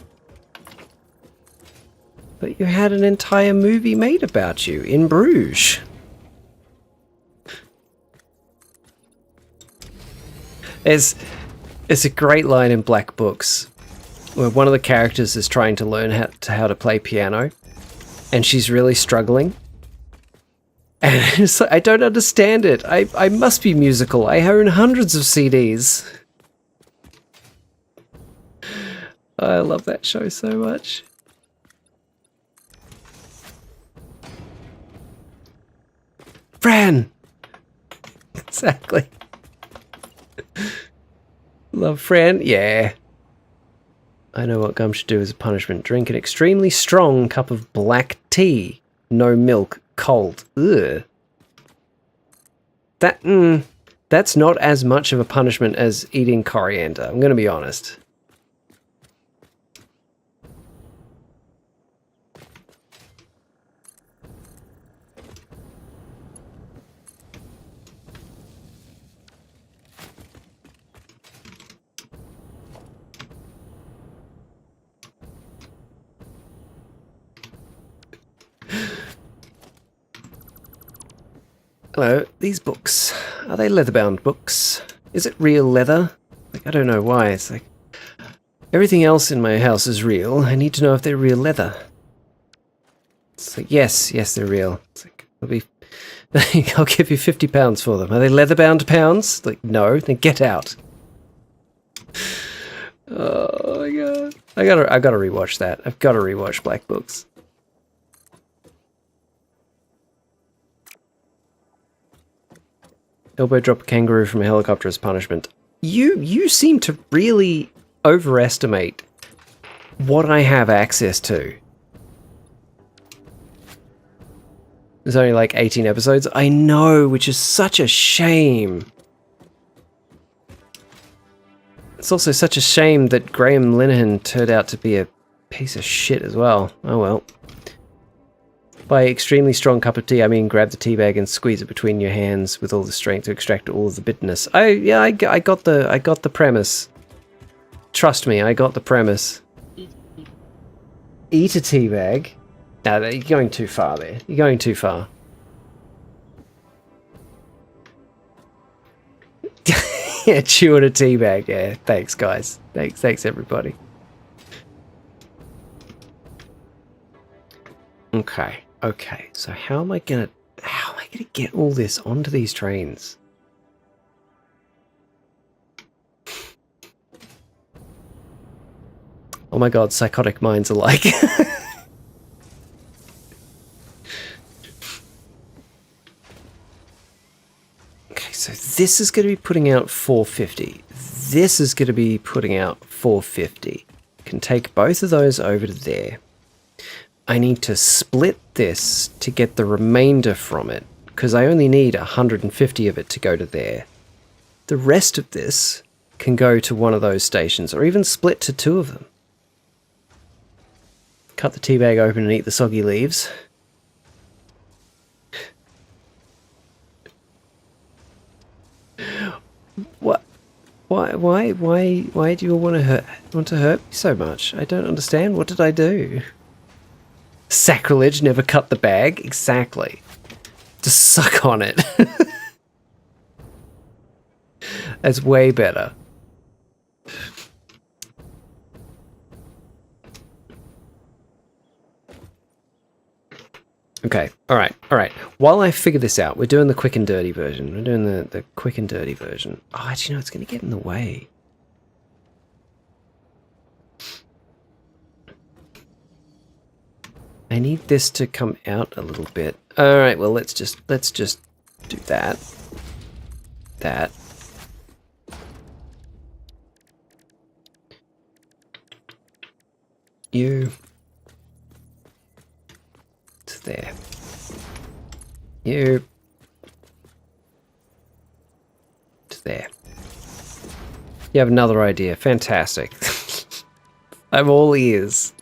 But you had an entire movie made about you in Bruges. There's a great line in Black Books where one of the characters is trying to learn how to play piano and she's really struggling. And it's like, I don't understand it. I must be musical. I own hundreds of CDs. I love that show so much. Fran! Exactly. Love Fran? Yeah. I know what Gum should do as a punishment. Drink an extremely strong cup of black tea. No milk. Cold. Ugh. that's not as much of a punishment as eating coriander. I'm going to be honest. Hello, these books. Are they leather-bound books? Is it real leather? Like, I don't know why. It's like everything else in my house is real. I need to know if they're real leather. It's like, yes, they're real. It's like, I'll give you £50 for them. Are they leather-bound pounds? Like, no, then get out. Oh my god. I gotta rewatch that. I've gotta rewatch Black Books. Elbow drop a kangaroo from a helicopter as punishment. You seem to really overestimate what I have access to. There's only like 18 episodes. I know, which is such a shame. It's also such a shame that Graham Linehan turned out to be a piece of shit as well. Oh well. By extremely strong cup of tea, I mean grab the tea bag and squeeze it between your hands with all the strength to extract all of the bitterness. I got the premise. Trust me, I got the premise. Eat a tea bag. No, you're going too far there. You're going too far. Yeah, chew on a tea bag. Yeah, thanks guys. Thanks everybody. Okay, so how am I gonna get all this onto these trains? Oh my god, psychotic minds alike. Okay, so this is going to be putting out 450. This is going to be putting out 450. Can take both of those over to there. I need to split this to get the remainder from it, because I only need 150 of it to go to there. The rest of this can go to one of those stations, or even split to two of them. Cut the tea bag open and eat the soggy leaves. What? Why do you all want to hurt me so much? I don't understand. What did I do? Sacrilege, never cut the bag. Exactly. Just suck on it. That's way better. Okay, alright. While I figure this out, we're doing the quick and dirty version. We're doing the quick and dirty version. Oh, actually, no, it's going to get in the way. I need this to come out a little bit. Alright, well, let's just do that. That. You. To there. You. To there. You have another idea. Fantastic. I'm all ears.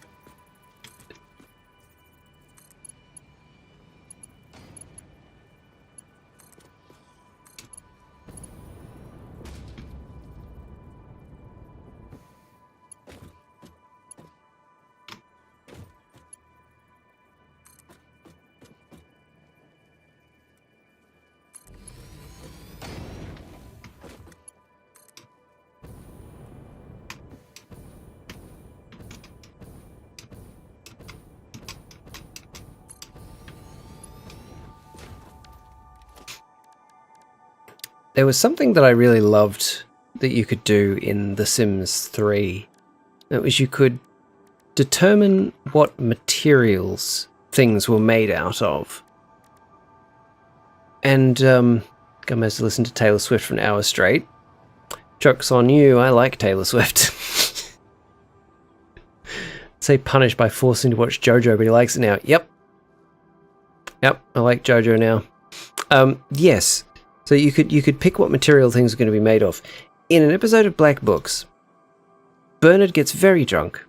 There was something that I really loved that you could do in The Sims 3. That was you could determine what materials things were made out of. And, I must listen to Taylor Swift for an hour straight. Joke's on you, I like Taylor Swift. Say punished by forcing to watch JoJo, but he likes it now. Yep, I like JoJo now. Yes. So you could pick what material things are going to be made of. In an episode of Black Books, Bernard gets very drunk,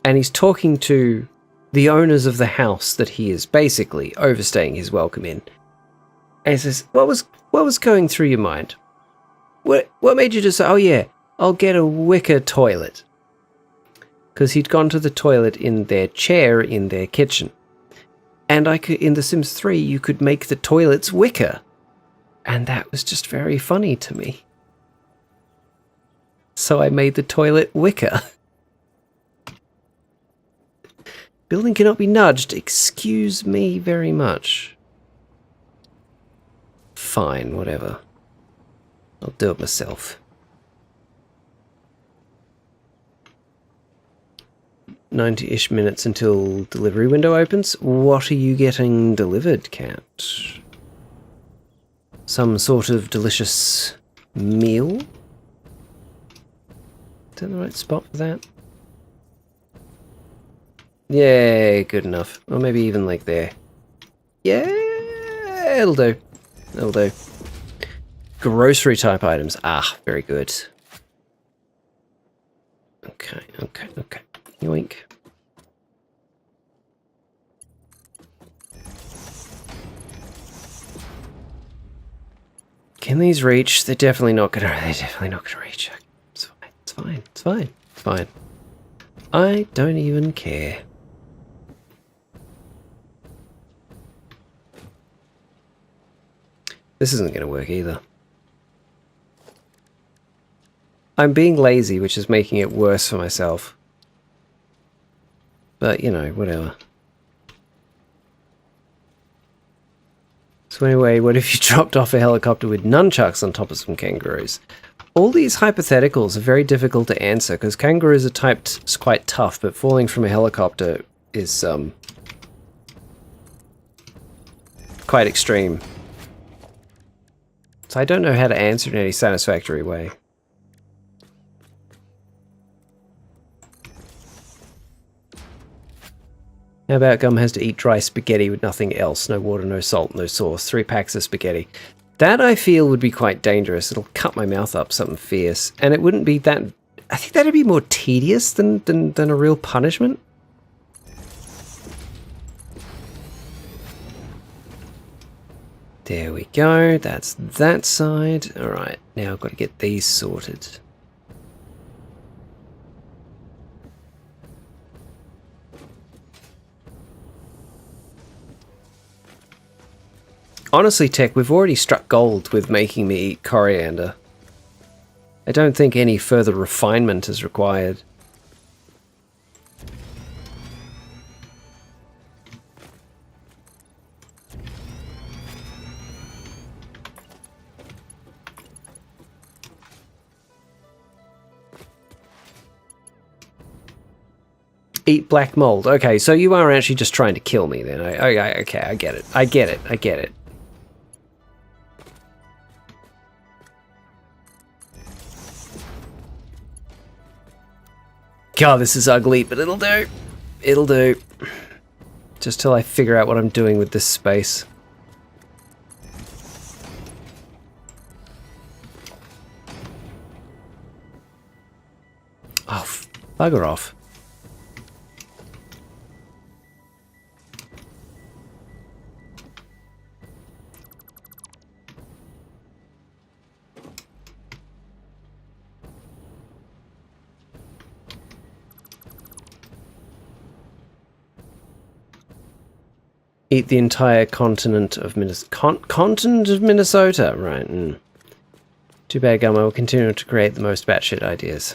and he's talking to the owners of the house that he is basically overstaying his welcome in. And he says, "What was going through your mind? What made you just say, oh yeah, I'll get a wicker toilet?" Because he'd gone to the toilet in their chair in their kitchen. And in The Sims 3, you could make the toilets wicker. And that was just very funny to me. So I made the toilet wicker. Building cannot be nudged. Excuse me very much. Fine, whatever. I'll do it myself. 90-ish minutes until delivery window opens. What are you getting delivered, cat? Some sort of delicious meal? Is that the right spot for that? Yeah, good enough. Or maybe even like there. Yeah, it'll do. It'll do. Grocery type items. Ah, very good. Okay. Yoink. Can these reach? They're definitely not gonna reach. It's fine. I don't even care. This isn't gonna work either. I'm being lazy, which is making it worse for myself. But, you know, whatever. So anyway, what if you dropped off a helicopter with nunchucks on top of some kangaroos? All these hypotheticals are very difficult to answer, because kangaroos are typed quite tough, but falling from a helicopter is, quite extreme. So I don't know how to answer in any satisfactory way. How about Gum has to eat dry spaghetti with nothing else? No water, no salt, no sauce. 3 packs of spaghetti. That, I feel, would be quite dangerous. It'll cut my mouth up something fierce. And it wouldn't be that... I think that'd be more tedious than a real punishment. There we go. That's that side. Alright, now I've got to get these sorted. Honestly, Tech, we've already struck gold with making me eat coriander. I don't think any further refinement is required. Eat black mold. Okay, so you are actually just trying to kill me then. Okay, I get it. I get it. God, this is ugly, but it'll do. It'll do. Just till I figure out what I'm doing with this space. Oh, bugger off. Eat the entire continent of Minnesota, right? Too bad, Gum. I will continue to create the most batshit ideas.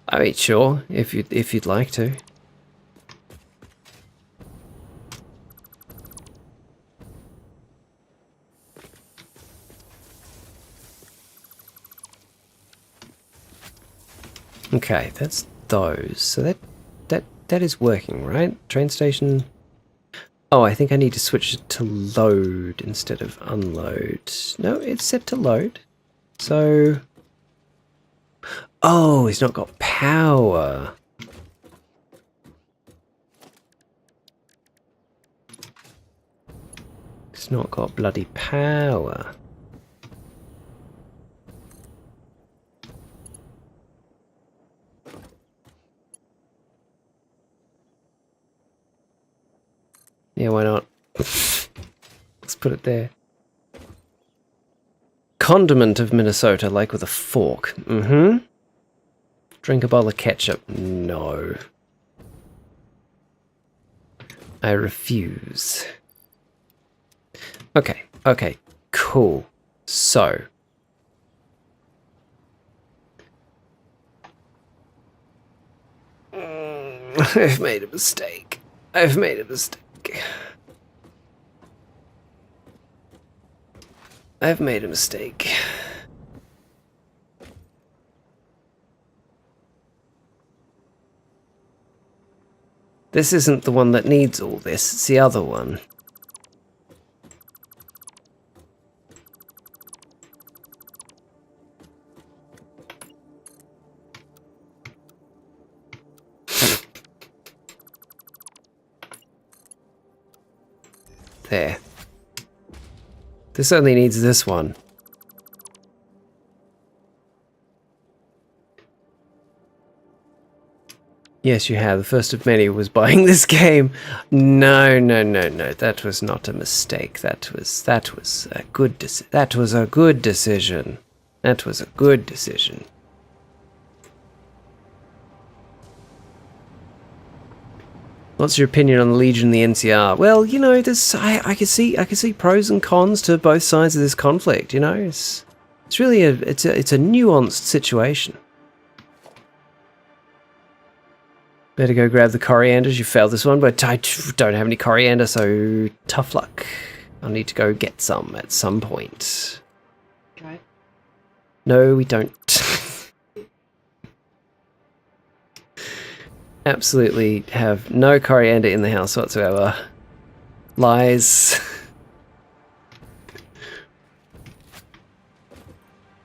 I mean, sure, if you'd like to. Okay, that's those. So that is working, right? Train station. Oh, I think I need to switch it to load instead of unload. No, it's set to load. So... Oh, he's not got power. It's not got bloody power. Yeah, why not? Let's put it there. Condiment of Minnesota, like with a fork. Mm-hmm. Drink a bowl of ketchup. No. I refuse. Okay, okay, cool. So. I've made a mistake. I've made a mistake. I've made a mistake. This isn't the one that needs all this, it's the other one. There. This only needs this one. Yes, you have. The first of many was buying this game. No, no, no, no. That was not a mistake. That was a good decision. That was a good decision. That was a good decision. What's your opinion on the Legion and the NCR? Well, you know, there's I can see pros and cons to both sides of this conflict. You know, it's really a nuanced situation. Better go grab the corianders. You failed this one, but I don't have any coriander, so tough luck. I'll need to go get some at some point. Right. No, we don't. Absolutely have no coriander in the house whatsoever. Lies.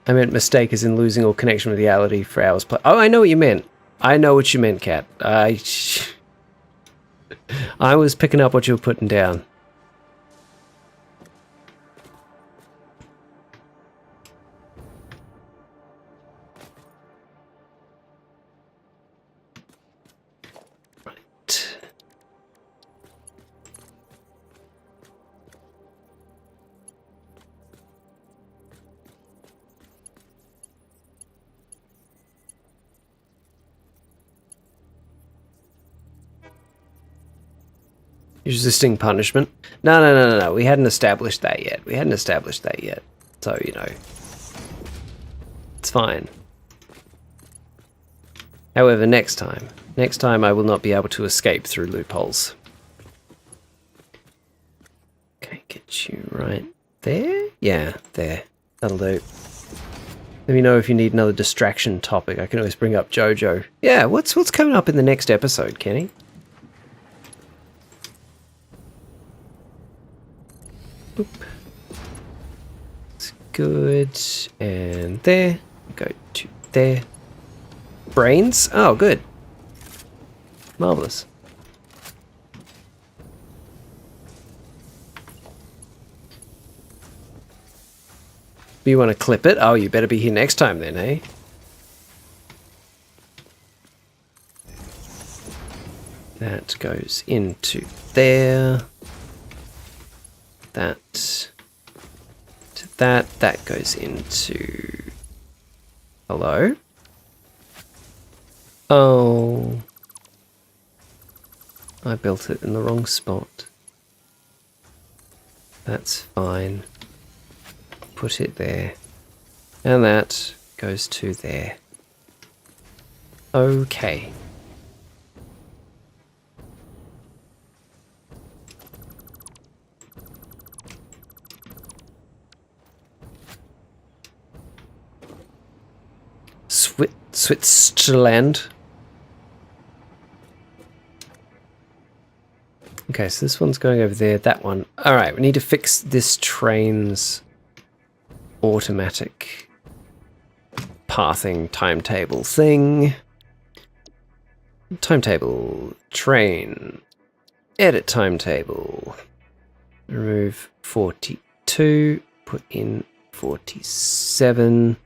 I meant mistake as in losing all connection with reality for hours play. Oh, I know what you meant. I know what you meant, Kat. I was picking up what you were putting down. Right. Resisting punishment? No. We hadn't established that yet. So, you know. It's fine. However, next time I will not be able to escape through loopholes. Okay, get you right there? Yeah, there. That'll do. Let me know if you need another distraction topic. I can always bring up JoJo. Yeah, what's coming up in the next episode, Kenny? Boop. It's good. And there. Go to there. Brains? Oh, good. Marvelous. You want to clip it? Oh, you better be here next time then, eh? That goes into there. That to that. That goes into... Hello? Oh. I built it in the wrong spot. That's fine. Put it there. And that goes to there. Okay. Switzerland. Okay, so this one's going over there, that one. Alright, we need to fix this train's automatic pathing timetable thing. Timetable, train, edit timetable. Remove 42. Put in 47.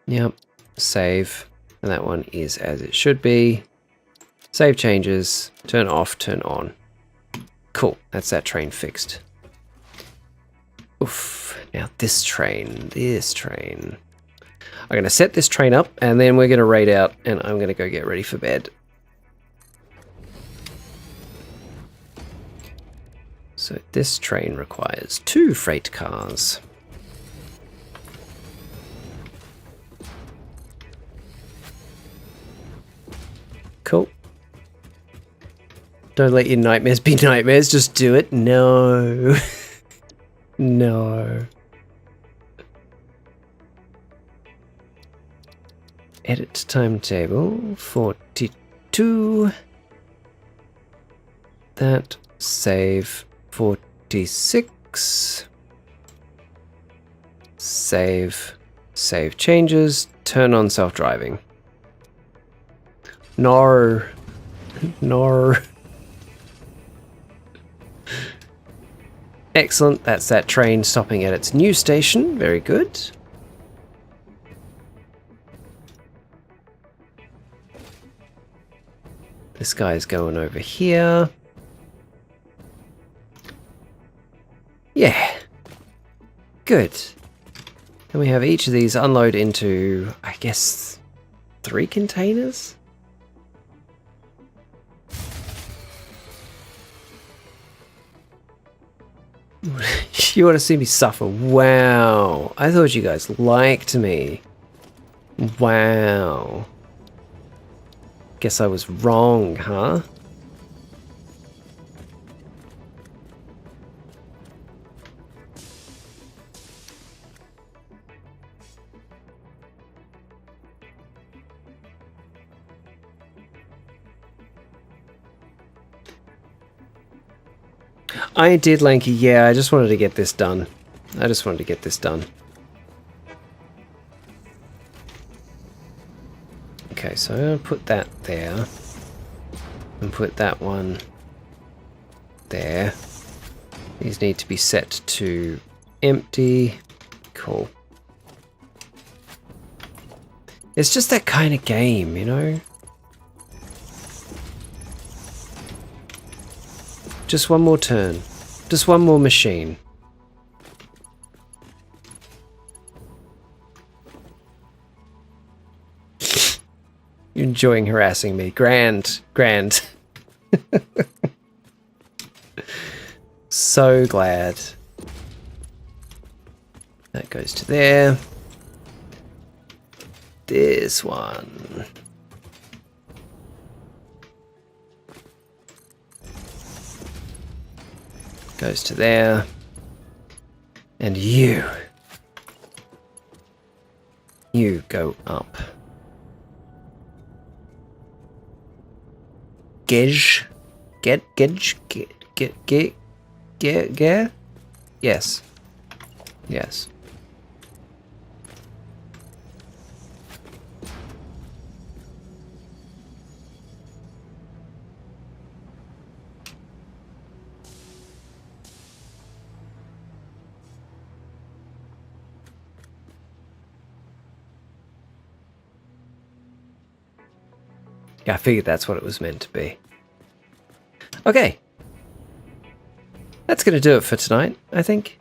Yep. Save. And that one is as it should be. Save changes. Turn off, turn on. Cool. That's that train fixed. Oof. Now this train. I'm going to set this train up and then we're going to raid out and I'm going to go get ready for bed. So this train requires 2 freight cars. Cool. Don't let your nightmares be nightmares, just do it. No. No. Edit timetable 42. That save 46. Save changes, turn on self-driving. No. No. Excellent, that's that train stopping at its new station. Very good. This guy's going over here. Yeah. Good. Then we have each of these unload into, I guess, 3 containers? You want to see me suffer? Wow. I thought you guys liked me. Wow. Guess I was wrong, huh? I did, Lanky. Yeah, I just wanted to get this done. Okay, so I'm going to put that there. And put that one there. These need to be set to empty. Cool. It's just that kind of game, you know? Just one more turn. Just one more machine. You're enjoying harassing me. Grand. Grand. So glad. That goes to there. This one. Goes to there. And you go up. Get. Yes. Yes. Yeah, I figured that's what it was meant to be. Okay. That's going to do it for tonight, I think.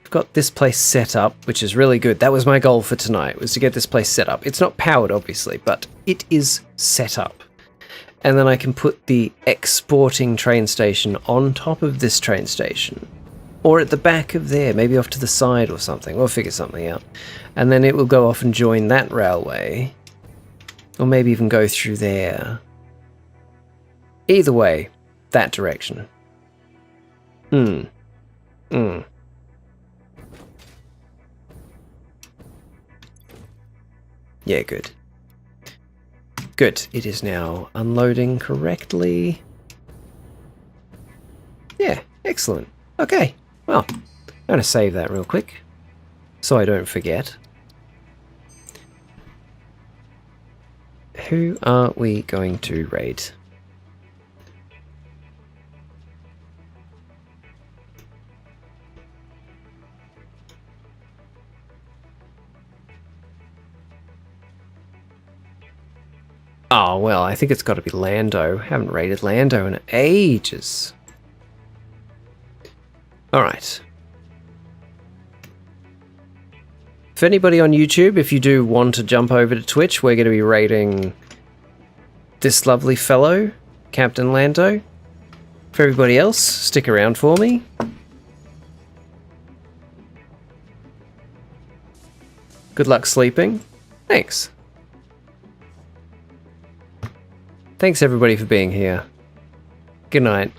I've got this place set up, which is really good. That was my goal for tonight, was to get this place set up. It's not powered, obviously, but it is set up. And then I can put the exporting train station on top of this train station. Or at the back of there, maybe off to the side or something. We'll figure something out. And then it will go off and join that railway. Or maybe even go through there. Either way, that direction. Yeah, good. Good. It is now unloading correctly. Yeah, excellent. Okay, well, I'm going to save that real quick so I don't forget. Who are we going to raid? Oh, well, I think it's got to be Lando. Haven't raided Lando in ages. Alright. If anybody on YouTube, if you do want to jump over to Twitch, we're going to be raiding this lovely fellow, Captain Lando. For everybody else, stick around for me. Good luck sleeping. Thanks. Thanks everybody for being here. Good night.